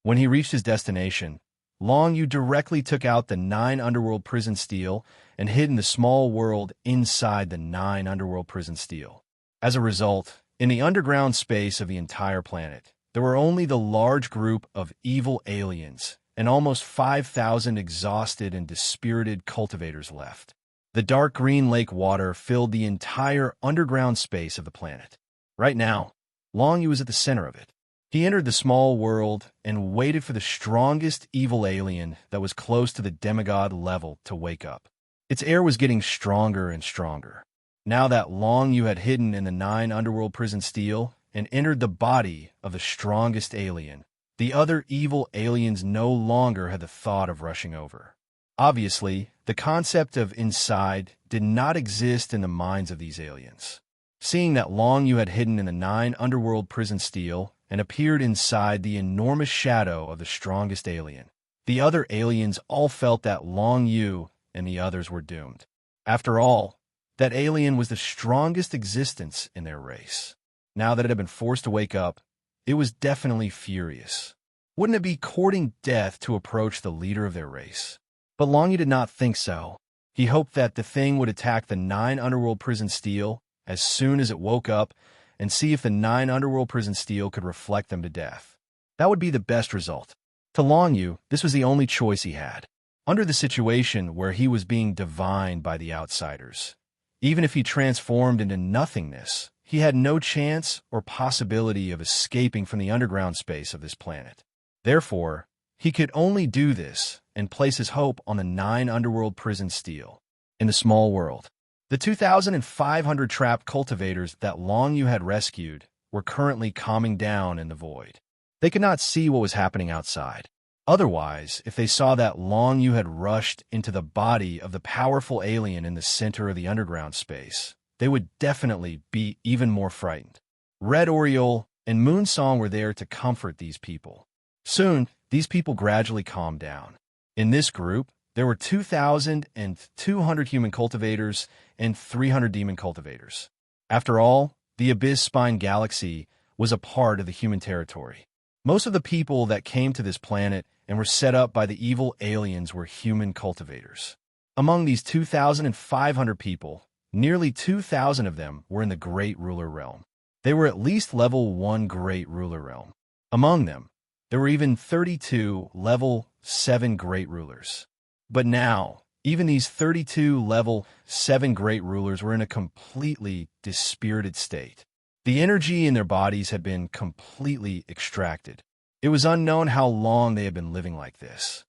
When he reached his destination, Long Yu directly took out the 9 Underworld Prison Steel and hid in the small world inside the 9 Underworld Prison Steel. As a result, in the underground space of the entire planet, there were only the large group of evil aliens and almost 5,000 exhausted and dispirited cultivators left. The dark green lake water filled the entire underground space of the planet. Right now, Long Yu was at the center of it. He entered the small world and waited for the strongest evil alien that was close to the demigod level to wake up. Its air was getting stronger and stronger. Now that Long Yu had hidden in the 9 Underworld Prison Steel and entered the body of the strongest alien, the other evil aliens no longer had the thought of rushing over. Obviously, the concept of inside did not exist in the minds of these aliens. Seeing that Long Yu had hidden in the 9 Underworld Prison Steel and appeared inside the enormous shadow of the strongest alien, the other aliens all felt that Long Yu and the others were doomed. After all, that alien was the strongest existence in their race. Now that it had been forced to wake up, it was definitely furious. Wouldn't it be courting death to approach the leader of their race? But Long Yu did not think so. He hoped that the thing would attack the 9 Underworld Prison Steel as soon as it woke up and see if the 9 Underworld Prison Steel could reflect them to death. That would be the best result. To Long Yu, this was the only choice he had. Under the situation where he was being divined by the outsiders, even if he transformed into nothingness, he had no chance or possibility of escaping from the underground space of this planet. Therefore, he could only do this and place his hope on the 9 underworld prison steel. In the small world, the 2,500 trapped cultivators that Long Yu had rescued were currently calming down in the void. They could not see what was happening outside. Otherwise, if they saw that Long Yu had rushed into the body of the powerful alien in the center of the underground space, they would definitely be even more frightened. Red Oriole and Moonsong were there to comfort these people. Soon, these people gradually calmed down. In this group, there were 2,200 human cultivators and 300 demon cultivators. After all, the Abyss Spine Galaxy was a part of the human territory. Most of the people that came to this planet and were set up by the evil aliens were human cultivators. Among these 2,500 people, nearly 2,000 of them were in the Great Ruler Realm. They were at least level 1 Great Ruler Realm. Among them, there were even 32 level 7 Great Rulers. But now, even these 32 level 7 Great Rulers were in a completely dispirited state. The energy in their bodies had been completely extracted. It was unknown how long they had been living like this.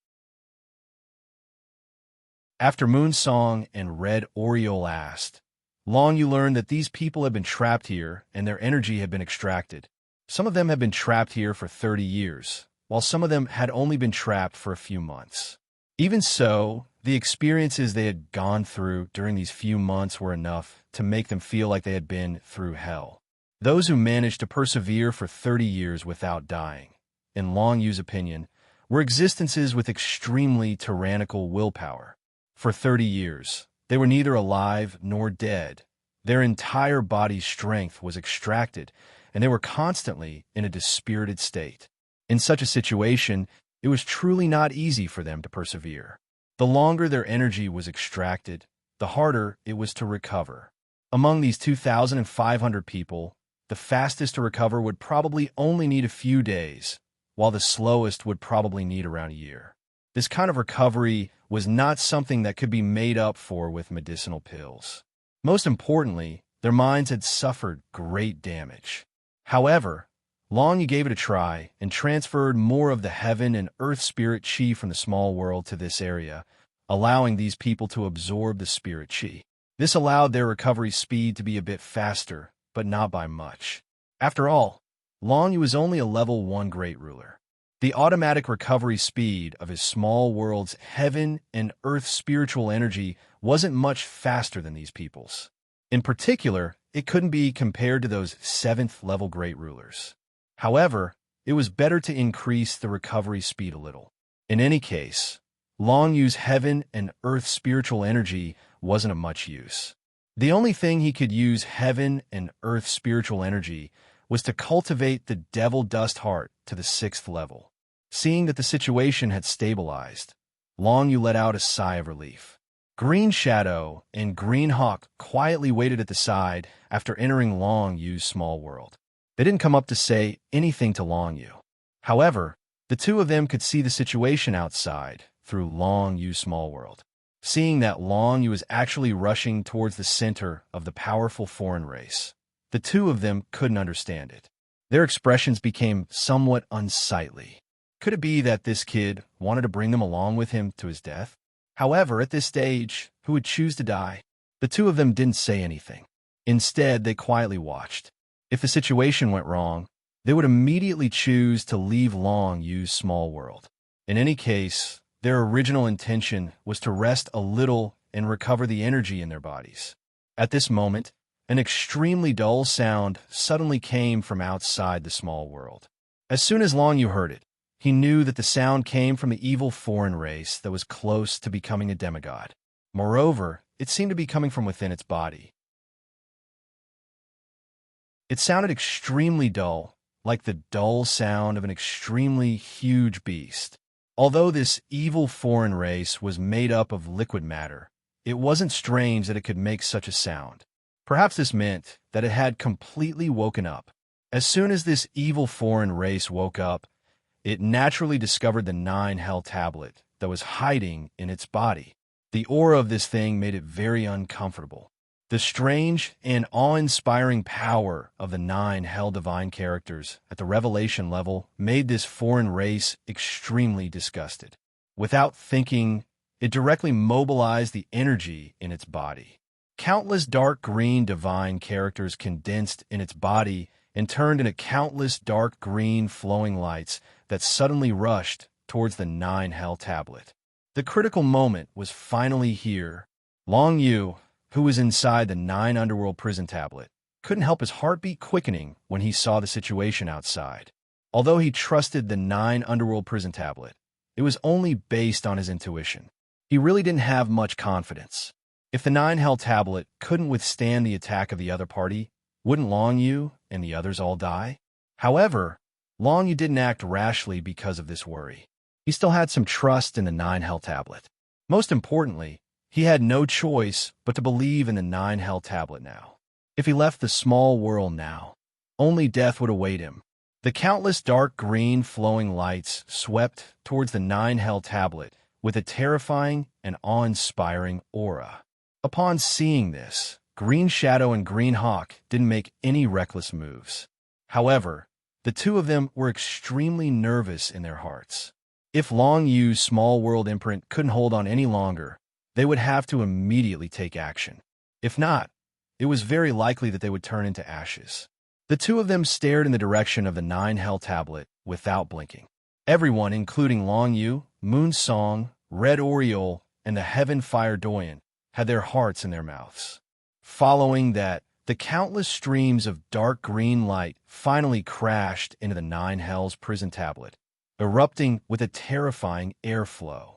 After Moonsong and Red Oriole asked, Long Yu learned that these people had been trapped here and their energy had been extracted. Some of them had been trapped here for 30 years, while some of them had only been trapped for a few months. Even so, the experiences they had gone through during these few months were enough to make them feel like they had been through hell. Those who managed to persevere for 30 years without dying, in Long Yu's opinion, were existences with extremely tyrannical willpower. For 30 years, they were neither alive nor dead. Their entire body's strength was extracted, and they were constantly in a dispirited state. In such a situation, it was truly not easy for them to persevere. The longer their energy was extracted, the harder it was to recover. Among these 2,500 people, the fastest to recover would probably only need a few days, while the slowest would probably need around a year. This kind of recovery was not something that could be made up for with medicinal pills. Most importantly, their minds had suffered great damage. However, Long Yu gave it a try and transferred more of the heaven and earth spirit chi from the small world to this area, allowing these people to absorb the spirit chi. This allowed their recovery speed to be a bit faster, but not by much. After all, Long Yu was only a level 1 Great Ruler. The automatic recovery speed of his small world's heaven and earth spiritual energy wasn't much faster than these people's. In particular, it couldn't be compared to those 7th level Great Rulers. However, it was better to increase the recovery speed a little. In any case, Long Yu's heaven and earth spiritual energy wasn't of much use. The only thing he could use heaven and earth spiritual energy was to cultivate the Devil Dust Heart to the 6th level. Seeing that the situation had stabilized, Long Yu let out a sigh of relief. Green Shadow and Green Hawk quietly waited at the side after entering Long Yu's small world. They didn't come up to say anything to Long Yu. However, the two of them could see the situation outside through Long Yu's small world. Seeing that Long Yu was actually rushing towards the center of the powerful foreign race, the two of them couldn't understand it. Their expressions became somewhat unsightly. Could it be that this kid wanted to bring them along with him to his death? However, at this stage, who would choose to die? The two of them didn't say anything. Instead, they quietly watched. If the situation went wrong, they would immediately choose to leave Long Yu's small world. In any case, their original intention was to rest a little and recover the energy in their bodies. At this moment, an extremely dull sound suddenly came from outside the small world. As soon as Long Yu heard it, he knew that the sound came from the evil foreign race that was close to becoming a demigod. Moreover, it seemed to be coming from within its body. It sounded extremely dull, like the dull sound of an extremely huge beast. Although this evil foreign race was made up of liquid matter, it wasn't strange that it could make such a sound. Perhaps this meant that it had completely woken up. As soon as this evil foreign race woke up, it naturally discovered the 9 Hell Tablet that was hiding in its body. The aura of this thing made it very uncomfortable. The strange and awe-inspiring power of the 9 hell divine characters at the revelation level made this foreign race extremely disgusted. Without thinking, it directly mobilized the energy in its body. Countless dark green divine characters condensed in its body and turned into countless dark green flowing lights that suddenly rushed towards the 9 hell tablet. The critical moment was finally here. Long Yu, who was inside the 9 underworld prison tablet, couldn't help his heartbeat quickening when he saw the situation outside. Although he trusted the 9 underworld prison tablet, it was only based on his intuition. He really didn't have much confidence. If the 9 hell tablet couldn't withstand the attack of the other party, wouldn't Long Yu and the others all die? However, Long Yu didn't act rashly because of this worry. He still had some trust in the 9 hell tablet. Most importantly, he had no choice but to believe in the 9 hell tablet now. If he left the small world now, only death would await him. The countless dark green flowing lights swept towards the 9 hell tablet with a terrifying and awe-inspiring aura. Upon seeing this, Green Shadow and Green Hawk didn't make any reckless moves. However, the two of them were extremely nervous in their hearts. If Long Yu's small world imprint couldn't hold on any longer, they would have to immediately take action. If not, it was very likely that they would turn into ashes. The two of them stared in the direction of the 9 hell tablet without blinking. Everyone, including Long Yu, Moon Song, Red Oriole, and the Heaven Fire Doyen, had their hearts in their mouths. Following that, the countless streams of dark green light finally crashed into the 9 hell's prison tablet, erupting with a terrifying airflow.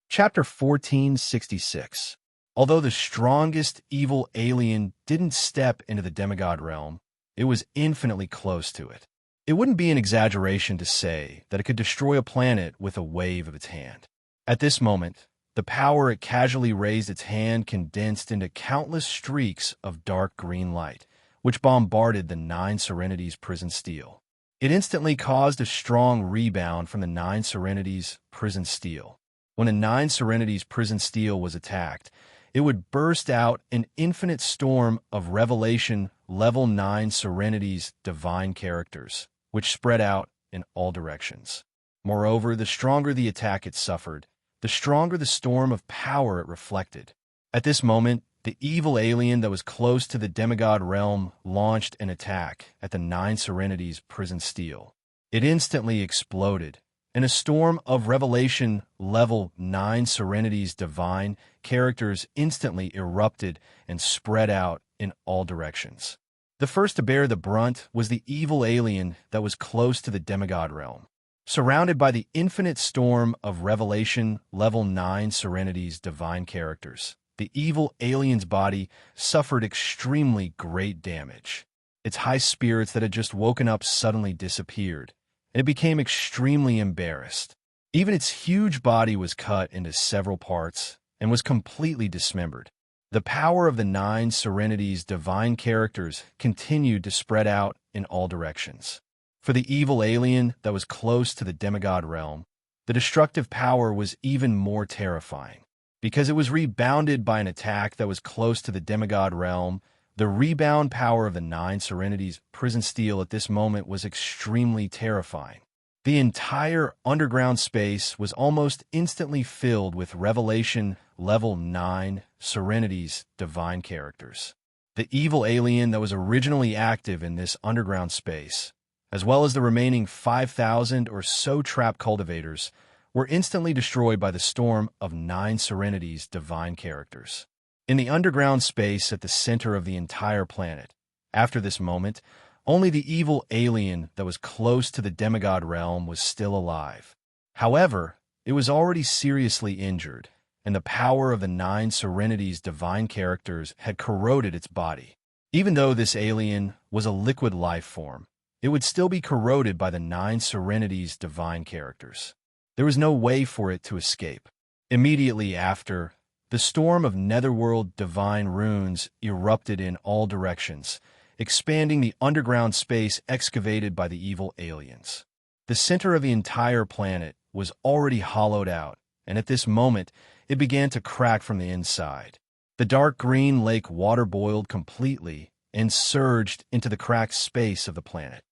Chapter 1466. Although the strongest evil alien didn't step into the demigod realm, it was infinitely close to it. It wouldn't be an exaggeration to say that it could destroy a planet with a wave of its hand. At this moment, the power it casually raised its hand condensed into countless streaks of dark green light, which bombarded the 9 Serenity's prison steel. It instantly caused a strong rebound from the 9 Serenity's prison steel. When a 9 Serenity's prison steel was attacked, it would burst out an infinite storm of Revelation Level 9 Serenity's divine characters, which spread out in all directions. Moreover, the stronger the attack it suffered, the stronger the storm of power it reflected. At this moment, the evil alien that was close to the demigod realm launched an attack at the 9 Serenity's prison steel. It instantly exploded, and a storm of Revelation Level 9 Serenity's divine characters instantly erupted and spread out in all directions. The first to bear the brunt was the evil alien that was close to the demigod realm. Surrounded by the infinite storm of Revelation Level 9 Serenity's divine characters, the evil alien's body suffered extremely great damage. Its high spirits that had just woken up suddenly disappeared, and it became extremely embarrassed. Even its huge body was cut into several parts and was completely dismembered. The power of the 9 Serenity's divine characters continued to spread out in all directions. For the evil alien that was close to the demigod realm, the destructive power was even more terrifying. Because it was rebounded by an attack that was close to the demigod realm, the rebound power of the 9 Serenity's prison steel at this moment was extremely terrifying. The entire underground space was almost instantly filled with Revelation Level 9 Serenity's divine characters. The evil alien that was originally active in this underground space, as well as the remaining 5,000 or so trap cultivators, were instantly destroyed by the storm of 9 Serenity's divine characters. In the underground space at the center of the entire planet, after this moment, only the evil alien that was close to the demigod realm was still alive. However, it was already seriously injured, and the power of the 9 Serenity's divine characters had corroded its body. Even though this alien was a liquid life form, it would still be corroded by the 9 Serenity's divine characters. There was no way for it to escape. Immediately after, the storm of netherworld divine runes erupted in all directions, expanding the underground space excavated by the evil aliens. The center of the entire planet was already hollowed out, and at this moment, it began to crack from the inside. The dark green lake water boiled completely and surged into the cracked space of the planet.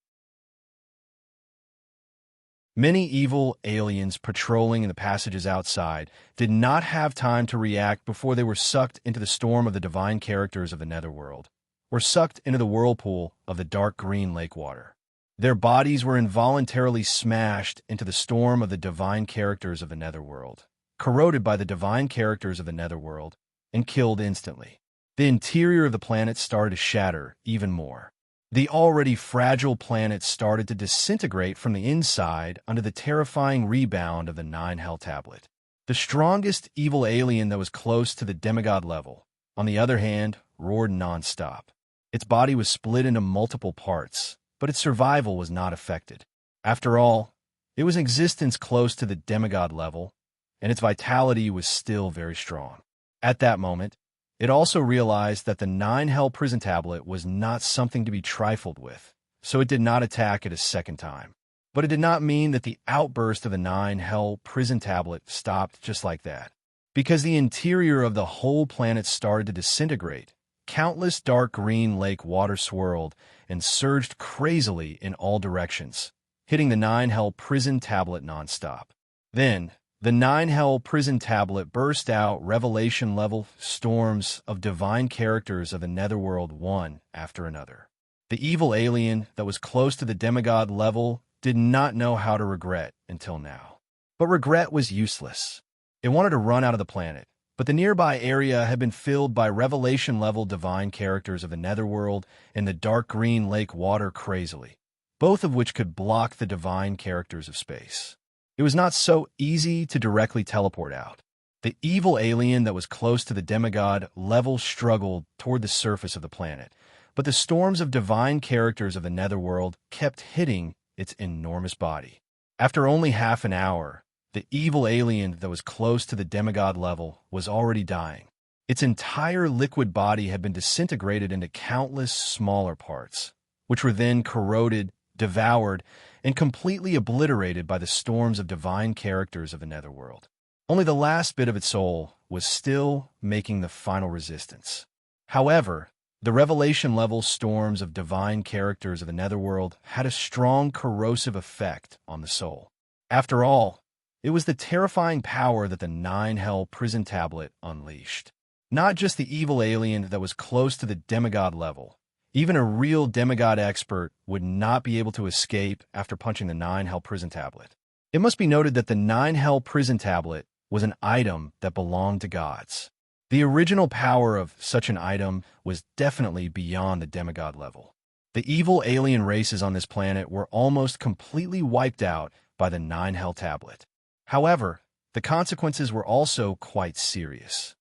Many evil aliens patrolling in the passages outside did not have time to react before they were sucked into the storm of the divine characters of the netherworld, or sucked into the whirlpool of the dark green lake water. Their bodies were involuntarily smashed into the storm of the divine characters of the netherworld, corroded by the divine characters of the netherworld, and killed instantly. The interior of the planet started to shatter even more. The already fragile planet started to disintegrate from the inside under the terrifying rebound of the 9 Hell Tablet. The strongest evil alien that was close to the demigod level, on the other hand, roared nonstop. Its body was split into multiple parts, but its survival was not affected. After all, it was in existence close to the demigod level, and its vitality was still very strong. At that moment, it also realized that the 9 Hell Prison Tablet was not something to be trifled with, so it did not attack it a second time. But it did not mean that the outburst of the 9 Hell Prison Tablet stopped just like that. Because the interior of the whole planet started to disintegrate, countless dark green lake water swirled and surged crazily in all directions, hitting the 9 Hell Prison Tablet nonstop. Then, the 9 Hell Prison Tablet burst out revelation-level storms of divine characters of the netherworld one after another. The evil alien that was close to the demigod level did not know how to regret until now. But regret was useless. It wanted to run out of the planet, but the nearby area had been filled by revelation-level divine characters of the netherworld and the dark green lake water crazily, both of which could block the divine characters of space. It was not so easy to directly teleport out. The evil alien that was close to the demigod level struggled toward the surface of the planet, but the storms of divine characters of the netherworld kept hitting its enormous body. After only half an hour, the evil alien that was close to the demigod level was already dying. Its entire liquid body had been disintegrated into countless smaller parts, which were then corroded, devoured, and completely obliterated by the storms of divine characters of the netherworld. Only the last bit of its soul was still making the final resistance. However, the revelation-level storms of divine characters of the netherworld had a strong corrosive effect on the soul. After all, it was the terrifying power that the 9 Hell Prison Tablet unleashed. Not just the evil alien that was close to the demigod level. Even a real demigod expert would not be able to escape after punching the 9 Hell Prison Tablet. It must be noted that the 9 Hell Prison Tablet was an item that belonged to gods. The original power of such an item was definitely beyond the demigod level. The evil alien races on this planet were almost completely wiped out by the 9 Hell Tablet. However, the consequences were also quite serious.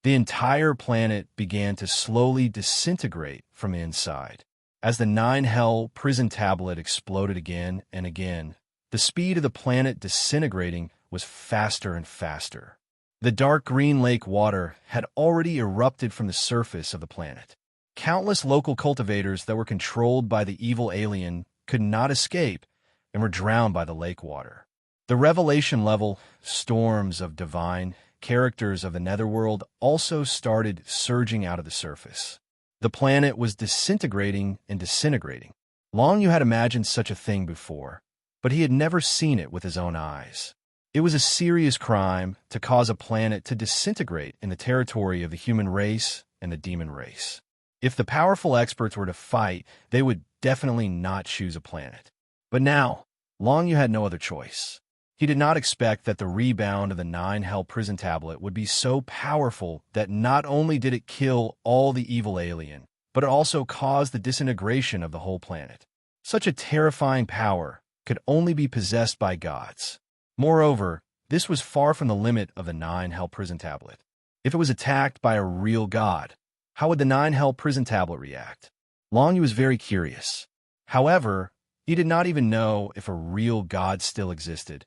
The entire planet began to slowly disintegrate from inside. As the 9 Hell Prison Tablet exploded again and again, the speed of the planet disintegrating was faster and faster. The dark green lake water had already erupted from the surface of the planet. Countless local cultivators that were controlled by the evil alien could not escape and were drowned by the lake water. The revelation-level storms of divine characters of the netherworld also started surging out of the surface. The planet was disintegrating and disintegrating. Long Yu had imagined such a thing before, but he had never seen it with his own eyes. It was a serious crime to cause a planet to disintegrate in the territory of the human race and the demon race. If the powerful experts were to fight, they would definitely not choose a planet. But now, Long Yu had no other choice. He did not expect that the rebound of the 9 Hell Prison Tablet would be so powerful that not only did it kill all the evil alien, but it also caused the disintegration of the whole planet. Such a terrifying power could only be possessed by gods. Moreover, this was far from the limit of the 9 Hell Prison Tablet. If it was attacked by a real god, how would the 9 Hell Prison Tablet react? Long Yu was very curious. However, he did not even know if a real god still existed,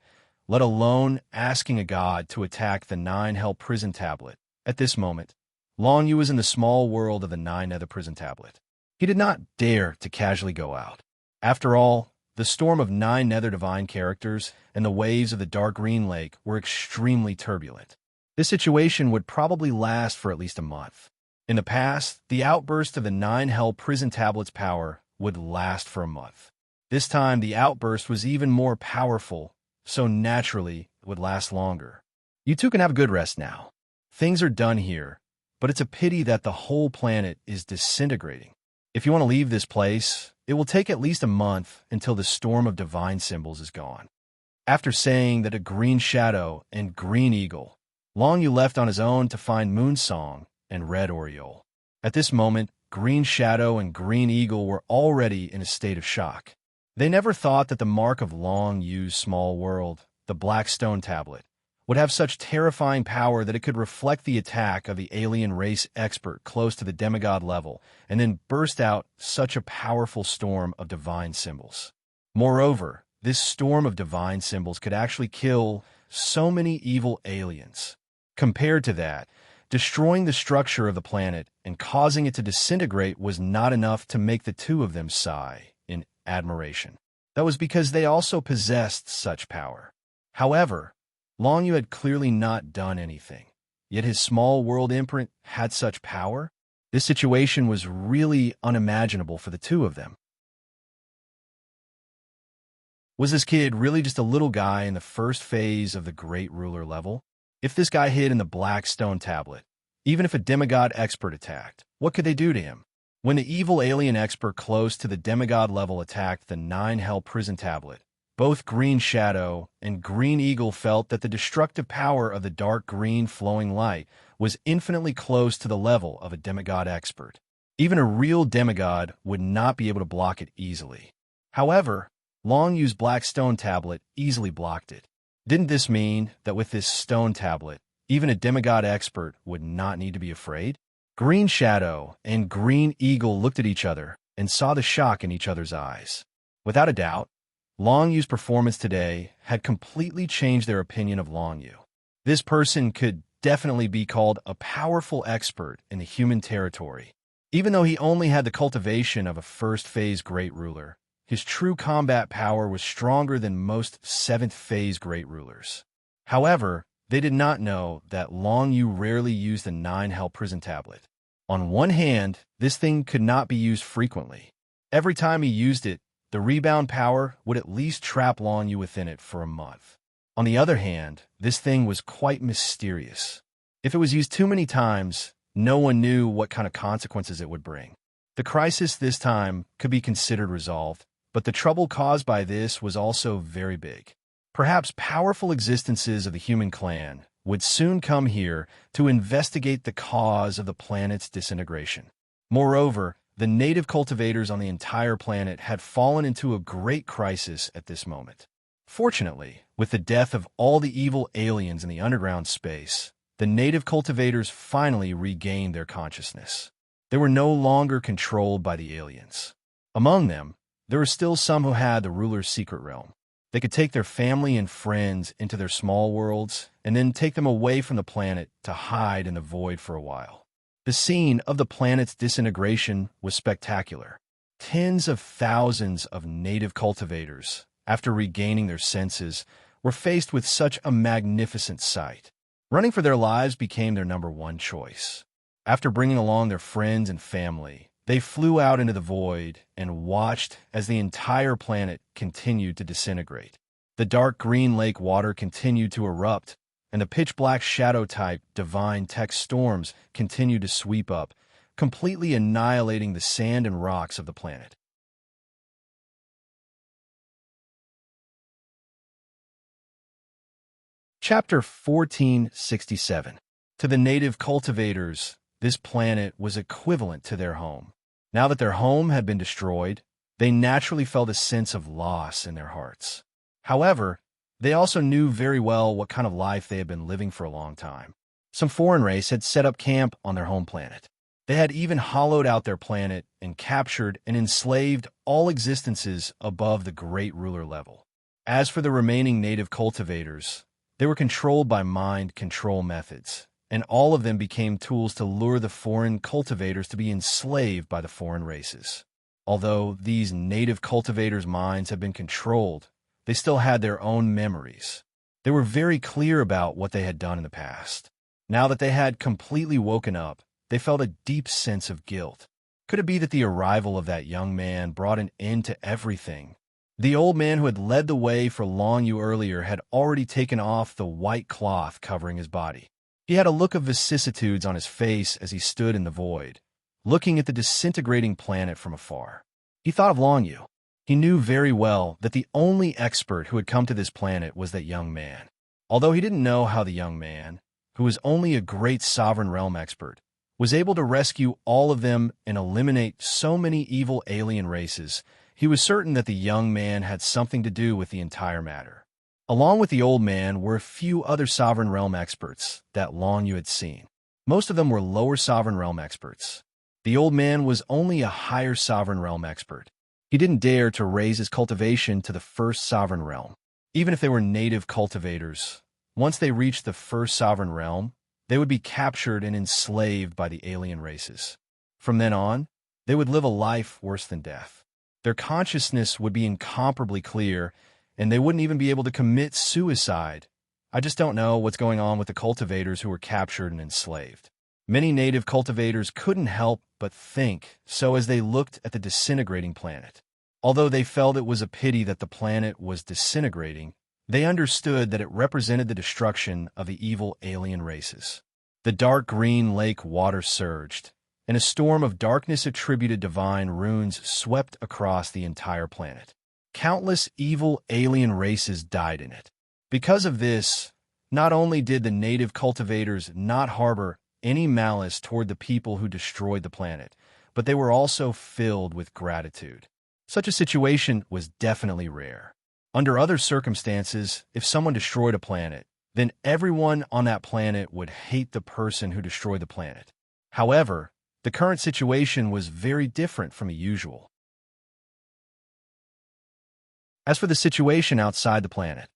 let alone asking a god to attack the 9 Hell Prison Tablet. At this moment, Long Yu was in the small world of the 9 Nether Prison Tablet. He did not dare to casually go out. After all, the storm of 9 nether divine characters and the waves of the dark green lake were extremely turbulent. This situation would probably last for at least a month. In the past, the outburst of the 9 hell prison tablets' power would last for a month. This time, the outburst was even more powerful, so naturally it would last longer. You two can have a good rest now. Things are done here, but it's a pity that the whole planet is disintegrating. If you want to leave this place, it will take at least a month until the storm of divine symbols is gone. After saying that a green shadow and green eagle, Long Yu left on his own to find Moonsong and Red Oriole. At this moment, Green Shadow and Green Eagle were already in a state of shock. They never thought that the mark of Long Yu's small world, the Black Stone Tablet, would have such terrifying power that it could reflect the attack of the alien race expert close to the demigod level and then burst out such a powerful storm of divine symbols. Moreover, this storm of divine symbols could actually kill so many evil aliens. Compared to that, destroying the structure of the planet and causing it to disintegrate was not enough to make the two of them sigh in admiration. That was because they also possessed such power. However, Long Yu had clearly not done anything, yet his small world imprint had such power. This situation was really unimaginable for the two of them. Was this kid really just a little guy in the first phase of the Great Ruler level? If this guy hid in the Black Stone Tablet, even if a demigod expert attacked, what could they do to him? When the evil alien expert close to the demigod level attacked the 9 Hell Prison Tablet, both Green Shadow and Green Eagle felt that the destructive power of the dark green flowing light was infinitely close to the level of a demigod expert. Even a real demigod would not be able to block it easily. However, Long Yu's Black Stone Tablet easily blocked it. Didn't this mean that with this stone tablet, even a demigod expert would not need to be afraid? Green Shadow and Green Eagle looked at each other and saw the shock in each other's eyes. Without a doubt, Long Yu's performance today had completely changed their opinion of Long Yu. This person could definitely be called a powerful expert in the human territory. Even though he only had the cultivation of a first-phase Great Ruler, his true combat power was stronger than most 7th-phase Great Rulers. However, they did not know that Long Yu rarely used the 9 Hell Prison Tablet. On one hand, this thing could not be used frequently. Every time he used it, the rebound power would at least trap Long Yu within it for a month. On the other hand, this thing was quite mysterious. If it was used too many times, no one knew what kind of consequences it would bring. The crisis this time could be considered resolved, but the trouble caused by this was also very big. Perhaps powerful existences of the human clan would soon come here to investigate the cause of the planet's disintegration. Moreover, the native cultivators on the entire planet had fallen into a great crisis at this moment. Fortunately, with the death of all the evil aliens in the underground space, the native cultivators finally regained their consciousness. They were no longer controlled by the aliens. Among them, there were still some who had the ruler's secret realm. They could take their family and friends into their small worlds and then take them away from the planet to hide in the void for a while. The scene of the planet's disintegration was spectacular. Tens of thousands of native cultivators, after regaining their senses, were faced with such a magnificent sight. Running for their lives became their number one choice. After bringing along their friends and family, they flew out into the void and watched as the entire planet continued to disintegrate. The dark green lake water continued to erupt, and the pitch-black shadow-type divine text storms continued to sweep up, completely annihilating the sand and rocks of the planet. Chapter 1467. To the native cultivators, this planet was equivalent to their home. Now that their home had been destroyed, they naturally felt a sense of loss in their hearts. However, they also knew very well what kind of life they had been living for a long time. Some foreign race had set up camp on their home planet. They had even hollowed out their planet and captured and enslaved all existences above the Great Ruler level. As for the remaining native cultivators, they were controlled by mind control methods, and all of them became tools to lure the foreign cultivators to be enslaved by the foreign races. Although these native cultivators' minds had been controlled, they still had their own memories. They were very clear about what they had done in the past. Now that they had completely woken up, they felt a deep sense of guilt. Could it be that the arrival of that young man brought an end to everything? The old man who had led the way for Long Yu earlier had already taken off the white cloth covering his body. He had a look of vicissitudes on his face as he stood in the void, looking at the disintegrating planet from afar. He thought of Long Yu. He knew very well that the only expert who had come to this planet was that young man. Although he didn't know how the young man, who was only a great sovereign realm expert, was able to rescue all of them and eliminate so many evil alien races, he was certain that the young man had something to do with the entire matter. Along with the old man were a few other sovereign realm experts that Long Yu had seen. Most of them were lower sovereign realm experts. The old man was only a higher sovereign realm expert. He didn't dare to raise his cultivation to the first sovereign realm. Even if they were native cultivators, once they reached the first sovereign realm, they would be captured and enslaved by the alien races. From then on, they would live a life worse than death. Their consciousness would be incomparably clear, and they wouldn't even be able to commit suicide. I just don't know what's going on with the cultivators who were captured and enslaved. Many native cultivators couldn't help but think so as they looked at the disintegrating planet. Although they felt it was a pity that the planet was disintegrating, they understood that it represented the destruction of the evil alien races. The dark green lake water surged, and a storm of darkness-attributed divine runes swept across the entire planet. Countless evil alien races died in it. Because of this, not only did the native cultivators not harbor any malice toward the people who destroyed the planet, but they were also filled with gratitude. Such a situation was definitely rare. Under other circumstances, if someone destroyed a planet, then everyone on that planet would hate the person who destroyed the planet. However, the current situation was very different from the usual. As for the situation outside the planet,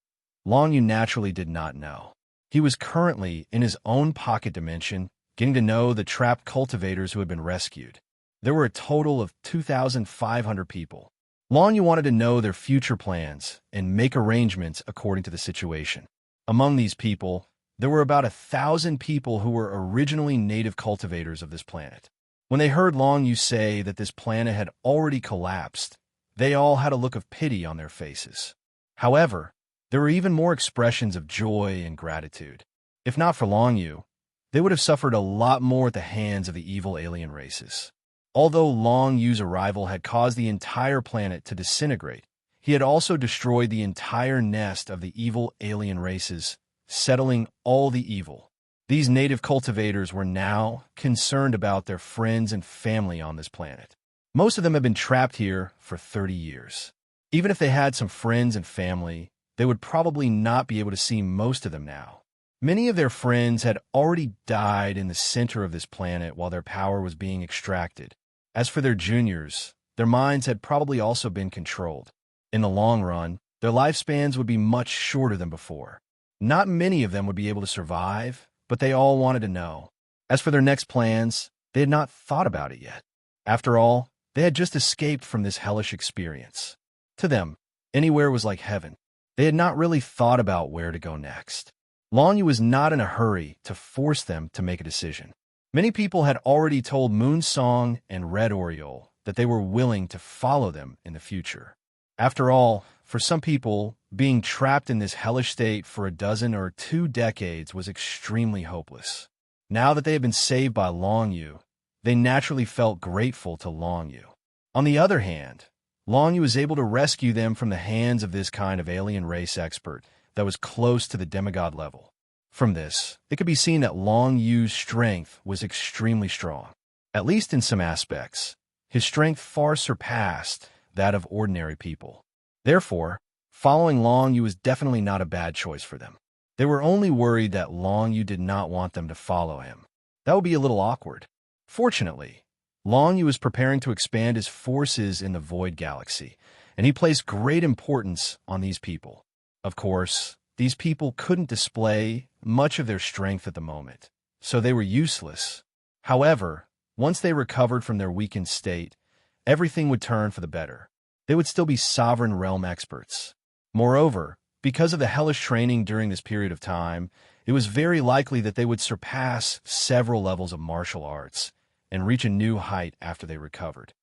Long Yu naturally did not know. He was currently in his own pocket dimension, getting to know the trapped cultivators who had been rescued. There were a total of 2,500 people. Long Yu wanted to know their future plans and make arrangements according to the situation. Among these people, there were about 1,000 people who were originally native cultivators of this planet. When they heard Long Yu say that this planet had already collapsed, they all had a look of pity on their faces. However, there were even more expressions of joy and gratitude. If not for Long Yu, they would have suffered a lot more at the hands of the evil alien races. Although Long Yu's arrival had caused the entire planet to disintegrate, he had also destroyed the entire nest of the evil alien races, settling all the evil. These native cultivators were now concerned about their friends and family on this planet. Most of them had been trapped here for 30 years. Even if they had some friends and family, they would probably not be able to see most of them now. Many of their friends had already died in the center of this planet while their power was being extracted. As for their juniors, their minds had probably also been controlled. In the long run, their lifespans would be much shorter than before. Not many of them would be able to survive, but they all wanted to know. As for their next plans, they had not thought about it yet. After all, they had just escaped from this hellish experience. To them, anywhere was like heaven. They had not really thought about where to go next. Long Yu was not in a hurry to force them to make a decision. Many people had already told Moonsong and Red Oriole that they were willing to follow them in the future. After all, for some people, being trapped in this hellish state for a dozen or 2 decades was extremely hopeless. Now that they had been saved by Long Yu, they naturally felt grateful to Long Yu. On the other hand, Long Yu was able to rescue them from the hands of this kind of alien race expert that was close to the demigod level. From this, it could be seen that Long Yu's strength was extremely strong. At least in some aspects, his strength far surpassed that of ordinary people. Therefore, following Long Yu was definitely not a bad choice for them. They were only worried that Long Yu did not want them to follow him. That would be a little awkward. Fortunately, Long Yu was preparing to expand his forces in the Void Galaxy, and he placed great importance on these people. Of course, these people couldn't display much of their strength at the moment, so they were useless. However, once they recovered from their weakened state, everything would turn for the better. They would still be sovereign realm experts. Moreover, because of the hellish training during this period of time, it was very likely that they would surpass several levels of martial arts and reach a new height after they recovered.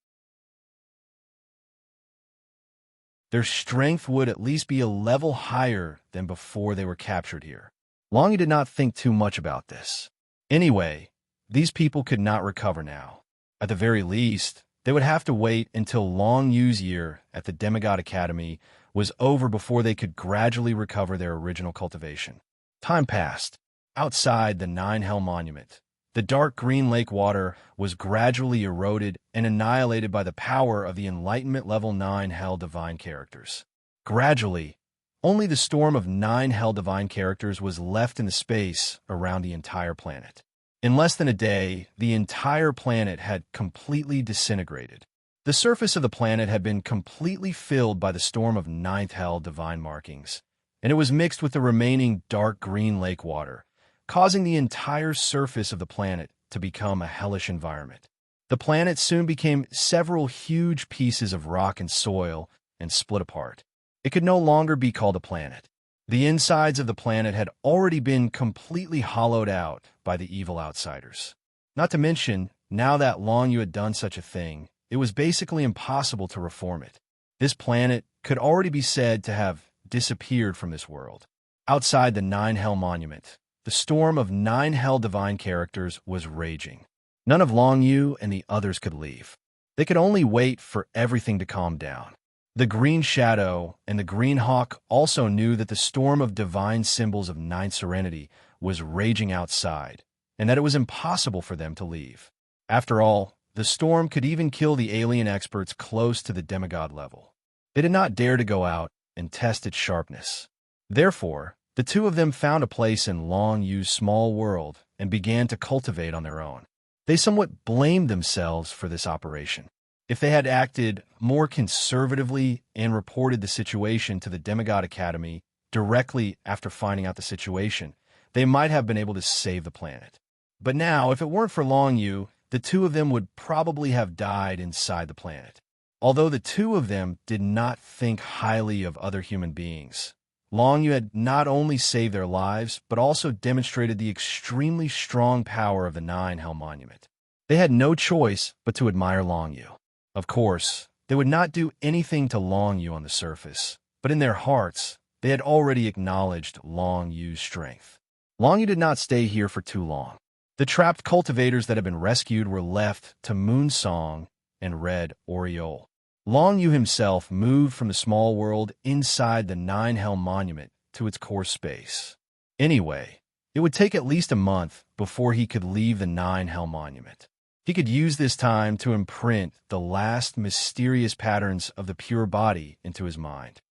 Their strength would at least be a level higher than before they were captured here. Longyu did not think too much about this. Anyway, these people could not recover now. At the very least, they would have to wait until Longyu's year at the Demigod Academy was over before they could gradually recover their original cultivation. Time passed. Outside the Nine Hell Monument, the dark green lake water was gradually eroded and annihilated by the power of the Enlightenment Level 9 Hell Divine Characters. Gradually, only the storm of 9 Hell Divine Characters was left in the space around the entire planet. In less than a day, the entire planet had completely disintegrated. The surface of the planet had been completely filled by the storm of 9th Hell Divine Markings, and it was mixed with the remaining dark green lake water, causing the entire surface of the planet to become a hellish environment. The planet soon became several huge pieces of rock and soil and split apart. It could no longer be called a planet. The insides of the planet had already been completely hollowed out by the evil outsiders. Not to mention, now that Longyu had done such a thing, it was basically impossible to reform it. This planet could already be said to have disappeared from this world. Outside the Nine Hell Monument, the storm of 9 Hell Divine Characters was raging. None of Longyu and the others could leave. They could only wait for everything to calm down. The Green Shadow and the Green Hawk also knew that the storm of divine symbols of Ninth Serenity was raging outside, and that it was impossible for them to leave. After all, the storm could even kill the alien experts close to the demigod level. They did not dare to go out and test its sharpness. Therefore, the two of them found a place in Longyu's small world and began to cultivate on their own. They somewhat blamed themselves for this operation. If they had acted more conservatively and reported the situation to the Demigod Academy directly after finding out the situation, they might have been able to save the planet. But now, if it weren't for Longyu, the two of them would probably have died inside the planet. Although the two of them did not think highly of other human beings, Longyu had not only saved their lives, but also demonstrated the extremely strong power of the 9 Hell Monument. They had no choice but to admire Longyu. Of course, they would not do anything to Longyu on the surface, but in their hearts, they had already acknowledged Longyu's strength. Longyu did not stay here for too long. The trapped cultivators that had been rescued were left to Moonsong and Red Oriole. Longyu himself moved from the small world inside the 9 Hell Monument to its core space. Anyway, it would take at least a month before he could leave the 9 Hell Monument. He could use this time to imprint the last mysterious patterns of the pure body into his mind.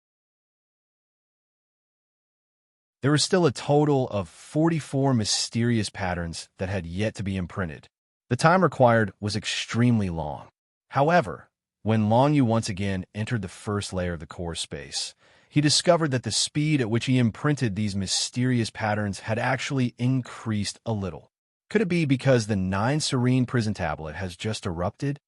There were still a total of 44 mysterious patterns that had yet to be imprinted. The time required was extremely long. However, when Longyu once again entered the first layer of the core space, he discovered that the speed at which he imprinted these mysterious patterns had actually increased a little. Could it be because the 9 Serene prison tablet has just erupted?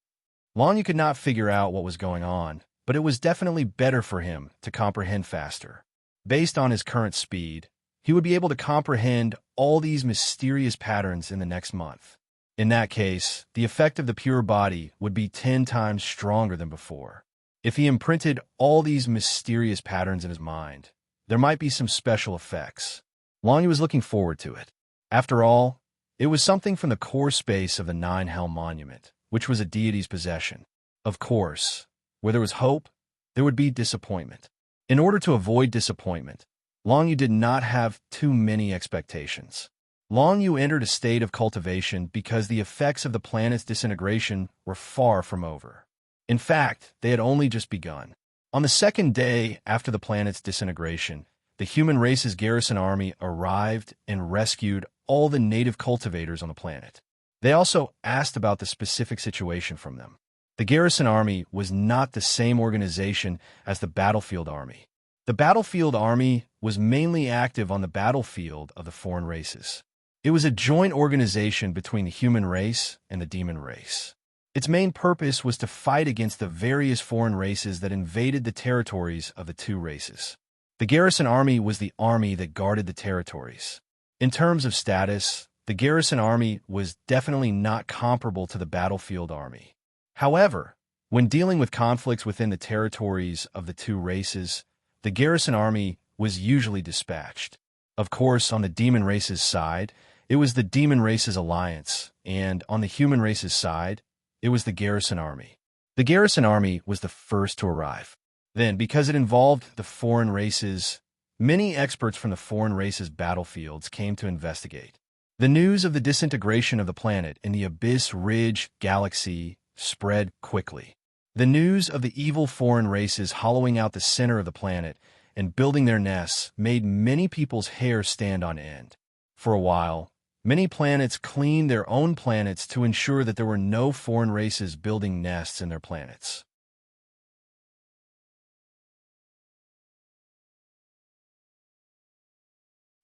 Longyu could not figure out what was going on, but it was definitely better for him to comprehend faster. Based on his current speed, he would be able to comprehend all these mysterious patterns in the next month. In that case, the effect of the pure body would be 10 times stronger than before. If he imprinted all these mysterious patterns in his mind, there might be some special effects. Longyu was looking forward to it. After all, it was something from the core space of the 9 Hell Monument, which was a deity's possession. Of course, where there was hope, there would be disappointment. In order to avoid disappointment, Longyu did not have too many expectations. Longyu entered a state of cultivation because the effects of the planet's disintegration were far from over. In fact, they had only just begun. On the second day after the planet's disintegration, the human race's garrison army arrived and rescued all the native cultivators on the planet. They also asked about the specific situation from them. The garrison army was not the same organization as the battlefield army. The battlefield army was mainly active on the battlefield of the foreign races. It was a joint organization between the human race and the demon race. Its main purpose was to fight against the various foreign races that invaded the territories of the two races. The garrison army was the army that guarded the territories. In terms of status, the garrison army was definitely not comparable to the battlefield army. However, when dealing with conflicts within the territories of the two races, the garrison army was usually dispatched. Of course, on the demon race's side, it was the demon race's alliance, and on the human race's side, it was the garrison army. The garrison army was the first to arrive. Then, because it involved the foreign races, many experts from the foreign races' battlefields came to investigate. The news of the disintegration of the planet in the Abyss Ridge galaxy spread quickly. The news of the evil foreign races hollowing out the center of the planet and building their nests made many people's hair stand on end. For a while, many planets cleaned their own planets to ensure that there were no foreign races building nests in their planets.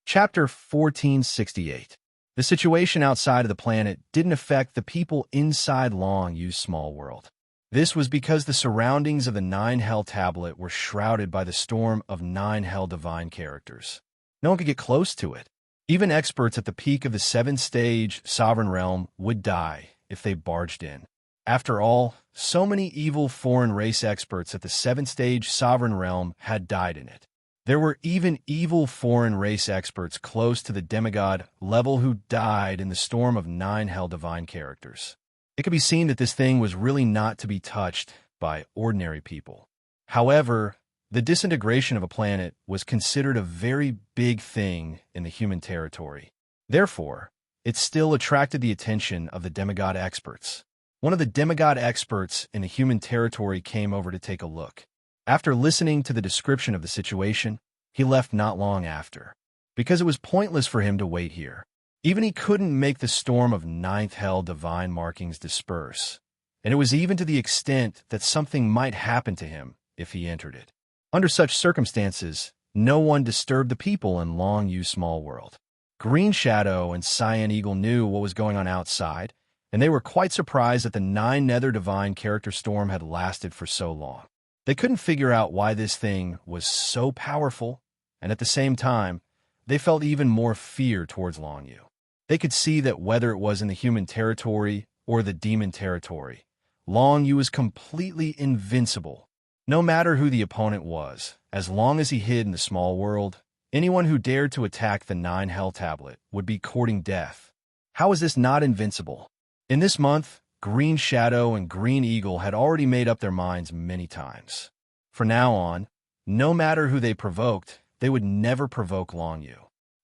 Chapter 1468. The situation outside of the planet didn't affect the people inside Long Yu's small world. This was because the surroundings of the Nine Hell Tablet were shrouded by the storm of 9 Hell divine characters. No one could get close to it. Even experts at the peak of the 7th-stage sovereign realm would die if they barged in. After all, so many evil foreign race experts at the 7th-stage sovereign realm had died in it. There were even evil foreign race experts close to the demigod level who died in the storm of 9 Hell divine characters. It could be seen that this thing was really not to be touched by ordinary people. However, the disintegration of a planet was considered a very big thing in the human territory. Therefore, it still attracted the attention of the demigod experts. One of the demigod experts in the human territory came over to take a look. After listening to the description of the situation, he left not long after, because it was pointless for him to wait here. Even he couldn't make the storm of 9th Hell divine markings disperse, and it was even to the extent that something might happen to him if he entered it. Under such circumstances, no one disturbed the people in Long Yu's small world. Green Shadow and Cyan Eagle knew what was going on outside, and they were quite surprised that the 9 Nether divine character storm had lasted for so long. They couldn't figure out why this thing was so powerful, and at the same time, they felt even more fear towards Long Yu. They could see that whether it was in the human territory or the demon territory, Long Yu was completely invincible. No matter who the opponent was, as long as he hid in the small world, anyone who dared to attack the 9 Hell Tablet would be courting death. How is this not invincible? In this month, Green Shadow and Green Eagle had already made up their minds many times. From now on, no matter who they provoked, they would never provoke Long Yu.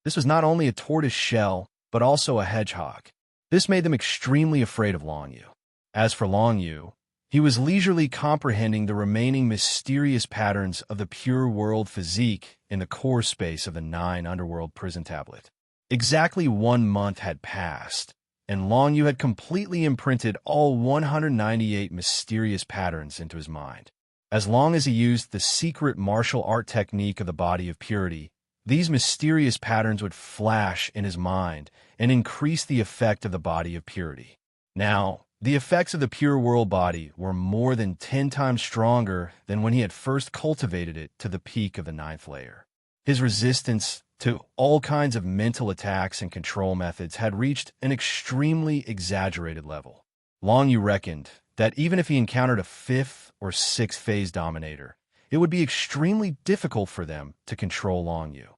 This was not only a tortoise shell, but also a hedgehog. This made them extremely afraid of Long Yu. As for Long Yu, he was leisurely comprehending the remaining mysterious patterns of the pure world physique in the core space of the 9 Underworld prison tablet. Exactly 1 month had passed, and Long Yu had completely imprinted all 198 mysterious patterns into his mind. As long as he used the secret martial art technique of the body of purity, these mysterious patterns would flash in his mind and increase the effect of the body of purity. Now, the effects of the pure world body were more than 10 times stronger than when he had first cultivated it to the peak of the 9th layer. His resistance to all kinds of mental attacks and control methods had reached an extremely exaggerated level. Long Yu reckoned that even if he encountered a 5th or 6th phase dominator, it would be extremely difficult for them to control Long Yu.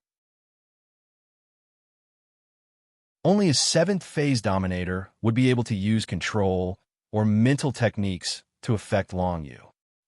Only a 7th phase dominator would be able to use control or mental techniques to affect Long Yu.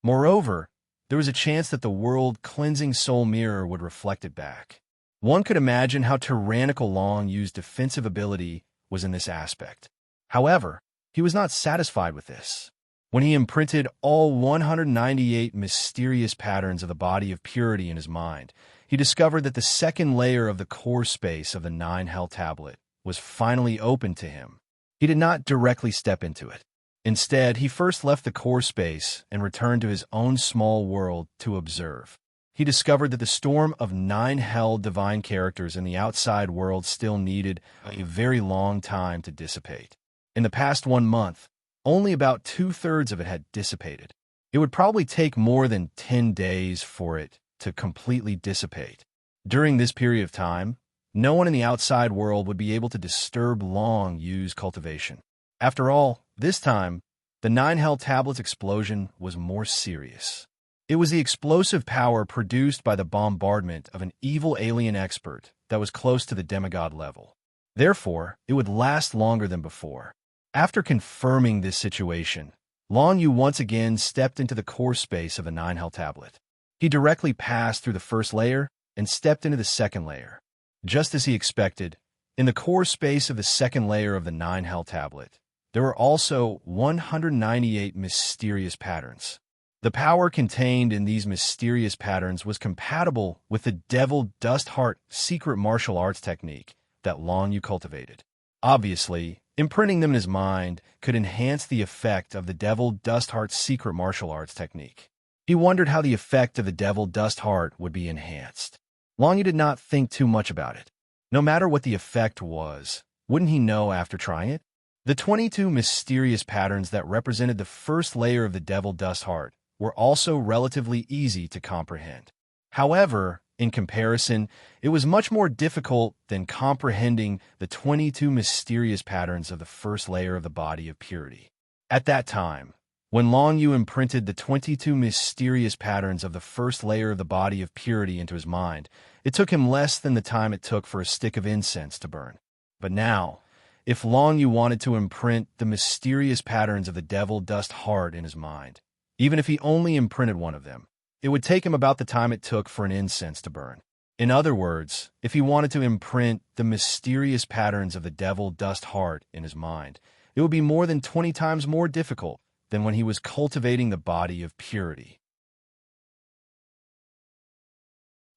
Moreover, there was a chance that the world-cleansing soul mirror would reflect it back. One could imagine how tyrannical Long Yu's defensive ability was in this aspect. However, he was not satisfied with this. When he imprinted all 198 mysterious patterns of the body of purity in his mind, he discovered that the 2nd layer of the core space of the 9 Hell Tablet was finally open to him. He did not directly step into it. Instead, he first left the core space and returned to his own small world to observe. He discovered that the storm of 9 Hell divine characters in the outside world still needed a very long time to dissipate. In the past 1 month, only about 2/3 of it had dissipated. It would probably take more than 10 days for it to completely dissipate. During this period of time, no one in the outside world would be able to disturb Long Yu's cultivation. After all, this time, the 9 Hell Tablets explosion was more serious. It was the explosive power produced by the bombardment of an evil alien expert that was close to the demigod level. Therefore, it would last longer than before. After confirming this situation, Long Yu once again stepped into the core space of the 9 Hell Tablet. He directly passed through the first layer and stepped into the second layer. Just as he expected, in the core space of the second layer of the 9 Hell Tablet, there were also 198 mysterious patterns. The power contained in these mysterious patterns was compatible with the Devil Dust Heart secret martial arts technique that Long Yu cultivated. Obviously, imprinting them in his mind could enhance the effect of the Devil Dust Heart's secret martial arts technique. He wondered how the effect of the Devil Dust Heart would be enhanced. Long Yu did not think too much about it. No matter what the effect was, wouldn't he know after trying it? The 22 mysterious patterns that represented the first layer of the Devil Dust Heart were also relatively easy to comprehend. However, in comparison, it was much more difficult than comprehending the 22 mysterious patterns of the first layer of the body of purity. At that time, when Long Yu imprinted the 22 mysterious patterns of the first layer of the body of purity into his mind, it took him less than the time it took for a stick of incense to burn. But now, if Long Yu wanted to imprint the mysterious patterns of the Devil Dust Heart in his mind, even if he only imprinted one of them, it would take him about the time it took for an incense to burn. In other words, if he wanted to imprint the mysterious patterns of the Devil Dust Heart in his mind, it would be more than 20 times more difficult than when he was cultivating the body of purity.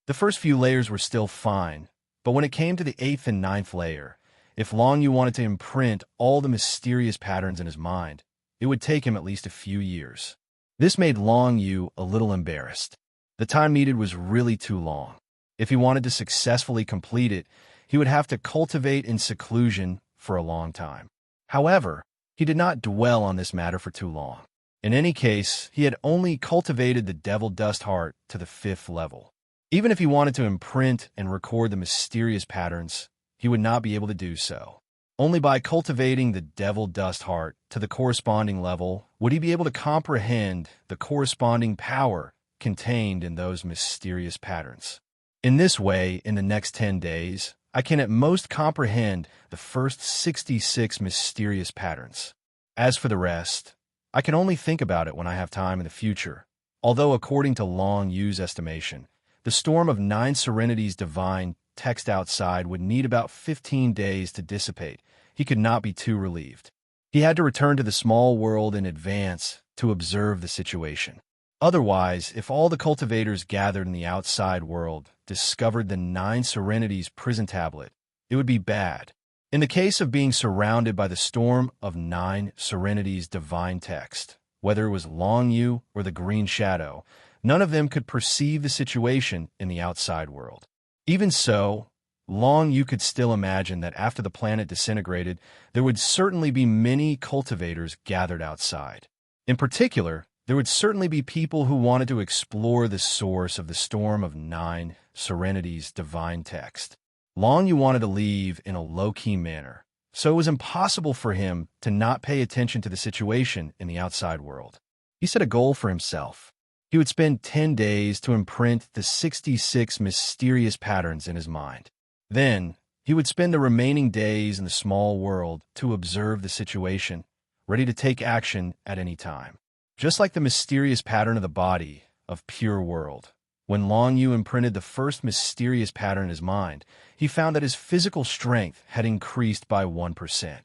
The first few layers were still fine, but when it came to the 8th and 9th layer, if Long Yu wanted to imprint all the mysterious patterns in his mind, it would take him at least a few years. This made Long Yu a little embarrassed. The time needed was really too long. If he wanted to successfully complete it, he would have to cultivate in seclusion for a long time. However, he did not dwell on this matter for too long. In any case, he had only cultivated the Devil Dust Heart to the 5th level. Even if he wanted to imprint and record the mysterious patterns, he would not be able to do so. Only by cultivating the Devil Dust Heart to the corresponding level would he be able to comprehend the corresponding power contained in those mysterious patterns. In this way, in the next 10 days, I can at most comprehend the first 66 mysterious patterns. As for the rest, I can only think about it when I have time in the future, although according to Long Yu's estimation, the storm of 9 Serenity's divine text outside would need about 15 days to dissipate. He could not be too relieved. He had to return to the small world in advance to observe the situation. Otherwise, if all the cultivators gathered in the outside world discovered the 9 Serenity's prison tablet, it would be bad. In the case of being surrounded by the storm of 9 Serenity's divine text, whether it was Long Yu or the Green Shadow, none of them could perceive the situation in the outside world. Even so, Long Yu could still imagine that after the planet disintegrated, there would certainly be many cultivators gathered outside. In particular, there would certainly be people who wanted to explore the source of the storm of 9 Serenity's divine text. Long Yu wanted to leave in a low-key manner, so it was impossible for him to not pay attention to the situation in the outside world. He set a goal for himself. He would spend 10 days to imprint the 66 mysterious patterns in his mind. Then, he would spend the remaining days in the small world to observe the situation, ready to take action at any time. Just like the mysterious pattern of the body of pure world, when Long Yu imprinted the first mysterious pattern in his mind, he found that his physical strength had increased by 1%.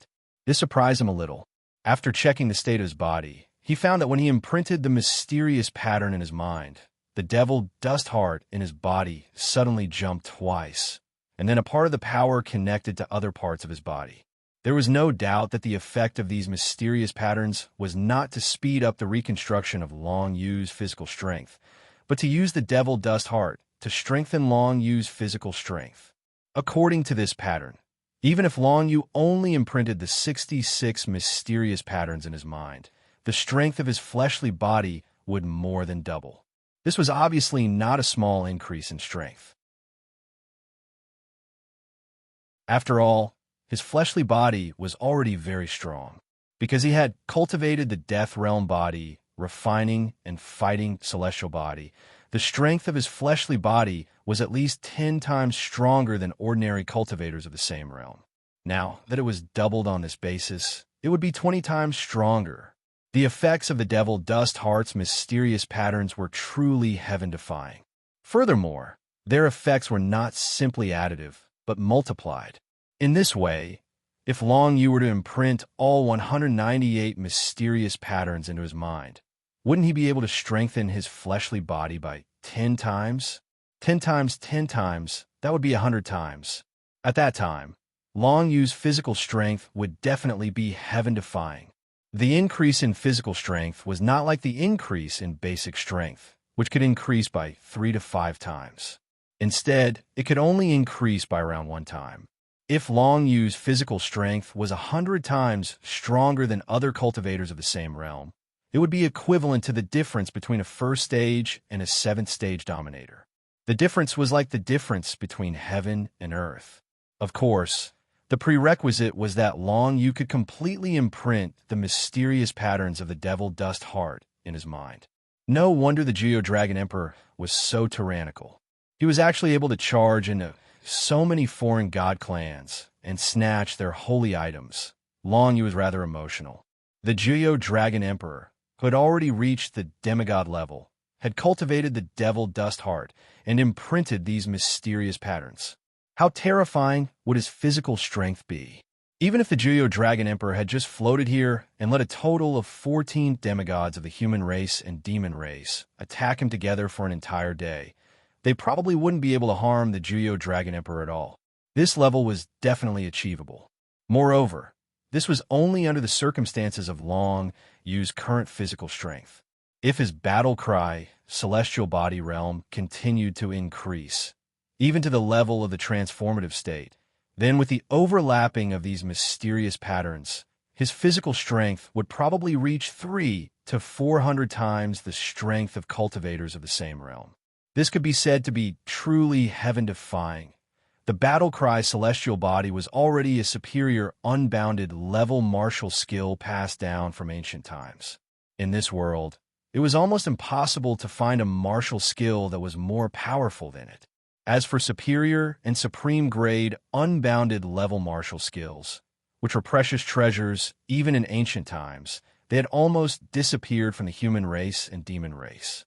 This surprised him a little. After checking the state of his body, he found that when he imprinted the mysterious pattern in his mind, the Devil Dust Heart in his body suddenly jumped twice, and then a part of the power connected to other parts of his body. There was no doubt that the effect of these mysterious patterns was not to speed up the reconstruction of Long Yu's physical strength, but to use the Devil Dust Heart to strengthen Long Yu's physical strength. According to this pattern, Even if Long Yu only imprinted the 66 mysterious patterns in his mind, the strength of his fleshly body would more than double. This was obviously not a small increase in strength. After all, his fleshly body was already very strong, because he had cultivated the Death Realm body, refining and fighting celestial body. The strength of his fleshly body was at least 10 times stronger than ordinary cultivators of the same realm. Now that it was doubled on this basis, it would be 20 times stronger. The effects of the Devil Dust Heart's mysterious patterns were truly heaven-defying. Furthermore, their effects were not simply additive, but multiplied. In this way, if Long Yu were to imprint all 198 mysterious patterns into his mind, wouldn't he be able to strengthen his fleshly body by 10 times? 10 times 10 times, that would be 100 times. At that time, Long Yu's physical strength would definitely be heaven-defying. The increase in physical strength was not like the increase in basic strength, which could increase by 3 to 5 times. Instead, it could only increase by around 1 time. If Long Yu's physical strength was 100 times stronger than other cultivators of the same realm, it would be equivalent to the difference between a first stage and a 7th stage dominator. The difference was like the difference between heaven and earth. Of course, the prerequisite was that Long Yu could completely imprint the mysterious patterns of the Devil Dust Heart in his mind. No wonder the Geo Dragon Emperor was so tyrannical. He was actually able to charge into so many foreign god clans and snatch their holy items. Long Yu was rather emotional. The Geo Dragon Emperor, who had already reached the demigod level, had cultivated the Devil Dust Heart and imprinted these mysterious patterns. How terrifying would his physical strength be? Even if the Geo Dragon Emperor had just floated here and let a total of 14 demigods of the human race and demon race attack him together for an entire day, they probably wouldn't be able to harm the Geo Dragon Emperor at all. This level was definitely achievable. Moreover, this was only under the circumstances of Long Yu's current physical strength. If his battle cry, Celestial Body Realm, continued to increase, even to the level of the transformative state, then with the overlapping of these mysterious patterns, his physical strength would probably reach 300 to 400 times the strength of cultivators of the same realm. This could be said to be truly heaven-defying. The battle cry Celestial Body was already a superior, unbounded level martial skill passed down from ancient times. In this world, it was almost impossible to find a martial skill that was more powerful than it. As for superior and supreme grade unbounded level martial skills, which were precious treasures even in ancient times, they had almost disappeared from the human race and demon race.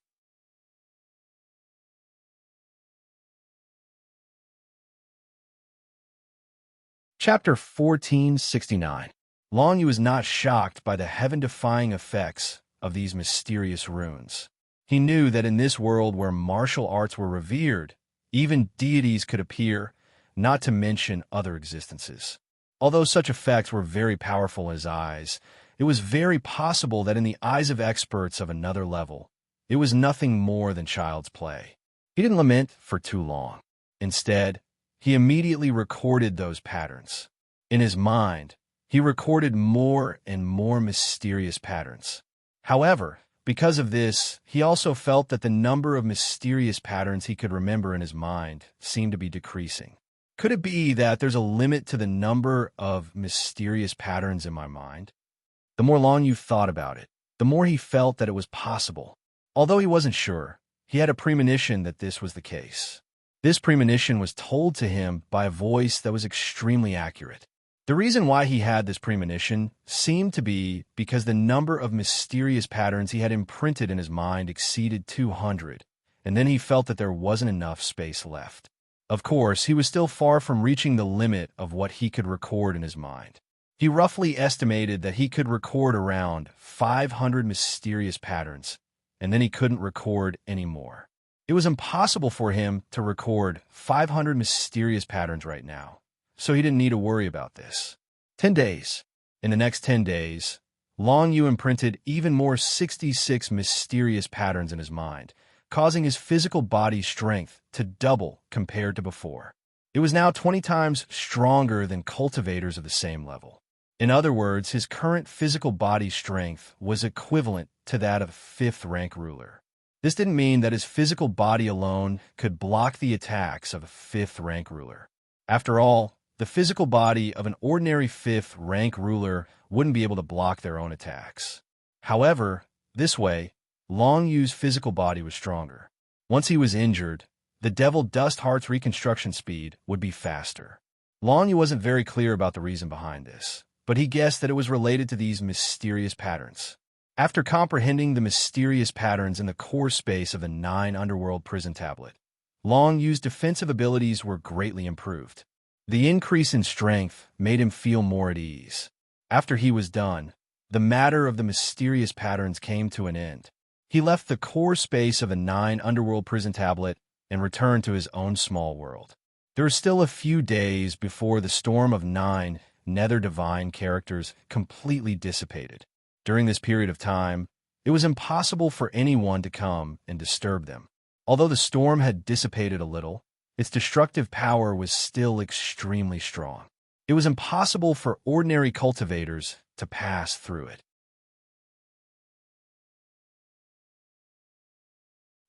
Chapter 1469. Long Yu was not shocked by the heaven-defying effects of these mysterious runes. He knew that in this world where martial arts were revered, even deities could appear, not to mention other existences. Although such effects were very powerful in his eyes, it was very possible that in the eyes of experts of another level, it was nothing more than child's play. He didn't lament for too long. Instead, he immediately recorded those patterns. In his mind, he recorded more and more mysterious patterns. However, because of this, he also felt that the number of mysterious patterns he could remember in his mind seemed to be decreasing. Could it be that there's a limit to the number of mysterious patterns in my mind? The more Long Yu thought about it, the more he felt that it was possible. Although he wasn't sure, he had a premonition that this was the case. This premonition was told to him by a voice that was extremely accurate. The reason why he had this premonition seemed to be because the number of mysterious patterns he had imprinted in his mind exceeded 200, and then he felt that there wasn't enough space left. Of course, he was still far from reaching the limit of what he could record in his mind. He roughly estimated that he could record around 500 mysterious patterns, and then he couldn't record any more. It was impossible for him to record 500 mysterious patterns right now, so he didn't need to worry about this. 10 days. In the next 10 days, Long Yu imprinted even more 66 mysterious patterns in his mind, causing his physical body's strength to double compared to before. It was now 20 times stronger than cultivators of the same level. In other words, his current physical body strength was equivalent to that of a 5th rank ruler. This didn't mean that his physical body alone could block the attacks of a 5th rank ruler. After all, the physical body of an ordinary 5th rank ruler wouldn't be able to block their own attacks. However, this way, Long Yu's physical body was stronger. Once he was injured, the Devil Dust Heart's reconstruction speed would be faster. Long Yu wasn't very clear about the reason behind this, but he guessed that it was related to these mysterious patterns. After comprehending the mysterious patterns in the core space of the 9 Underworld Prison Tablet, Long Yu's defensive abilities were greatly improved. The increase in strength made him feel more at ease. After he was done, the matter of the mysterious patterns came to an end. He left the core space of the 9 Underworld Prison Tablet and returned to his own small world. There were still a few days before the storm of 9 Nether Divine characters completely dissipated. During this period of time, it was impossible for anyone to come and disturb them. Although the storm had dissipated a little, its destructive power was still extremely strong. It was impossible for ordinary cultivators to pass through it.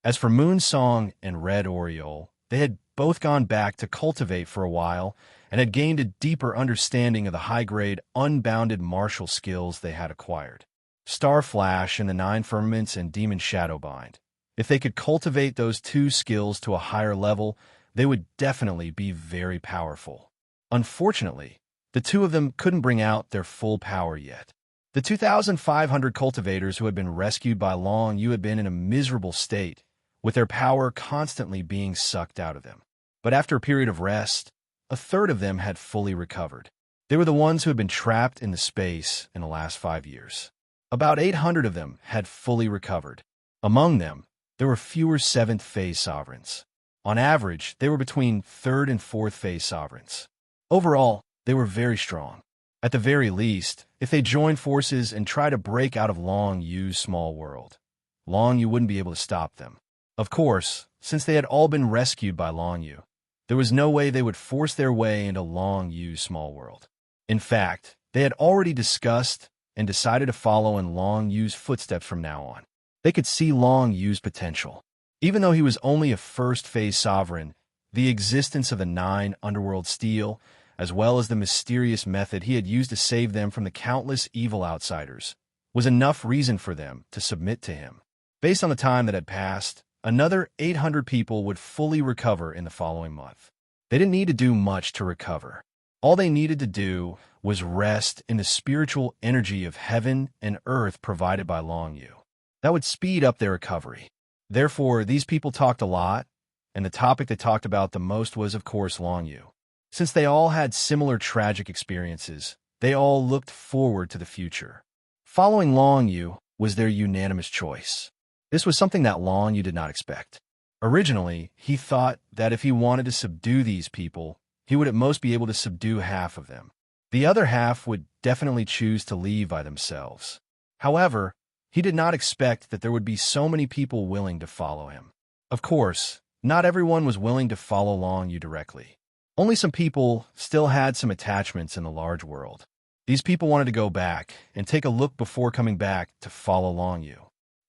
As for Moonsong and Red Oriole, they had both gone back to cultivate for a while and had gained a deeper understanding of the high-grade, unbounded martial skills they had acquired. Starflash and the 9 Firmaments and Demon Shadowbind. If they could cultivate those 2 skills to a higher level, they would definitely be very powerful. Unfortunately, the 2 of them couldn't bring out their full power yet. The 2,500 cultivators who had been rescued by Long Yu had been in a miserable state, with their power constantly being sucked out of them. But after a period of rest, a third of them had fully recovered. They were the ones who had been trapped in the space in the last 5 years. About 800 of them had fully recovered. Among them, there were fewer 7th phase sovereigns. On average, they were between 3rd and 4th phase sovereigns. Overall, they were very strong. At the very least, if they joined forces and tried to break out of Long Yu's small world, Long Yu wouldn't be able to stop them. Of course, since they had all been rescued by Long Yu, there was no way they would force their way into Long Yu's small world. In fact, they had already discussed and decided to follow in Long Yu's footsteps from now on. They could see Long Yu's potential. Even though he was only a 1st phase sovereign, the existence of the 9 Underworld Steel, as well as the mysterious method he had used to save them from the countless evil outsiders, was enough reason for them to submit to him. Based on the time that had passed, another 800 people would fully recover in the following month. They didn't need to do much to recover. All they needed to do was rest in the spiritual energy of heaven and earth provided by Long Yu. That would speed up their recovery. Therefore, these people talked a lot, and the topic they talked about the most was, of course, Long Yu. Since they all had similar tragic experiences, they all looked forward to the future. Following Long Yu was their unanimous choice. This was something that Long Yu did not expect. Originally, he thought that if he wanted to subdue these people, he would at most be able to subdue half of them. The other half would definitely choose to leave by themselves. However, he did not expect that there would be so many people willing to follow him. Of course, not everyone was willing to follow Long Yu directly. Only some people still had some attachments in the large world. These people wanted to go back and take a look before coming back to follow Long Yu.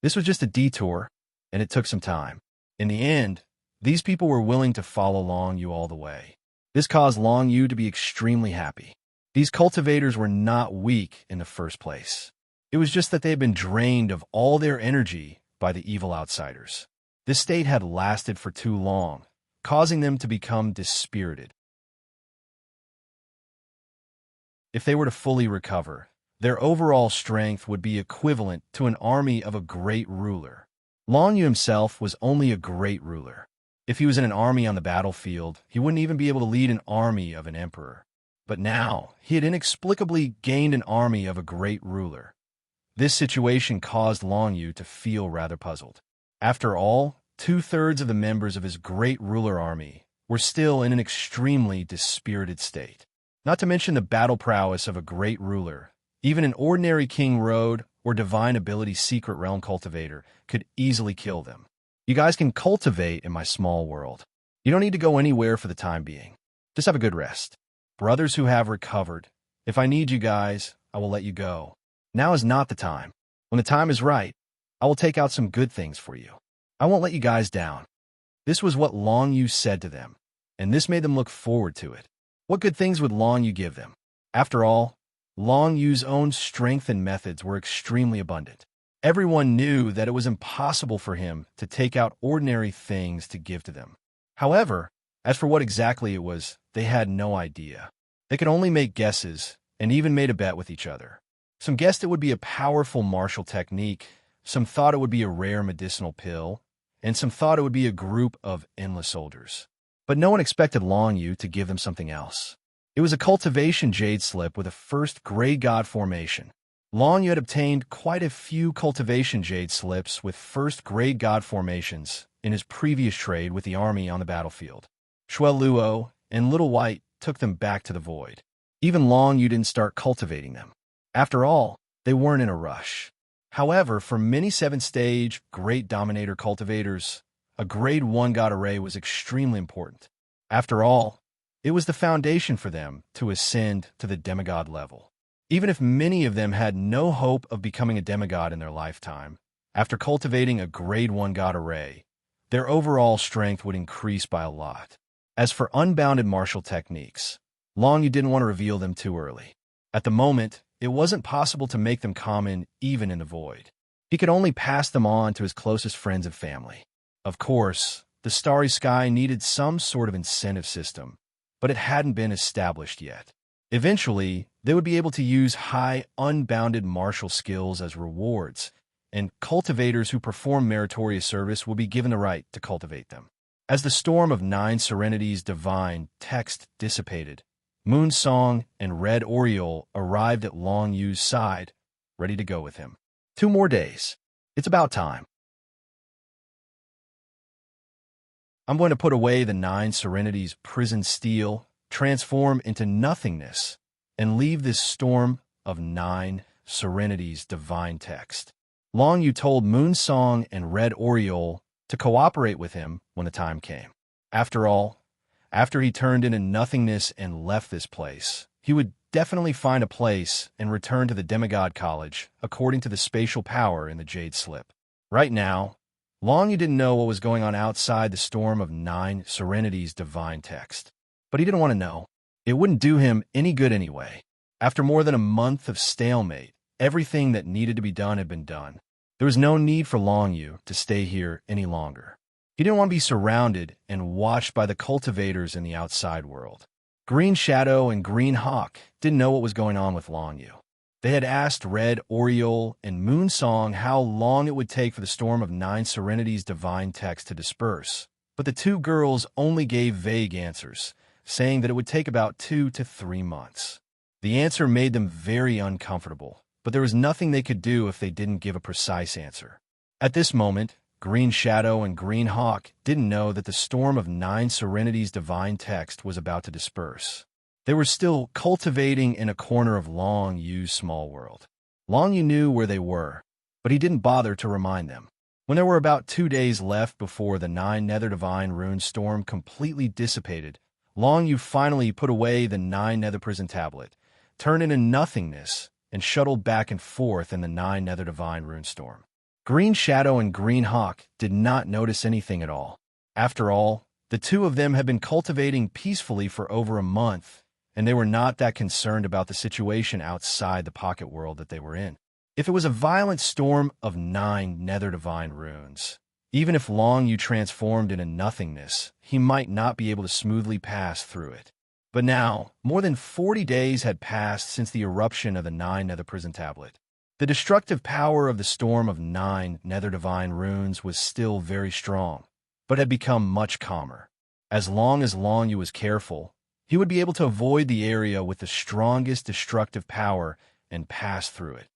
This was just a detour, and it took some time. In the end, these people were willing to follow Long Yu all the way. This caused Long Yu to be extremely happy. These cultivators were not weak in the first place. It was just that they had been drained of all their energy by the evil outsiders. This state had lasted for too long, causing them to become dispirited. If they were to fully recover, their overall strength would be equivalent to an army of a great ruler. Long Yu himself was only a great ruler. If he was in an army on the battlefield, he wouldn't even be able to lead an army of an emperor. But now, he had inexplicably gained an army of a great ruler. This situation caused Long Yu to feel rather puzzled. After all, 2/3 of the members of his great ruler army were still in an extremely dispirited state. Not to mention the battle prowess of a great ruler, even an ordinary King Road or Divine Ability Secret Realm cultivator could easily kill them. You guys can cultivate in my small world. You don't need to go anywhere for the time being. Just have a good rest. Brothers who have recovered, if I need you guys, I will let you go. Now is not the time. When the time is right, I will take out some good things for you. I won't let you guys down." This was what Long Yu said to them, and this made them look forward to it. What good things would Long Yu give them? After all, Long Yu's own strength and methods were extremely abundant. Everyone knew that it was impossible for him to take out ordinary things to give to them. However, as for what exactly it was, they had no idea. They could only make guesses, and even made a bet with each other. Some guessed it would be a powerful martial technique, some thought it would be a rare medicinal pill, and some thought it would be a group of endless soldiers. But no one expected Long Yu to give them something else. It was a cultivation jade slip with a first grade god formation. Long Yu had obtained quite a few cultivation jade slips with first grade god formations in his previous trade with the army on the battlefield. Shuai Luo and Little White took them back to the void. Even Long Yu didn't start cultivating them. After all, they weren't in a rush. However, for many 7th-stage Great Dominator cultivators, a Grade 1 god array was extremely important. After all, it was the foundation for them to ascend to the demigod level. Even if many of them had no hope of becoming a demigod in their lifetime, after cultivating a Grade 1 god array, their overall strength would increase by a lot. As for unbounded martial techniques, Long Yu didn't want to reveal them too early. At the moment, it wasn't possible to make them common even in the void. He could only pass them on to his closest friends and family. Of course, the Starry Sky needed some sort of incentive system, but it hadn't been established yet. Eventually, they would be able to use high, unbounded martial skills as rewards, and cultivators who perform meritorious service will be given the right to cultivate them. As the storm of 9 Serenity's divine text dissipated, Moon Song and Red Oriole arrived at Long Yu's side, ready to go with him. 2 more days. It's about time. I'm going to put away the 9 Serenity's prison steel, transform into nothingness, and leave this storm of 9 Serenity's divine text. Long Yu told Moon Song and Red Oriole to cooperate with him when the time came. After all, after he turned into nothingness and left this place, he would definitely find a place and return to the Demigod College according to the spatial power in the Jade Slip. Right now, Long Yu didn't know what was going on outside the storm of 9 Serenity's divine text. But he didn't want to know. It wouldn't do him any good anyway. After more than a month of stalemate, everything that needed to be done had been done. There was no need for Long Yu to stay here any longer. He didn't want to be surrounded and watched by the cultivators in the outside world. Green Shadow and Green Hawk didn't know what was going on with Long Yu. They had asked Red Oriole and Moon Song how long it would take for the storm of 9 Serenity's divine text to disperse, but the 2 girls only gave vague answers, saying that it would take about 2 to 3 months. The answer made them very uncomfortable, but there was nothing they could do if they didn't give a precise answer. At this moment, Green Shadow and Green Hawk didn't know that the storm of 9 Serenity's divine text was about to disperse. They were still cultivating in a corner of Long Yu's small world. Long Yu knew where they were, but he didn't bother to remind them. When there were about 2 days left before the 9 Nether Divine Rune storm completely dissipated, Long Yu finally put away the 9 Nether Prison Tablet, turned into nothingness, and shuttled back and forth in the 9 Nether Divine Rune storm. Green Shadow and Green Hawk did not notice anything at all. After all, the 2 of them had been cultivating peacefully for over a month, and they were not that concerned about the situation outside the pocket world that they were in. If it was a violent storm of 9 Nether Divine Runes, even if Long Yu transformed into nothingness, he might not be able to smoothly pass through it. But now, more than 40 days had passed since the eruption of the 9 Nether Prison Tablet. The destructive power of the storm of 9 Nether Divine Runes was still very strong, but had become much calmer. As long as Long Yu was careful, he would be able to avoid the area with the strongest destructive power and pass through it.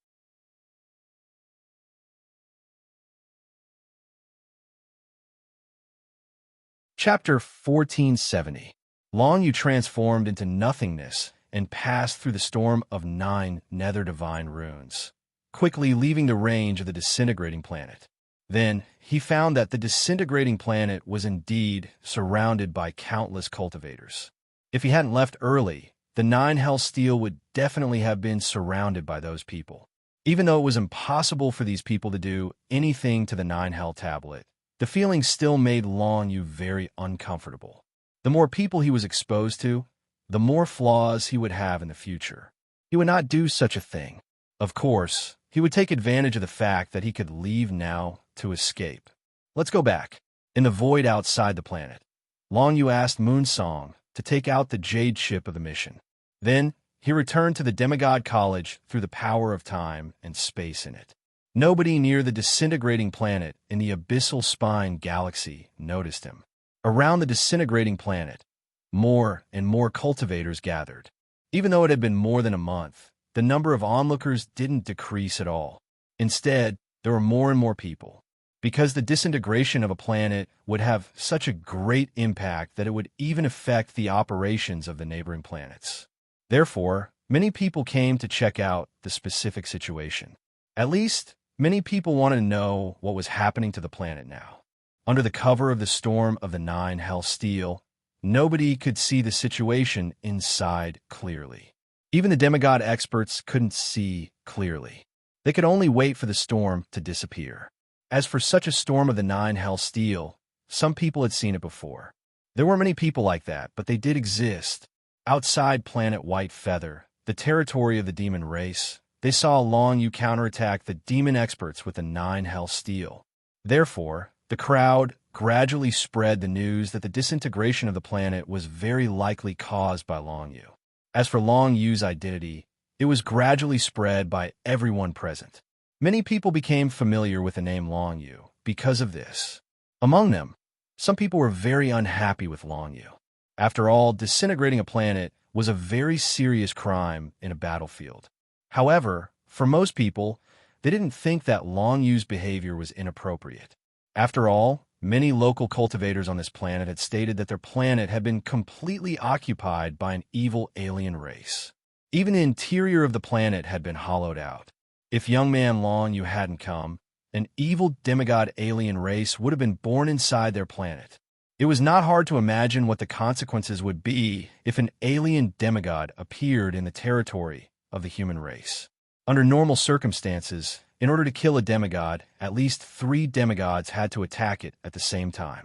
Chapter 1470. Long Yu transformed into nothingness and passed through the storm of 9 Nether Divine Runes, quickly leaving the range of the disintegrating planet. Then, he found that the disintegrating planet was indeed surrounded by countless cultivators. If he hadn't left early, the Nine Hell Steel would definitely have been surrounded by those people. Even though it was impossible for these people to do anything to the Nine Hell tablet, the feeling still made Long Yu very uncomfortable. The more people he was exposed to, the more flaws he would have in the future. He would not do such a thing. Of course, he would take advantage of the fact that he could leave now to escape. Let's go back. In the void outside the planet, Long Yu asked Moonsong to take out the Jade ship of the mission. Then, he returned to the Demigod College through the power of time and space in it. Nobody near the disintegrating planet in the Abyssal Spine galaxy noticed him. Around the disintegrating planet, more and more cultivators gathered. Even though it had been more than a month, the number of onlookers didn't decrease at all. Instead, there were more and more people. Because the disintegration of a planet would have such a great impact that it would even affect the operations of the neighboring planets. Therefore, many people came to check out the specific situation. At least, many people wanted to know what was happening to the planet now. Under the cover of the storm of the Nine Hell Steel, nobody could see the situation inside clearly. Even the demigod experts couldn't see clearly. They could only wait for the storm to disappear. As for such a storm of the Nine Hell Steel, some people had seen it before. There were many people like that, but they did exist. Outside planet White Feather, the territory of the demon race, they saw Long Yu counterattack the demon experts with the Nine Hell Steel. Therefore, the crowd gradually spread the news that the disintegration of the planet was very likely caused by Long Yu. As for Long Yu's identity, it was gradually spread by everyone present. Many people became familiar with the name Long Yu because of this. Among them, some people were very unhappy with Long Yu. After all, disintegrating a planet was a very serious crime in a battlefield. However, for most people, they didn't think that Long Yu's behavior was inappropriate. After all, many local cultivators on this planet had stated that their planet had been completely occupied by an evil alien race. Even the interior of the planet had been hollowed out. If young man Long Yu hadn't come, an evil demigod alien race would have been born inside their planet. It was not hard to imagine what the consequences would be if an alien demigod appeared in the territory of the human race. Under normal circumstances, in order to kill a demigod, at least 3 demigods had to attack it at the same time.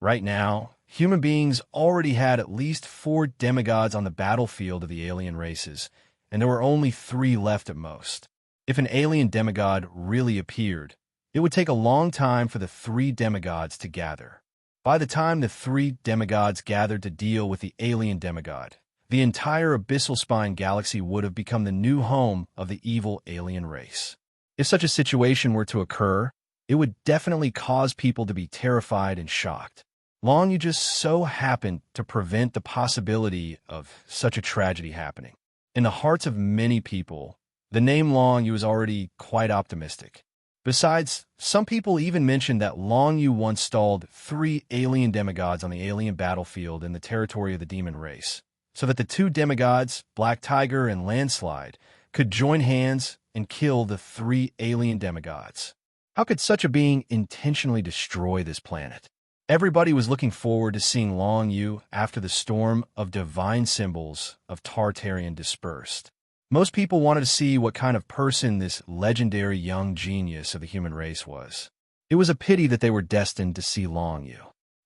Right now, human beings already had at least 4 demigods on the battlefield of the alien races, and there were only 3 left at most. If an alien demigod really appeared, it would take a long time for the 3 demigods to gather. By the time the 3 demigods gathered to deal with the alien demigod, the entire Abyssal Spine galaxy would have become the new home of the evil alien race. If such a situation were to occur, it would definitely cause people to be terrified and shocked. Long Yu just so happened to prevent the possibility of such a tragedy happening. In the hearts of many people, the name Long Yu is already quite optimistic. Besides, some people even mentioned that Long Yu once stalled 3 alien demigods on the alien battlefield in the territory of the demon race, so that the 2 demigods, Black Tiger and Landslide, could join hands and kill the 3 alien demigods. How could such a being intentionally destroy this planet? Everybody was looking forward to seeing Long Yu after the storm of divine symbols of Tartarian dispersed. Most people wanted to see what kind of person this legendary young genius of the human race was. It was a pity that they were destined to see Long Yu.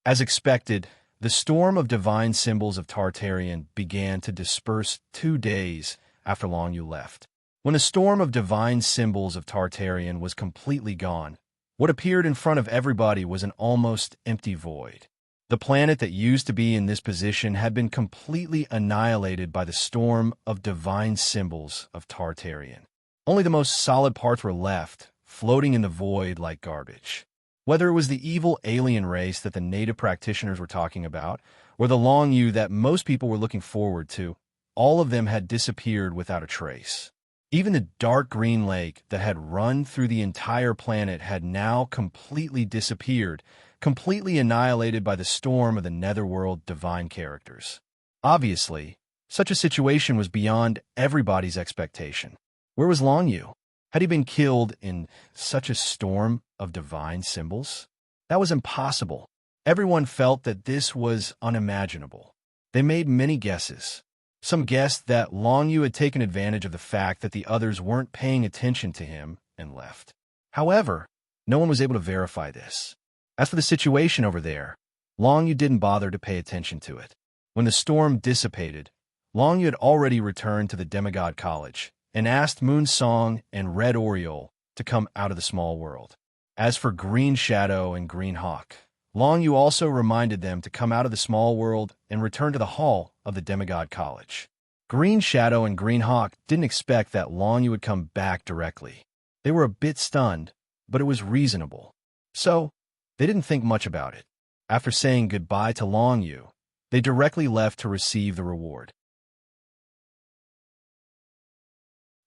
As expected, the storm of divine symbols of Tartarian began to disperse 2 days after Long Yu left. When the storm of divine symbols of Tartarian was completely gone, what appeared in front of everybody was an almost empty void. The planet that used to be in this position had been completely annihilated by the storm of divine symbols of Tartarian. Only the most solid parts were left, floating in the void like garbage. Whether it was the evil alien race that the native practitioners were talking about, or the Long Yu that most people were looking forward to, all of them had disappeared without a trace. Even the dark green lake that had run through the entire planet had now completely disappeared, completely annihilated by the storm of the netherworld divine characters. Obviously, such a situation was beyond everybody's expectation. Where was Long Yu? Had he been killed in such a storm of divine symbols? That was impossible. Everyone felt that this was unimaginable. They made many guesses. Some guessed that Long Yu had taken advantage of the fact that the others weren't paying attention to him and left. However, no one was able to verify this. As for the situation over there, Long Yu didn't bother to pay attention to it. When the storm dissipated, Long Yu had already returned to the Demigod College and asked Moon Song and Red Oriole to come out of the small world. As for Green Shadow and Green Hawk, Long Yu also reminded them to come out of the small world and return to the hall of the Demigod College. Green Shadow and Green Hawk didn't expect that Long Yu would come back directly. They were a bit stunned, but it was reasonable. So, they didn't think much about it. After saying goodbye to Long Yu, they directly left to receive the reward.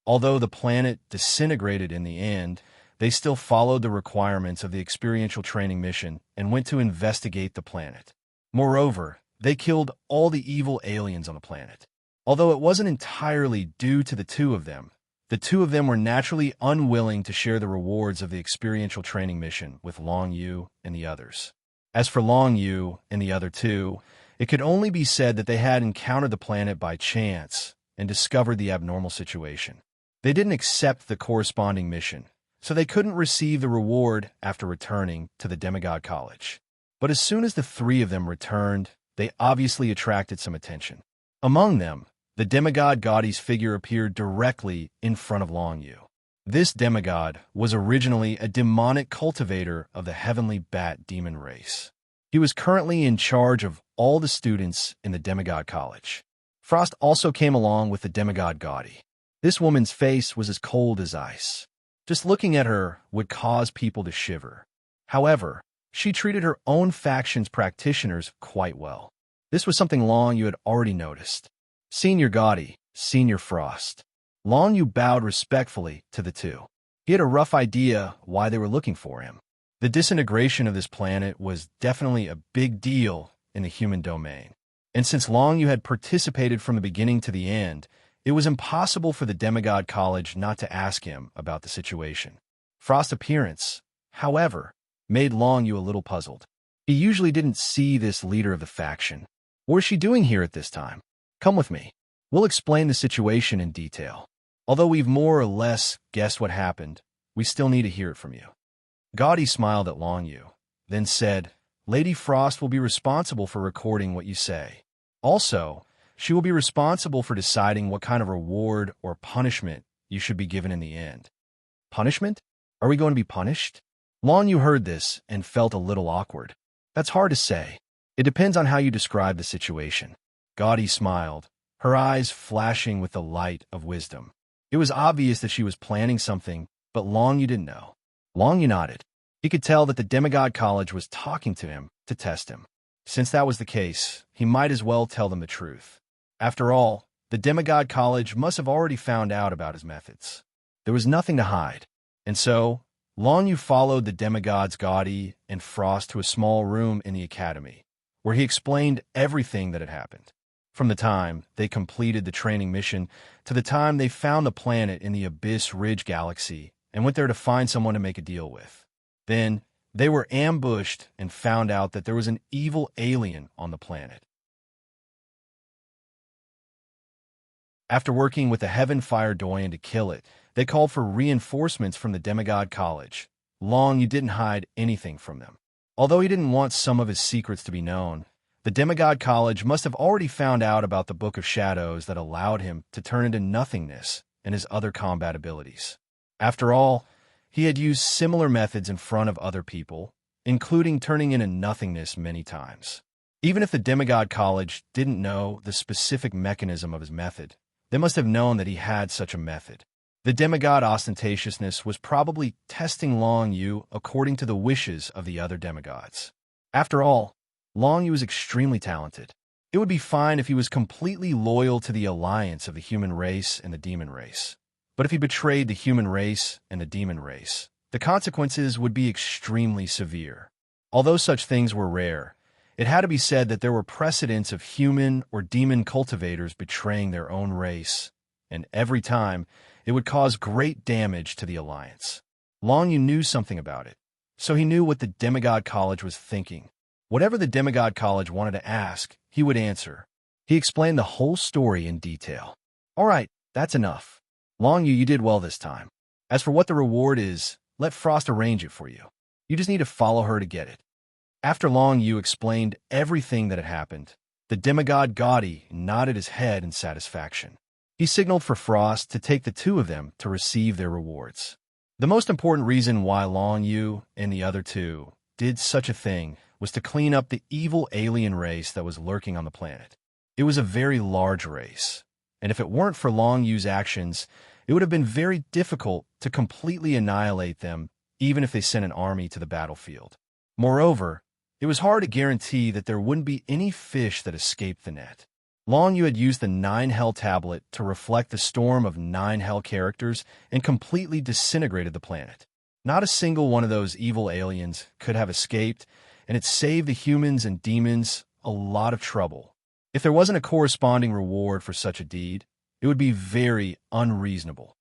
Although the planet disintegrated in the end, they still followed the requirements of the experiential training mission and went to investigate the planet. Moreover, they killed all the evil aliens on the planet. Although it wasn't entirely due to the two of them were naturally unwilling to share the rewards of the experiential training mission with Long Yu and the others. As for Long Yu and the other two, it could only be said that they had encountered the planet by chance and discovered the abnormal situation. They didn't accept the corresponding mission, so they couldn't receive the reward after returning to the Demigod College. But as soon as the three of them returned, they obviously attracted some attention. Among them, the demigod Gaudi's figure appeared directly in front of Long Yu. This demigod was originally a demonic cultivator of the heavenly bat demon race. He was currently in charge of all the students in the Demigod College. Frost also came along with the demigod Gaudi. This woman's face was as cold as ice. Just looking at her would cause people to shiver. However, she treated her own faction's practitioners quite well. This was something Long Yu had already noticed. Senior Gaudi, Senior Frost. Long Yu bowed respectfully to the two. He had a rough idea why they were looking for him. The disintegration of this planet was definitely a big deal in the human domain. And since Long Yu had participated from the beginning to the end, it was impossible for the Demigod College not to ask him about the situation. Frost's appearance, however, made Long Yu a little puzzled. He usually didn't see this leader of the faction. What is she doing here at this time? Come with me. We'll explain the situation in detail. Although we've more or less guessed what happened, we still need to hear it from you. Gaudi smiled at Long Yu, then said, Lady Frost will be responsible for recording what you say. Also, she will be responsible for deciding what kind of reward or punishment you should be given in the end. Punishment? Are we going to be punished? Long Yu heard this and felt a little awkward. That's hard to say. It depends on how you describe the situation. Gaudi smiled, her eyes flashing with the light of wisdom. It was obvious that she was planning something, but Long Yu didn't know. Long Yu nodded. He could tell that the Demigod College was talking to him to test him. Since that was the case, he might as well tell them the truth. After all, the Demigod College must have already found out about his methods. There was nothing to hide. And so, Long Yu followed the demigods Gaudi and Frost to a small room in the academy, where he explained everything that had happened. From the time they completed the training mission to the time they found the planet in the Abyss Ridge Galaxy and went there to find someone to make a deal with. Then, they were ambushed and found out that there was an evil alien on the planet. After working with the Heaven Fire Doyen to kill it, they called for reinforcements from the Demigod College. Long Yu didn't hide anything from them. Although he didn't want some of his secrets to be known, the Demigod College must have already found out about the Book of Shadows that allowed him to turn into nothingness and his other combat abilities. After all, he had used similar methods in front of other people, including turning into nothingness many times. Even if the Demigod College didn't know the specific mechanism of his method, they must have known that he had such a method. The demigod ostentatiousness was probably testing Long Yu according to the wishes of the other demigods. After all, Long Yu was extremely talented. It would be fine if he was completely loyal to the alliance of the human race and the demon race. But if he betrayed the human race and the demon race, the consequences would be extremely severe. Although such things were rare, it had to be said that there were precedents of human or demon cultivators betraying their own race, and every time, it would cause great damage to the alliance. Long Yu knew something about it, so he knew what the Demigod College was thinking. Whatever the demigod college wanted to ask, he would answer. He explained the whole story in detail. All right, that's enough. Long Yu, you did well this time. As for what the reward is, let Frost arrange it for you. You just need to follow her to get it. After Long Yu explained everything that had happened, the demigod Gaudy nodded his head in satisfaction. He signaled for Frost to take the two of them to receive their rewards. The most important reason why Long Yu and the other two did such a thing was to clean up the evil alien race that was lurking on the planet. It was a very large race, and if it weren't for Long Yu's actions, it would have been very difficult to completely annihilate them, even if they sent an army to the battlefield. Moreover, it was hard to guarantee that there wouldn't be any fish that escaped the net. Long Yu had used the 9 Hell tablet to reflect the storm of 9 Hell characters and completely disintegrated the planet. Not a single one of those evil aliens could have escaped, and it saved the humans and demons a lot of trouble. If there wasn't a corresponding reward for such a deed, it would be very unreasonable.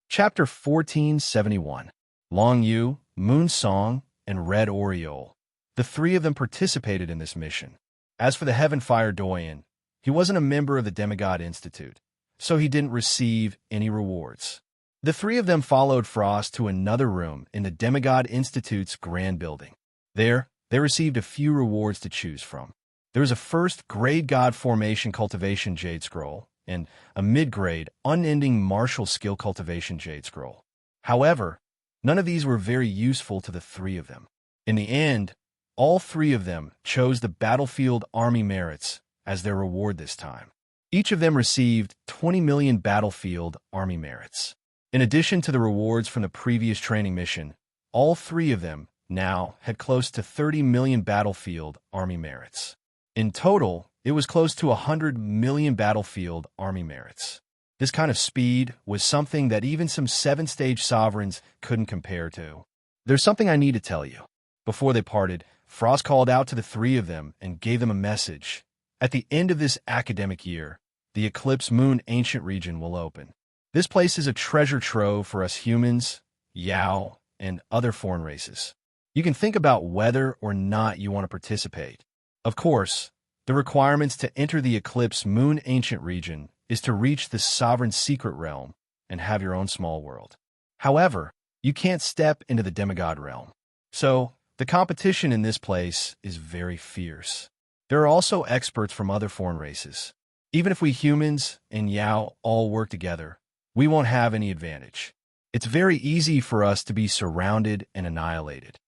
Chapter 1471. Long Yu, Moon Song, and Red Oriole. The three of them participated in this mission. As for the Heavenfire Doyen, he wasn't a member of the Demigod Institute, so he didn't receive any rewards. The three of them followed Frost to another room in the Demigod Institute's grand building. There, they received a few rewards to choose from. There was a first-grade God Formation Cultivation Jade Scroll, and a mid-grade, unending martial skill cultivation Jade Scroll. However, none of these were very useful to the three of them. In the end, all three of them chose the Battlefield Army Merits as their reward this time. Each of them received 20 million Battlefield Army Merits. In addition to the rewards from the previous training mission, all three of them now had close to 30 million Battlefield Army Merits. In total, it was close to 100 million Battlefield Army Merits. This kind of speed was something that even some 7-stage sovereigns couldn't compare to. There's something I need to tell you. Before they parted, Frost called out to the three of them and gave them a message. At the end of this academic year, the Eclipse Moon Ancient Region will open. This place is a treasure trove for us humans, Yao, and other foreign races. You can think about whether or not you want to participate. Of course, the requirements to enter the Eclipse Moon Ancient Region is to reach the Sovereign Secret Realm and have your own small world. However, you can't step into the Demigod Realm. So, the competition in this place is very fierce. There are also experts from other foreign races. Even if we humans and Yao all work together, we won't have any advantage. It's very easy for us to be surrounded and annihilated.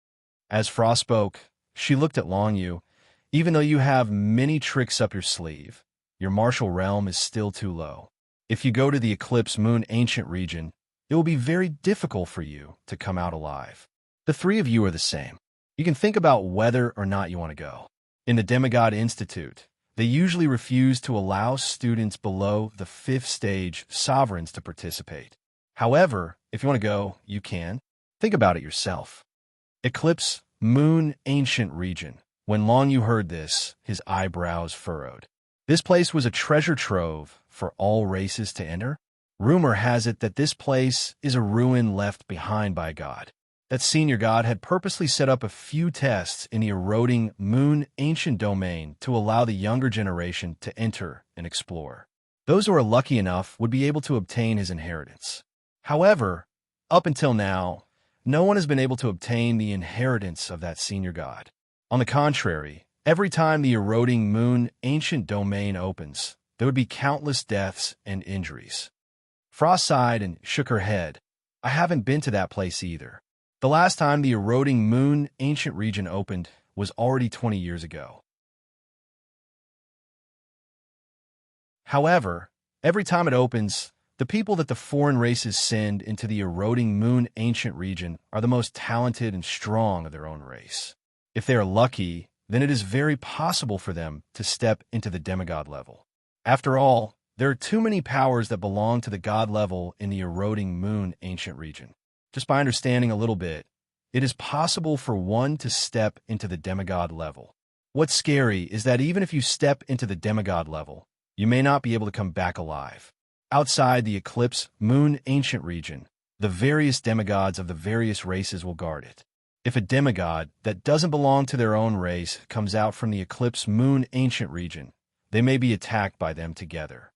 As Frost spoke, she looked at Long Yu. Even though you have many tricks up your sleeve, your martial realm is still too low. If you go to the Eclipse Moon Ancient Region, it will be very difficult for you to come out alive. The three of you are the same. You can think about whether or not you want to go. In the Demigod Institute, they usually refuse to allow students below the 5th stage sovereigns to participate. However, if you want to go, you can. Think about it yourself. Eclipse Moon Ancient Region. When Long Yu heard this, his eyebrows furrowed. This place was a treasure trove for all races to enter. Rumor has it that this place is a ruin left behind by God. That senior god had purposely set up a few tests in the eroding Moon Ancient Domain to allow the younger generation to enter and explore. Those who are lucky enough would be able to obtain his inheritance. However, up until now, no one has been able to obtain the inheritance of that senior god. On the contrary, every time the eroding Moon Ancient Domain opens, there would be countless deaths and injuries. Frost sighed and shook her head. I haven't been to that place either. The last time the eroding Moon Ancient Region opened was already 20 years ago. However, every time it opens, the people that the foreign races send into the eroding Moon Ancient Region are the most talented and strong of their own race. If they are lucky, then it is very possible for them to step into the demigod level. After all, there are too many powers that belong to the god level in the eroding Moon Ancient Region. Just by understanding a little bit, it is possible for one to step into the demigod level. What's scary is that even if you step into the demigod level, you may not be able to come back alive. Outside the eclipse moon ancient region, the various demigods of the various races will guard it. If a demigod that doesn't belong to their own race comes out from the eclipse moon ancient region, they may be attacked by them together.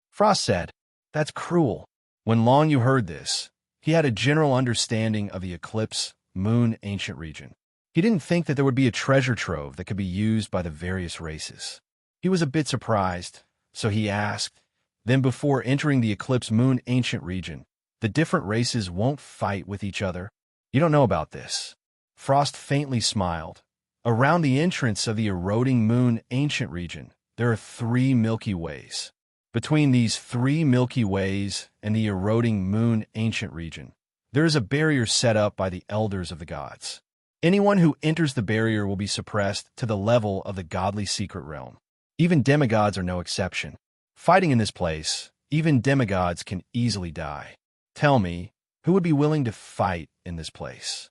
Frost said, "That's cruel." When Long Yu heard this, he had a general understanding of the eclipse moon ancient region. He didn't think that there would be a treasure trove that could be used by the various races. He was a bit surprised, so he asked, "Then before entering the eclipse moon ancient region, the different races won't fight with each other?" "You don't know about this." Frost faintly smiled. Around the entrance of the eroding moon ancient region, there are 3 Milky Ways. Between these 3 Milky Ways and the eroding moon ancient region, there is a barrier set up by the elders of the gods. Anyone who enters the barrier will be suppressed to the level of the godly secret realm. Even demigods are no exception. Fighting in this place, even demigods can easily die. Tell me, who would be willing to fight in this place?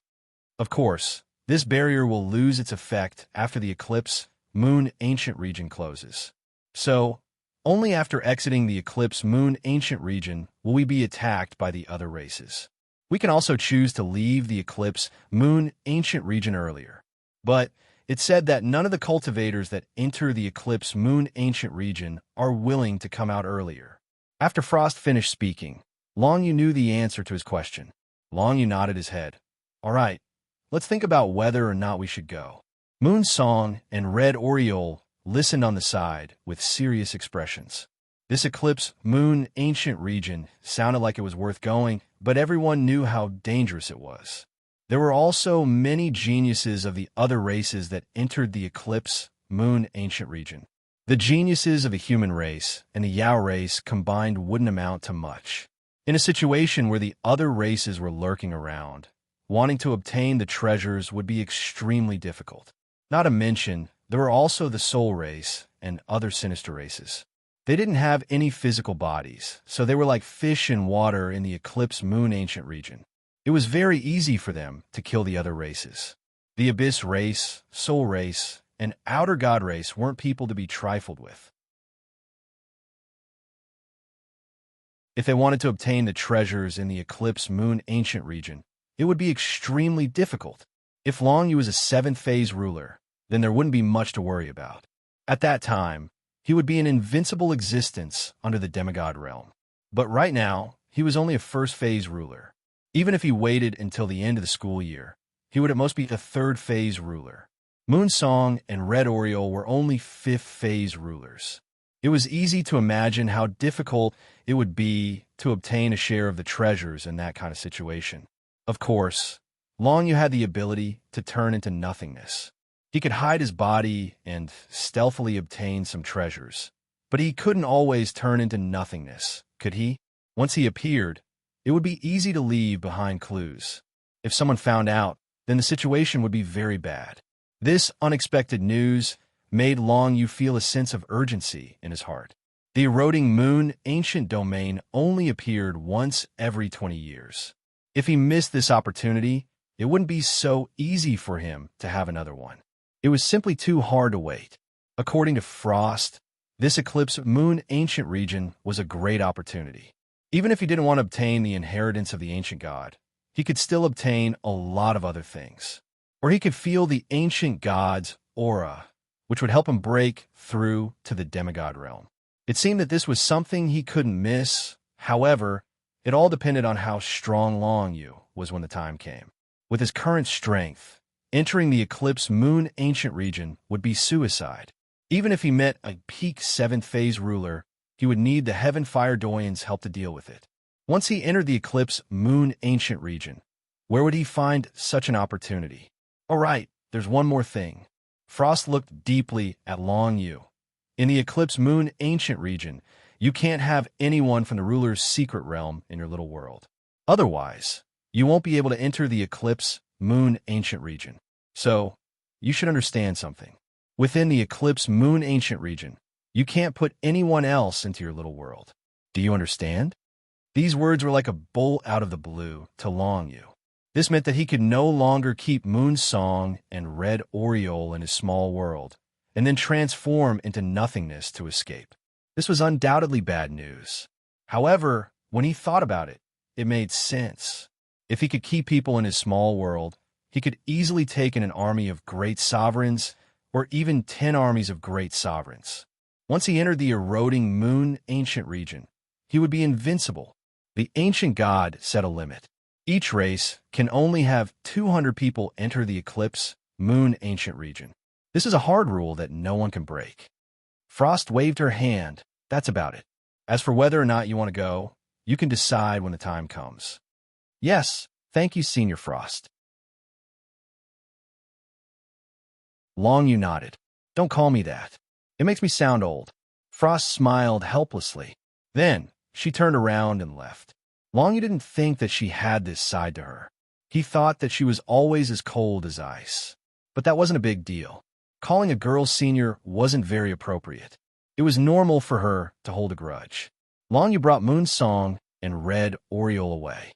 Of course, this barrier will lose its effect after the eclipse moon ancient region closes. So, only after exiting the eclipse moon ancient region will we be attacked by the other races. We can also choose to leave the eclipse moon ancient region earlier. But it's said that none of the cultivators that enter the eclipse moon ancient region are willing to come out earlier. After Frost finished speaking, Long Yu knew the answer to his question. Long Yu nodded his head. "All right, let's think about whether or not we should go." Moon Song and Red Oriole listened on the side with serious expressions. This eclipse moon ancient region sounded like it was worth going, but everyone knew how dangerous it was. There were also many geniuses of the other races that entered the eclipse moon ancient region. The geniuses of the human race and the Yao race combined wouldn't amount to much. In a situation where the other races were lurking around, wanting to obtain the treasures would be extremely difficult. Not to mention, there were also the Soul race and other sinister races. They didn't have any physical bodies, so they were like fish in water in the eclipse moon ancient region. It was very easy for them to kill the other races. The Abyss race, Soul race, and Outer God race weren't people to be trifled with. If they wanted to obtain the treasures in the eclipse moon ancient region, it would be extremely difficult. If Long Yu was a 7th phase ruler, then there wouldn't be much to worry about. At that time, he would be an invincible existence under the demigod realm. But right now, he was only a 1st phase ruler. Even if he waited until the end of the school year, he would at most be a 3rd phase ruler. Moonsong and Red Oriole were only 5th phase rulers. It was easy to imagine how difficult it would be to obtain a share of the treasures in that kind of situation. Of course, Long Yu had the ability to turn into nothingness. He could hide his body and stealthily obtain some treasures. But he couldn't always turn into nothingness, could he? Once he appeared, it would be easy to leave behind clues. If someone found out, then the situation would be very bad. This unexpected news made Long Yu feel a sense of urgency in his heart. The eroding moon ancient domain only appeared once every 20 years. If he missed this opportunity, it wouldn't be so easy for him to have another one. It was simply too hard to wait. According to Frost, this eclipse moon ancient region was a great opportunity. Even if he didn't want to obtain the inheritance of the ancient god, he could still obtain a lot of other things. Or he could feel the ancient god's aura, which would help him break through to the demigod realm. It seemed that this was something he couldn't miss. However, it all depended on how strong Long Yu was when the time came. With his current strength, entering the eclipse moon ancient region would be suicide. Even if he met a peak 7th phase ruler, he would need the Heaven Fire Doyen's help to deal with it. Once he entered the eclipse moon ancient region, where would he find such an opportunity? All right, there's one more thing. Frost looked deeply at Long Yu. In the eclipse moon ancient region, you can't have anyone from the ruler's secret realm in your little world. Otherwise, you won't be able to enter the eclipse moon ancient region. So, you should understand something. Within the eclipse moon ancient region, you can't put anyone else into your little world. Do you understand? These words were like a bolt out of the blue to Long Yu. This meant that he could no longer keep Moon Song and Red Oriole in his small world, and then transform into nothingness to escape. This was undoubtedly bad news. However, when he thought about it, it made sense. If he could keep people in his small world, he could easily take in an army of great sovereigns, or even 10 armies of great sovereigns. Once he entered the eroding moon ancient region, he would be invincible. The ancient god set a limit. Each race can only have 200 people enter the eclipse moon ancient region. This is a hard rule that no one can break. Frost waved her hand. That's about it. As for whether or not you want to go, you can decide when the time comes. Yes, thank you, Senior Frost. Longyu nodded. Don't call me that. It makes me sound old. Frost smiled helplessly. Then, she turned around and left. Longyu didn't think that she had this side to her. He thought that she was always as cold as ice. But that wasn't a big deal. Calling a girl senior wasn't very appropriate. It was normal for her to hold a grudge. Longyu brought Moonsong and Red Oriole away.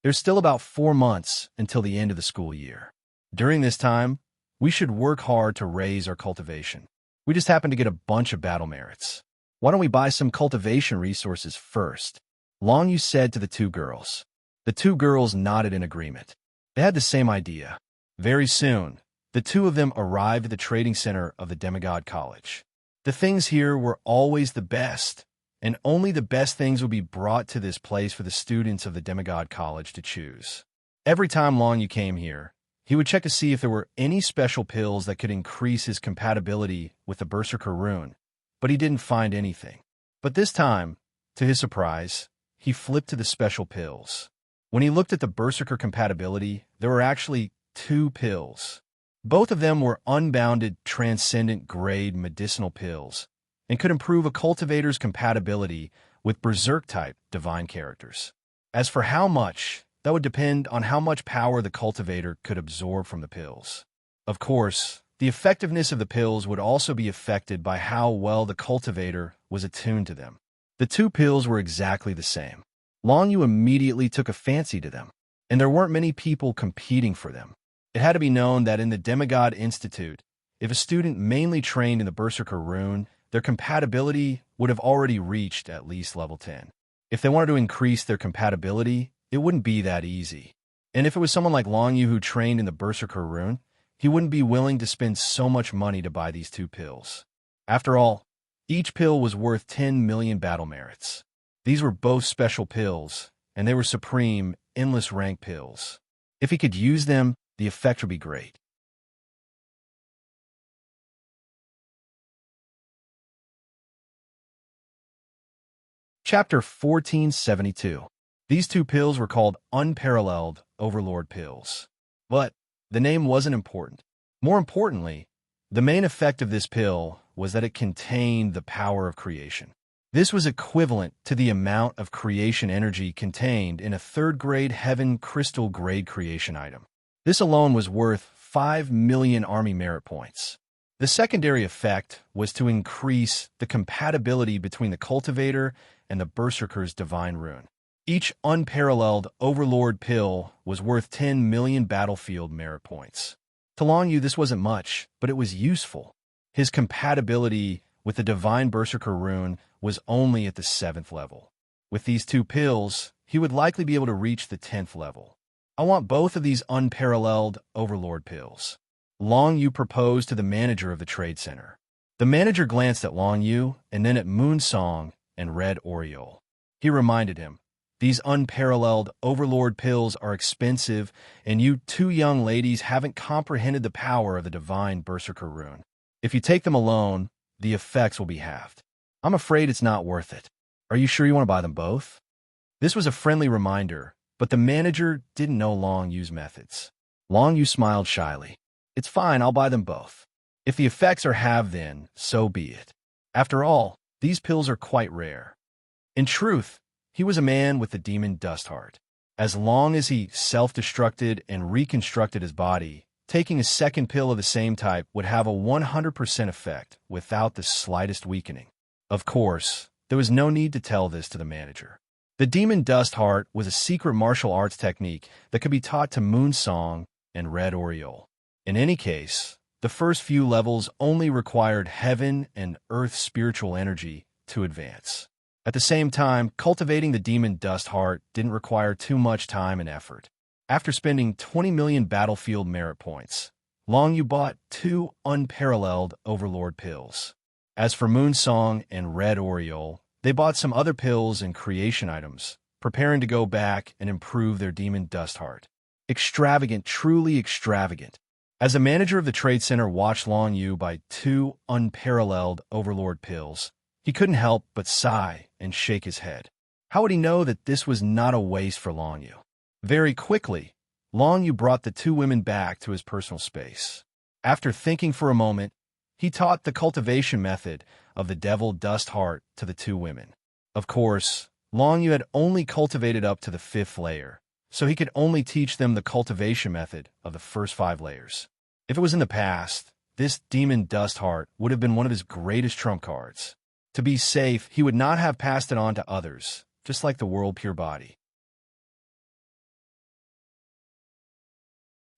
There's still about 4 months until the end of the school year. During this time, we should work hard to raise our cultivation. We just happen to get a bunch of battle merits. Why don't we buy some cultivation resources first? Longyu said to the 2 girls. The 2 girls nodded in agreement. They had the same idea. Very soon, the 2 of them arrived at the trading center of the Demigod College. The things here were always the best, and only the best things would be brought to this place for the students of the Demigod College to choose. Every time Longyu came here, he would check to see if there were any special pills that could increase his compatibility with the Berserker rune, but he didn't find anything. But this time, to his surprise, he flipped to the special pills. When he looked at the Berserker compatibility, there were actually 2 pills. Both of them were unbounded, transcendent grade medicinal pills and could improve a cultivator's compatibility with Berserk-type divine characters. As for how much, that would depend on how much power the cultivator could absorb from the pills. Of course, the effectiveness of the pills would also be affected by how well the cultivator was attuned to them. The 2 pills were exactly the same. Longyu immediately took a fancy to them, and there weren't many people competing for them. It had to be known that in the Demigod Institute, if a student mainly trained in the Berserker rune, their compatibility would have already reached at least level 10. If they wanted to increase their compatibility, it wouldn't be that easy. And if it was someone like Longyu who trained in the Berserker rune, he wouldn't be willing to spend so much money to buy these 2 pills. After all, each pill was worth 10 million battle merits. These were both special pills, and they were supreme, endless rank pills. If he could use them, the effect would be great. Chapter 1472. These 2 pills were called unparalleled Overlord pills. But the name wasn't important. More importantly, the main effect of this pill was that it contained the power of creation. This was equivalent to the amount of creation energy contained in a 3rd grade heaven crystal grade creation item. This alone was worth 5 million army merit points. The secondary effect was to increase the compatibility between the cultivator and the Berserker's divine rune. Each unparalleled Overlord pill was worth 10 million battlefield merit points. To Longyu, this wasn't much, but it was useful. His compatibility with the divine Berserker rune was only at the 7th level. With these 2 pills, he would likely be able to reach the 10th level. I want both of these unparalleled Overlord pills. Longyu proposed to the manager of the trade center. The manager glanced at Longyu and then at Moonsong and Red Oriole. He reminded him, "These unparalleled Overlord pills are expensive, and you 2 young ladies haven't comprehended the power of the divine Berserker rune. If you take them alone, the effects will be halved. I'm afraid it's not worth it. Are you sure you want to buy them both?" This was a friendly reminder, but the manager didn't know Longyu's methods. Longyu smiled shyly. "It's fine, I'll buy them both. If the effects are halved then, so be it. After all, these pills are quite rare." In truth, he was a man with the demon dust heart. As long as he self-destructed and reconstructed his body, taking a second pill of the same type would have a 100% effect without the slightest weakening. Of course, there was no need to tell this to the manager. The demon dust heart was a secret martial arts technique that could be taught to Moonsong and Red Oriole. In any case, the first few levels only required heaven and earth spiritual energy to advance. At the same time, cultivating the demon dust heart didn't require too much time and effort. After spending 20 million battlefield merit points, Long Yu bought 2 unparalleled Overlord pills. As for Moonsong and Red Oriole, they bought some other pills and creation items, preparing to go back and improve their demon dust heart. Extravagant, truly extravagant. As the manager of the trade center watched Long Yu buy 2 unparalleled Overlord pills, he couldn't help but sigh and shake his head. How would he know that this was not a waste for Long Yu? Very quickly, Long Yu brought the 2 women back to his personal space. After thinking for a moment, he taught the cultivation method of the devil dust heart to the 2 women. Of course, Long Yu had only cultivated up to the 5th layer, so he could only teach them the cultivation method of the first 5 layers. If it was in the past, this demon dust heart would have been one of his greatest trump cards. To be safe, he would not have passed it on to others, just like the world pure body.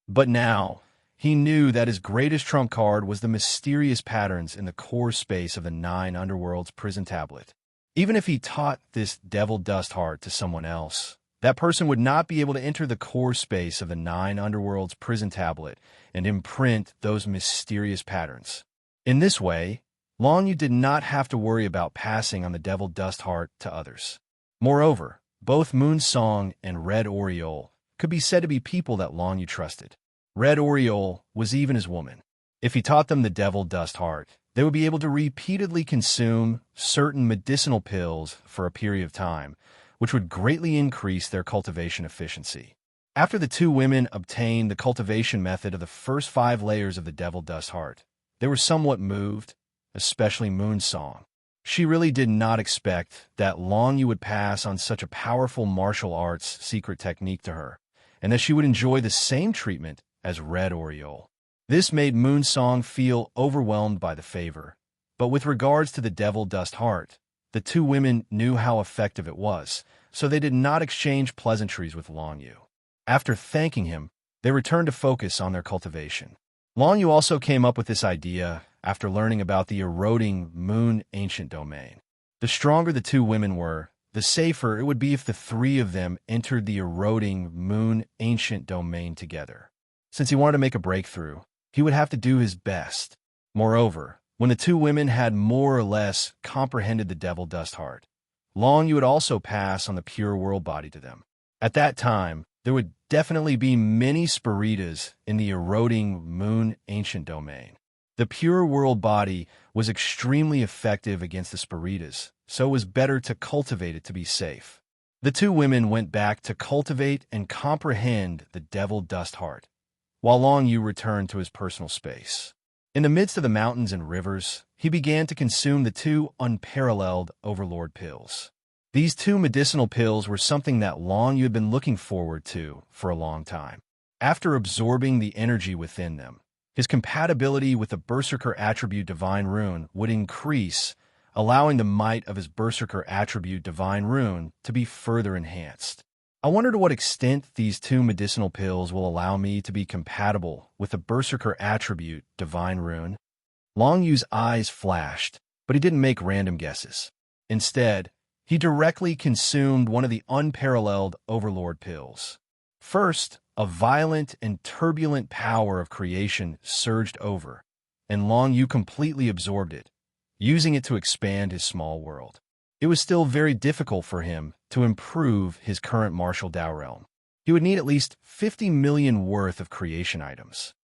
But now, he knew that his greatest trump card was the mysterious patterns in the core space of the 9 Underworlds prison tablet. Even if he taught this devil dust heart to someone else, that person would not be able to enter the core space of the 9 Underworlds prison tablet and imprint those mysterious patterns. In this way, Long Yu did not have to worry about passing on the devil dust heart to others. Moreover, both Moonsong and Red Oriole could be said to be people that Long Yu trusted. Red Oriole was even his woman. If he taught them the devil dust heart, they would be able to repeatedly consume certain medicinal pills for a period of time, which would greatly increase their cultivation efficiency. After the 2 women obtained the cultivation method of the first 5 layers of the devil dust heart, they were somewhat moved, especially Moonsong. She really did not expect that Long Yu would pass on such a powerful martial arts secret technique to her, and that she would enjoy the same treatment as Red Oriole. This made Moonsong feel overwhelmed by the favor, but with regards to the devil dust heart, the 2 women knew how effective it was, so they did not exchange pleasantries with Long Yu. After thanking him, they returned to focus on their cultivation. Long Yu also came up with this idea after learning about the eroding moon ancient domain. The stronger the 2 women were, the safer it would be if the 3 of them entered the eroding moon ancient domain together. Since he wanted to make a breakthrough, he would have to do his best. Moreover, when the 2 women had more or less comprehended the devil dust heart, Long Yu would also pass on the pure world body to them. At that time, there would definitely be many spiritas in the eroding moon ancient domain. The pure world body was extremely effective against the spiritas, so it was better to cultivate it to be safe. The 2 women went back to cultivate and comprehend the devil dust heart, while Long Yu returned to his personal space. In the midst of the mountains and rivers, he began to consume the 2 unparalleled Overlord pills. These 2 medicinal pills were something that Long Yu had been looking forward to for a long time. After absorbing the energy within them, his compatibility with the Berserker attribute Divine Rune would increase, allowing the might of his Berserker attribute Divine Rune to be further enhanced. I wonder to what extent these 2 medicinal pills will allow me to be compatible with the Berserker attribute Divine Rune. Long Yu's eyes flashed, but he didn't make random guesses. Instead, he directly consumed one of the unparalleled Overlord pills. First, a violent and turbulent power of creation surged over, and Long Yu completely absorbed it, using it to expand his small world. It was still very difficult for him to improve his current martial Dao realm. He would need at least 50 million worth of creation items.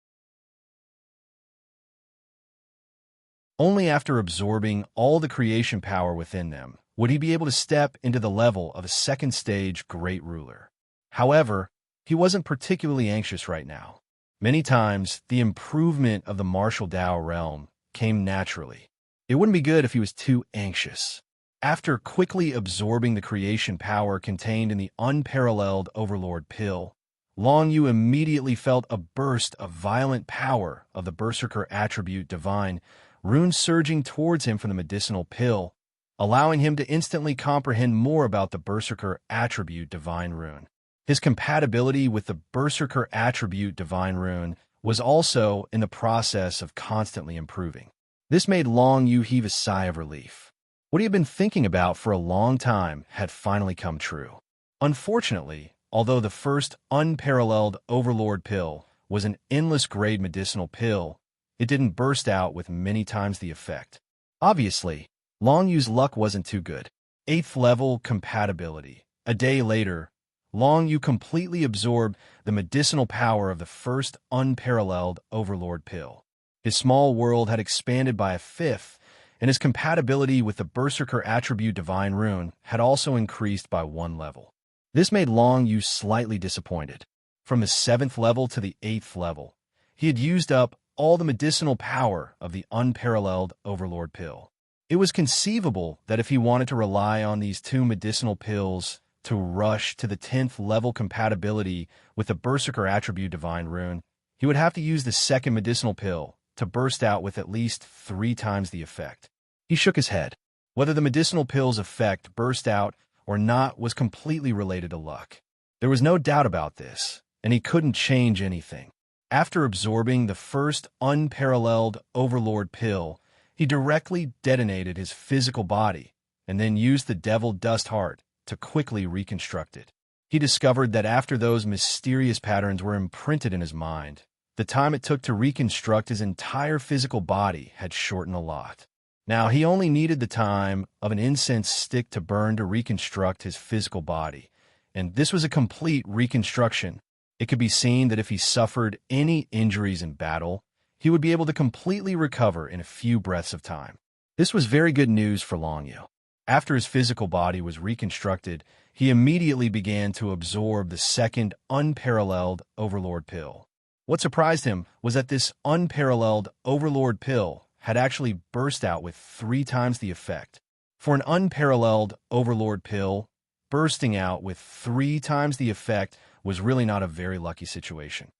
Only after absorbing all the creation power within them would he be able to step into the level of a second stage great ruler. However, he wasn't particularly anxious right now. Many times, the improvement of the martial Dao realm came naturally. It wouldn't be good if he was too anxious. After quickly absorbing the creation power contained in the unparalleled Overlord pill, Long Yu immediately felt a burst of violent power of the Berserker attribute Divine Rune surging towards him from the medicinal pill, allowing him to instantly comprehend more about the Berserker attribute Divine Rune. His compatibility with the Berserker attribute Divine Rune was also in the process of constantly improving. This made Long Yu heave a sigh of relief. What he had been thinking about for a long time had finally come true. Unfortunately, although the first unparalleled Overlord pill was an endless grade medicinal pill, it didn't burst out with many times the effect. Obviously, Long Yu's luck wasn't too good. 8th level compatibility. A day later, Long Yu completely absorbed the medicinal power of the first unparalleled Overlord pill. His small world had expanded by a fifth, and his compatibility with the Berserker attribute Divine Rune had also increased by 1 level. This made Long Yu slightly disappointed. From the 7th level to the 8th level, he had used up all the medicinal power of the unparalleled Overlord pill. It was conceivable that if he wanted to rely on these 2 medicinal pills to rush to the 10th level compatibility with the Berserker attribute Divine Rune, he would have to use the second medicinal pill to burst out with at least 3 times the effect. He shook his head. Whether the medicinal pill's effect burst out or not was completely related to luck. There was no doubt about this, and he couldn't change anything. After absorbing the first unparalleled Overlord pill, he directly detonated his physical body and then used the Devil Dust Heart to quickly reconstruct it. He discovered that after those mysterious patterns were imprinted in his mind, the time it took to reconstruct his entire physical body had shortened a lot. Now, he only needed the time of an incense stick to burn to reconstruct his physical body, and this was a complete reconstruction. It could be seen that if he suffered any injuries in battle, he would be able to completely recover in a few breaths of time. This was very good news for Long Yu. After his physical body was reconstructed, he immediately began to absorb the second unparalleled Overlord pill. What surprised him was that this unparalleled Overlord pill had actually burst out with 3 times the effect. For an unparalleled Overlord pill, bursting out with 3 times the effect was really not a very lucky situation.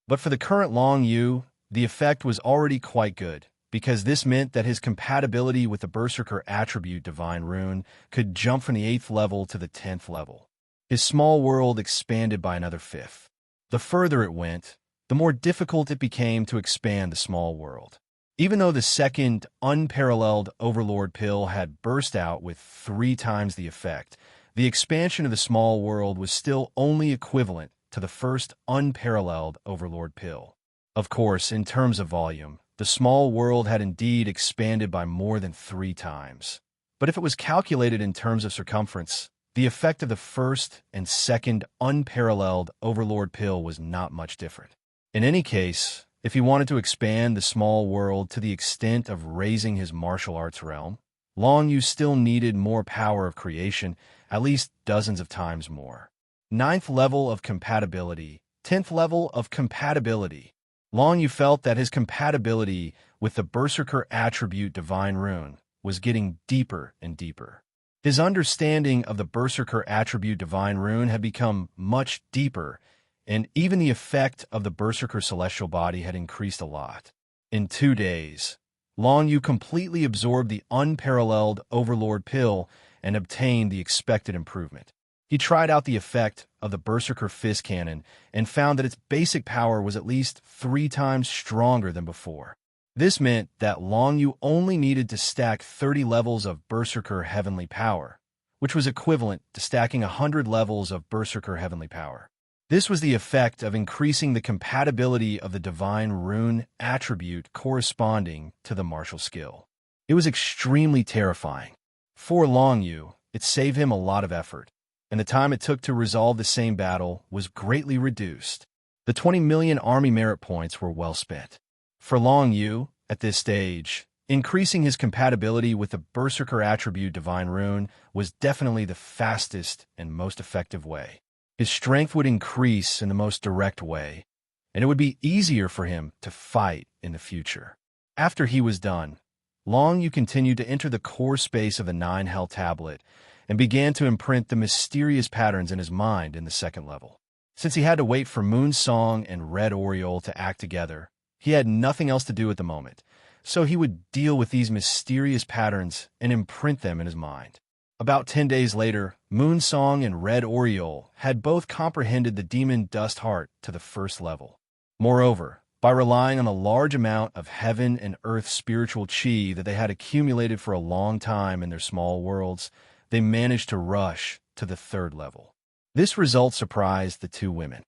But for the current Long Yu, the effect was already quite good, because this meant that his compatibility with the Berserker attribute Divine Rune could jump from the 8th level to the 10th level. His small world expanded by another 5th. The further it went, the more difficult it became to expand the small world. Even though the second unparalleled Overlord pill had burst out with 3 times the effect, the expansion of the small world was still only equivalent to the first unparalleled Overlord pill. Of course, in terms of volume, the small world had indeed expanded by more than 3 times. But if it was calculated in terms of circumference, the effect of the first and second unparalleled Overlord pill was not much different. In any case, if he wanted to expand the small world to the extent of raising his martial arts realm, Long Yu still needed more power of creation, at least dozens of times more. 9th level of compatibility, 10th level of compatibility. Long Yu felt that his compatibility with the Berserker attribute Divine Rune was getting deeper and deeper. His understanding of the Berserker attribute Divine Rune had become much deeper, and even the effect of the Berserker celestial body had increased a lot. In 2 days, Long Yu completely absorbed the unparalleled Overlord pill and obtained the expected improvement. He tried out the effect of the Berserker Fist Cannon and found that its basic power was at least 3 times stronger than before. This meant that Long Yu only needed to stack 30 levels of Berserker Heavenly Power, which was equivalent to stacking 100 levels of Berserker Heavenly Power. This was the effect of increasing the compatibility of the Divine Rune attribute corresponding to the martial skill. It was extremely terrifying. For Long Yu, it saved him a lot of effort, and the time it took to resolve the same battle was greatly reduced. The 20 million army merit points were well spent. For Long Yu, at this stage, increasing his compatibility with the Berserker attribute Divine Rune was definitely the fastest and most effective way. His strength would increase in the most direct way, and it would be easier for him to fight in the future. After he was done, Long Yu continued to enter the core space of the 9 Hell Tablet and began to imprint the mysterious patterns in his mind in the 2nd level. Since he had to wait for Moon Song and Red Oriole to act together, he had nothing else to do at the moment, so he would deal with these mysterious patterns and imprint them in his mind. About 10 days later, Moon Song and Red Oriole had both comprehended the Demon Dust Heart to the 1st level. Moreover, By relying on a large amount of heaven and earth spiritual chi that they had accumulated for a long time in their small worlds, they managed to rush to the third level. This result surprised the two women.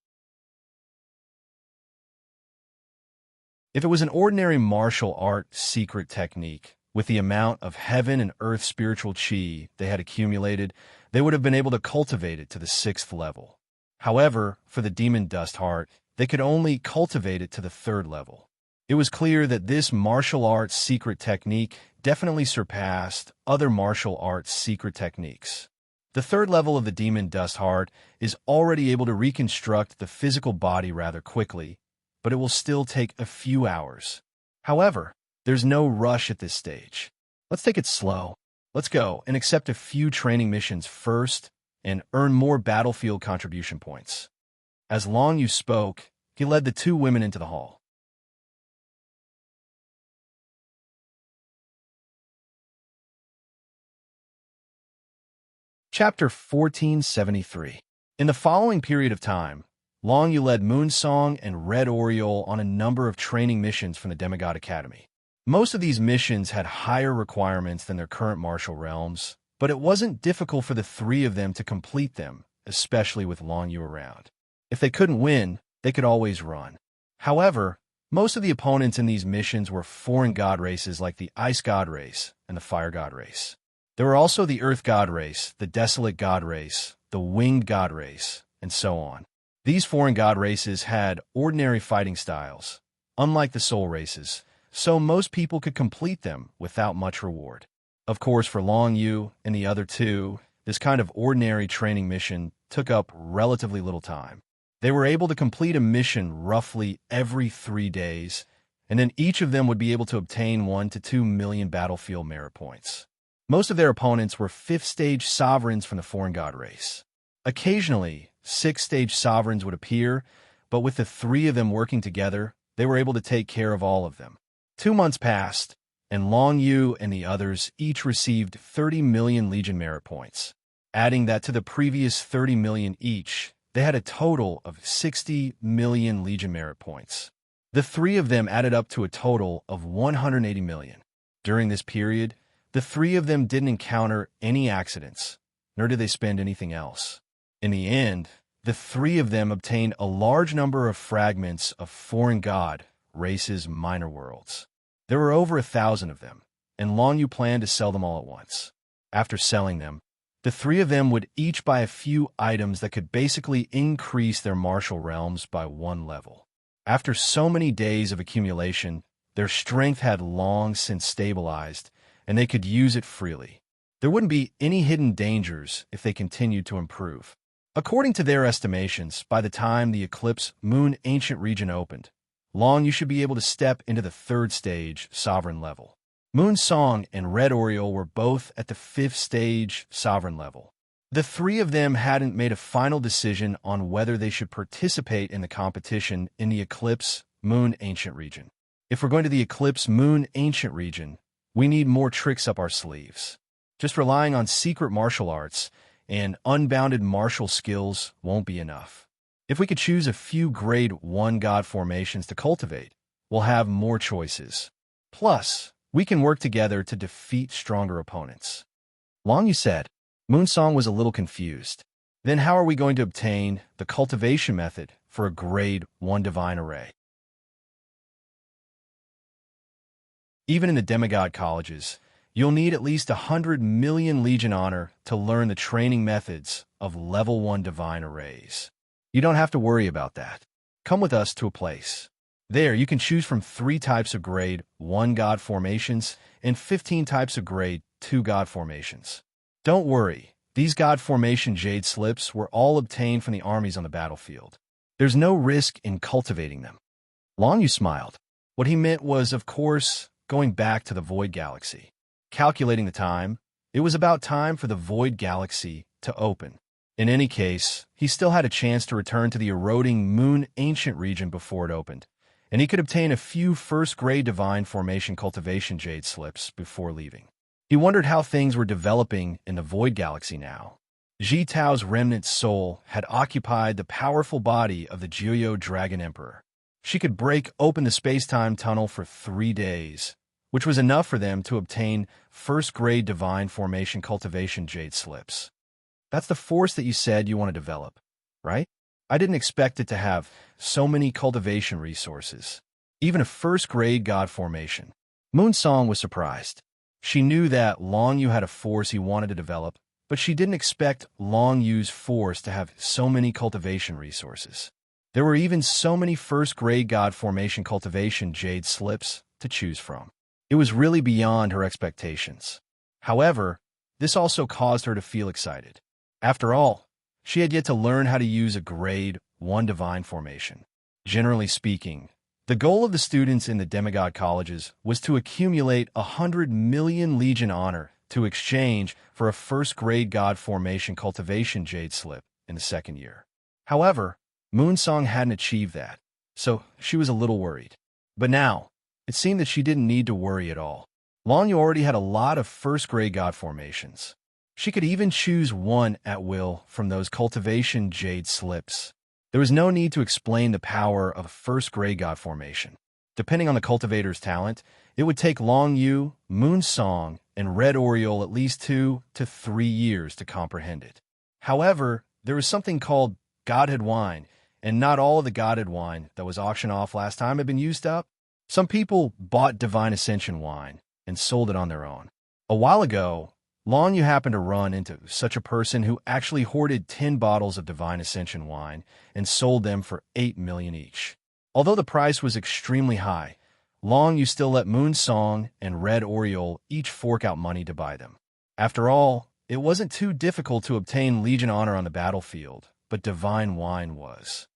If it was an ordinary martial art secret technique, with the amount of heaven and earth spiritual chi they had accumulated, they would have been able to cultivate it to the sixth level. However, for the demon dust heart, they could only cultivate it to the third level. It was clear that this martial arts secret technique definitely surpassed other martial arts secret techniques. The third level of the demon dust heart is already able to reconstruct the physical body rather quickly, but it will still take a few hours. However, there's no rush at this stage. Let's take it slow. Let's go and accept a few training missions first and earn more battlefield contribution points. As Long Yu spoke, he led the two women into the hall. Chapter 1473. In the following period of time, Long Yu led Moonsong and Red Oriole on a number of training missions from the Demigod Academy. Most of these missions had higher requirements than their current martial realms, but it wasn't difficult for the three of them to complete them, especially with Long Yu around. If they couldn't win, they could always run. However, most of the opponents in these missions were foreign god races like the Ice God race and the Fire God race. There were also the Earth God race, the Desolate God race, the Winged God race, and so on. These foreign god races had ordinary fighting styles, unlike the Soul races, so most people could complete them without much reward. Of course, for Long Yu and the other two, this kind of ordinary training mission took up relatively little time. They were able to complete a mission roughly every 3 days, and then each of them would be able to obtain 1 to 2 million battlefield merit points. Most of their opponents were 5th-stage sovereigns from the foreign god race. Occasionally, 6th-stage sovereigns would appear, but with the three of them working together, they were able to take care of all of them. 2 months passed, and Long Yu and the others each received 30 million Legion merit points. Adding that to the previous 30 million each, they had a total of 60 million Legion merit points. The three of them added up to a total of 180 million. During this period, the three of them didn't encounter any accidents, nor did they spend anything else. In the end, the three of them obtained a large number of fragments of foreign god races' minor worlds. There were over 1,000 of them, and Long Yu planned to sell them all at once. After selling them, the three of them would each buy a few items that could basically increase their martial realms by 1 level. After so many days of accumulation, their strength had long since stabilized, and they could use it freely. There wouldn't be any hidden dangers if they continued to improve. According to their estimations, by the time the Eclipse Moon Ancient region opened, Long Yu should be able to step into the 3rd stage sovereign level. Moonsong and Red Oriole were both at the 5th stage sovereign level. The three of them hadn't made a final decision on whether they should participate in the competition in the Eclipse Moon Ancient region. If we're going to the Eclipse Moon Ancient region, we need more tricks up our sleeves. Just relying on secret martial arts and unbounded martial skills won't be enough. If we could choose a few grade 1 god formations to cultivate, we'll have more choices. Plus, we can work together to defeat stronger opponents. Long Yu said. Moonsong was a little confused. Then how are we going to obtain the cultivation method for a grade 1 divine array? Even in the demigod colleges, you'll need at least 100 million Legion honor to learn the training methods of level 1 divine arrays. You don't have to worry about that. Come with us to a place. There, you can choose from 3 types of grade 1 god formations and 15 types of grade 2 god formations. Don't worry, these god formation jade slips were all obtained from the armies on the battlefield. There's no risk in cultivating them. Long Yu smiled. What he meant was, of course, going back to the Void Galaxy. Calculating the time, it was about time for the Void Galaxy to open. In any case, he still had a chance to return to the eroding Moon Ancient region before it opened, and he could obtain a few first-grade divine formation cultivation jade slips before leaving. He wondered how things were developing in the Void Galaxy now. Ji Tao's remnant soul had occupied the powerful body of the Jiuyo Dragon Emperor. She could break open the space-time tunnel for 3 days, which was enough for them to obtain first-grade divine formation cultivation jade slips. That's the force that you said you want to develop, right? I didn't expect it to have so many cultivation resources. Even a first-grade god formation. Moonsong was surprised. She knew that Long Yu had a force he wanted to develop, but she didn't expect Long Yu's force to have so many cultivation resources. There were even so many first-grade god formation cultivation jade slips to choose from. It was really beyond her expectations. However, this also caused her to feel excited. After all, she had yet to learn how to use a grade 1 divine formation. Generally speaking, the goal of the students in the demigod colleges was to accumulate 100 million Legion honor to exchange for a first-grade god formation cultivation jade slip in the second year. However, Moonsong hadn't achieved that, so she was a little worried. But now, it seemed that she didn't need to worry at all. Long Yu already had a lot of first-grade god formations. She could even choose one at will from those cultivation jade slips. There was no need to explain the power of a first-grade god formation. Depending on the cultivator's talent, it would take Long Yu, Moonsong, and Red Oriole at least 2 to 3 years to comprehend it. However, there was something called Godhead wine, and not all of the Godhead wine that was auctioned off last time had been used up. Some people bought Divine Ascension wine and sold it on their own. A while ago, Long Yu happened to run into such a person who actually hoarded 10 bottles of Divine Ascension wine and sold them for 8 million each. Although the price was extremely high, Long Yu still let Moonsong and Red Oriole each fork out money to buy them. After all, it wasn't too difficult to obtain Legion honor on the battlefield, but divine wine was.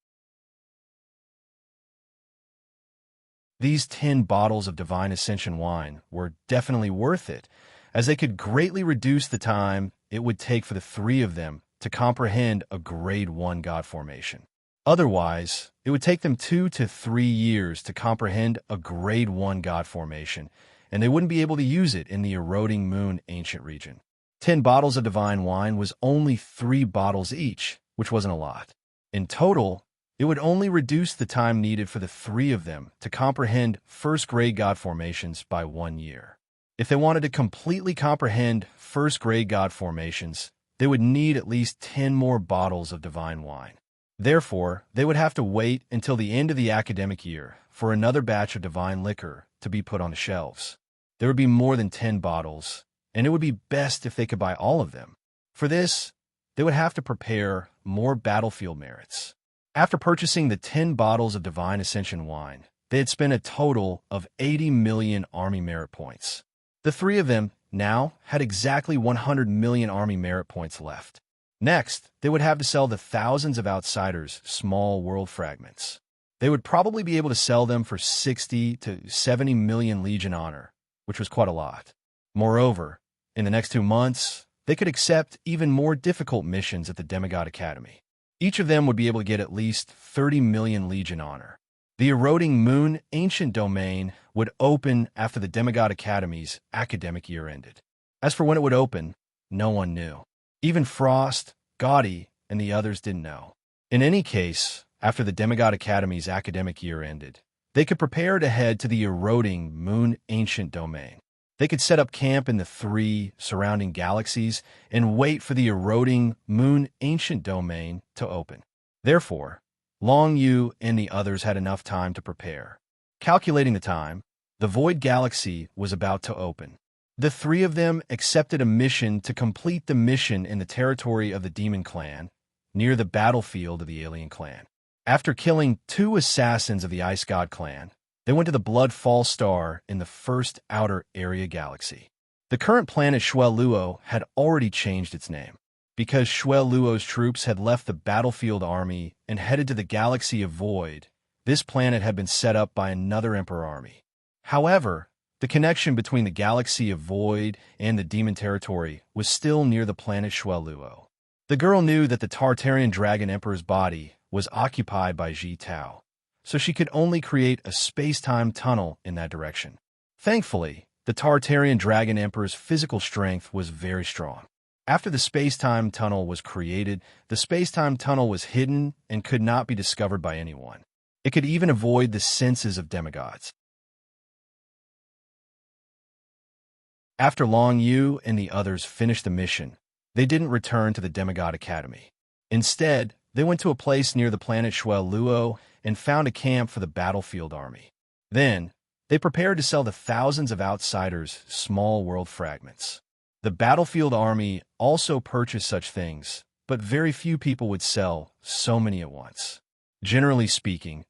These 10 bottles of Divine Ascension wine were definitely worth it, as they could greatly reduce the time it would take for the 3 of them to comprehend a grade 1 god formation. Otherwise, it would take them 2 to 3 years to comprehend a grade 1 god formation, and they wouldn't be able to use it in the eroding moon ancient region. 10 bottles of divine wine was only 3 bottles each, which wasn't a lot. In total, it would only reduce the time needed for the 3 of them to comprehend first-grade god formations by 1 year. If they wanted to completely comprehend first-grade god formations, they would need at least 10 more bottles of divine wine. Therefore, they would have to wait until the end of the academic year for another batch of divine liquor to be put on the shelves. There would be more than 10 bottles, and it would be best if they could buy all of them. For this, they would have to prepare more battlefield merits. After purchasing the 10 bottles of Divine Ascension wine, they had spent a total of 80 million army merit points. The 3 of them now had exactly 100 million army merit points left. Next, they would have to sell the thousands of outsiders small world fragments. They would probably be able to sell them for 60 to 70 million Legion honor, which was quite a lot. Moreover, in the next 2 months, they could accept even more difficult missions at the Demigod Academy. Each of them would be able to get at least 30 million Legion honor. The eroding moon ancient domain would open after the Demigod Academy's academic year ended. As for when it would open, no one knew. Even Frost, Gaudy, and the others didn't know. In any case, after the Demigod Academy's academic year ended, they could prepare to head to the eroding moon ancient domain. They could set up camp in the 3 surrounding galaxies and wait for the eroding moon ancient domain to open. Therefore, Long Yu and the others had enough time to prepare. Calculating the time, the Void Galaxy was about to open. The 3 of them accepted a mission to complete the mission in the territory of the Demon Clan, near the battlefield of the Alien Clan. After killing 2 assassins of the Ice God Clan, they went to the Blood Fall Star in the first outer area galaxy. The current planet Xueluo had already changed its name, because Xueluo's troops had left the battlefield army and headed to the galaxy of Void. This planet had been set up by another Emperor army. However, the connection between the galaxy of Void and the Demon Territory was still near the planet Xueluo. The girl knew that the Tartarian Dragon Emperor's body was occupied by Ji Tao, so she could only create a space-time tunnel in that direction. Thankfully, the Tartarian Dragon Emperor's physical strength was very strong. After the space-time tunnel was created, the space-time tunnel was hidden and could not be discovered by anyone. It could even avoid the senses of demigods. After Long Yu and the others finished the mission, they didn't return to the Demigod Academy. Instead, they went to a place near the planet Shuel Luo and found a camp for the battlefield army. Then, they prepared to sell the thousands of outsiders small world fragments. The battlefield army also purchased such things, but very few people would sell so many at once. Generally speaking,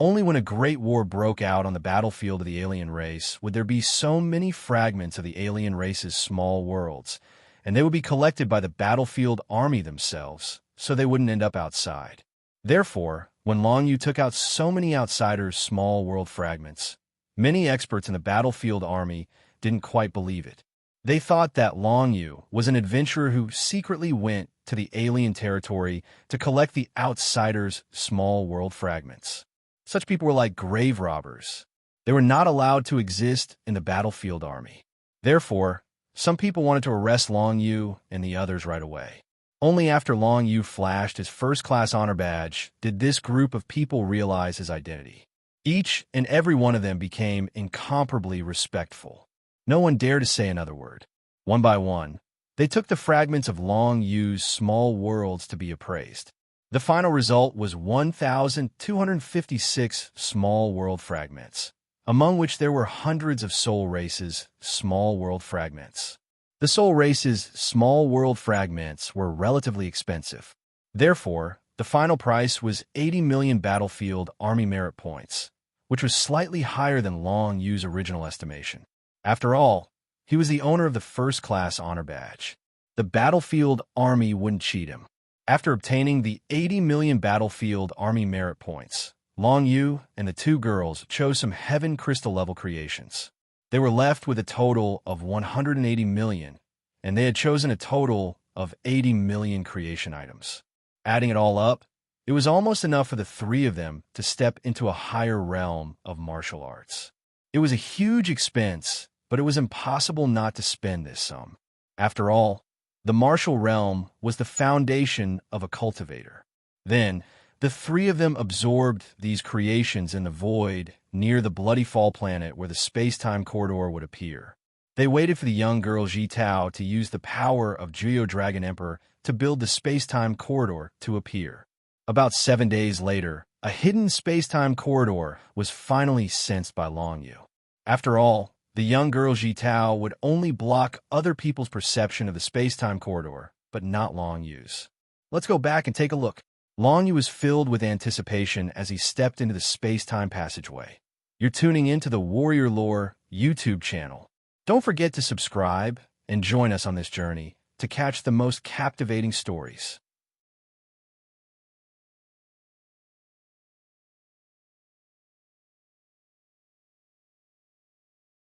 only when a great war broke out on the battlefield of the alien race would there be so many fragments of the alien race's small worlds, and they would be collected by the battlefield army themselves, so they wouldn't end up outside. Therefore, when Long Yu took out so many outsiders' small world fragments, many experts in the battlefield army didn't quite believe it. They thought that Long Yu was an adventurer who secretly went to the alien territory to collect the outsiders' small world fragments. Such people were like grave robbers. They were not allowed to exist in the battlefield army. Therefore, some people wanted to arrest Long Yu and the others right away. Only after Long Yu flashed his first-class honor badge did this group of people realize his identity. Each and every one of them became incomparably respectful. No one dared to say another word. One by one, they took the fragments of Long Yu's small worlds to be appraised. The final result was 1,256 small world fragments, among which there were hundreds of soul races' small world fragments. The soul races' small world fragments were relatively expensive. Therefore, the final price was 80 million battlefield army merit points, which was slightly higher than Long Yu's original estimation. After all, he was the owner of the first-class honor badge. The battlefield army wouldn't cheat him. After obtaining the 80 million battlefield army merit points, Long Yu and the two girls chose some heaven crystal-level creations. They were left with a total of 180 million, and they had chosen a total of 80 million creation items. Adding it all up, it was almost enough for the three of them to step into a higher realm of martial arts. It was a huge expense, but it was impossible not to spend this sum. After all, the martial realm was the foundation of a cultivator. Then, the three of them absorbed these creations in the void near the Bloody Fall planet where the space-time corridor would appear. They waited for the young girl Ji Tao to use the power of Geo Dragon Emperor to build the space-time corridor to appear. About 7 days later, a hidden space-time corridor was finally sensed by Long Yu. After all, the young girl Ji Tao would only block other people's perception of the space-time corridor, but not Long Yu's. Let's go back and take a look. Long Yu was filled with anticipation as he stepped into the space-time passageway. You're tuning into the Warrior Lore YouTube channel. Don't forget to subscribe and join us on this journey to catch the most captivating stories.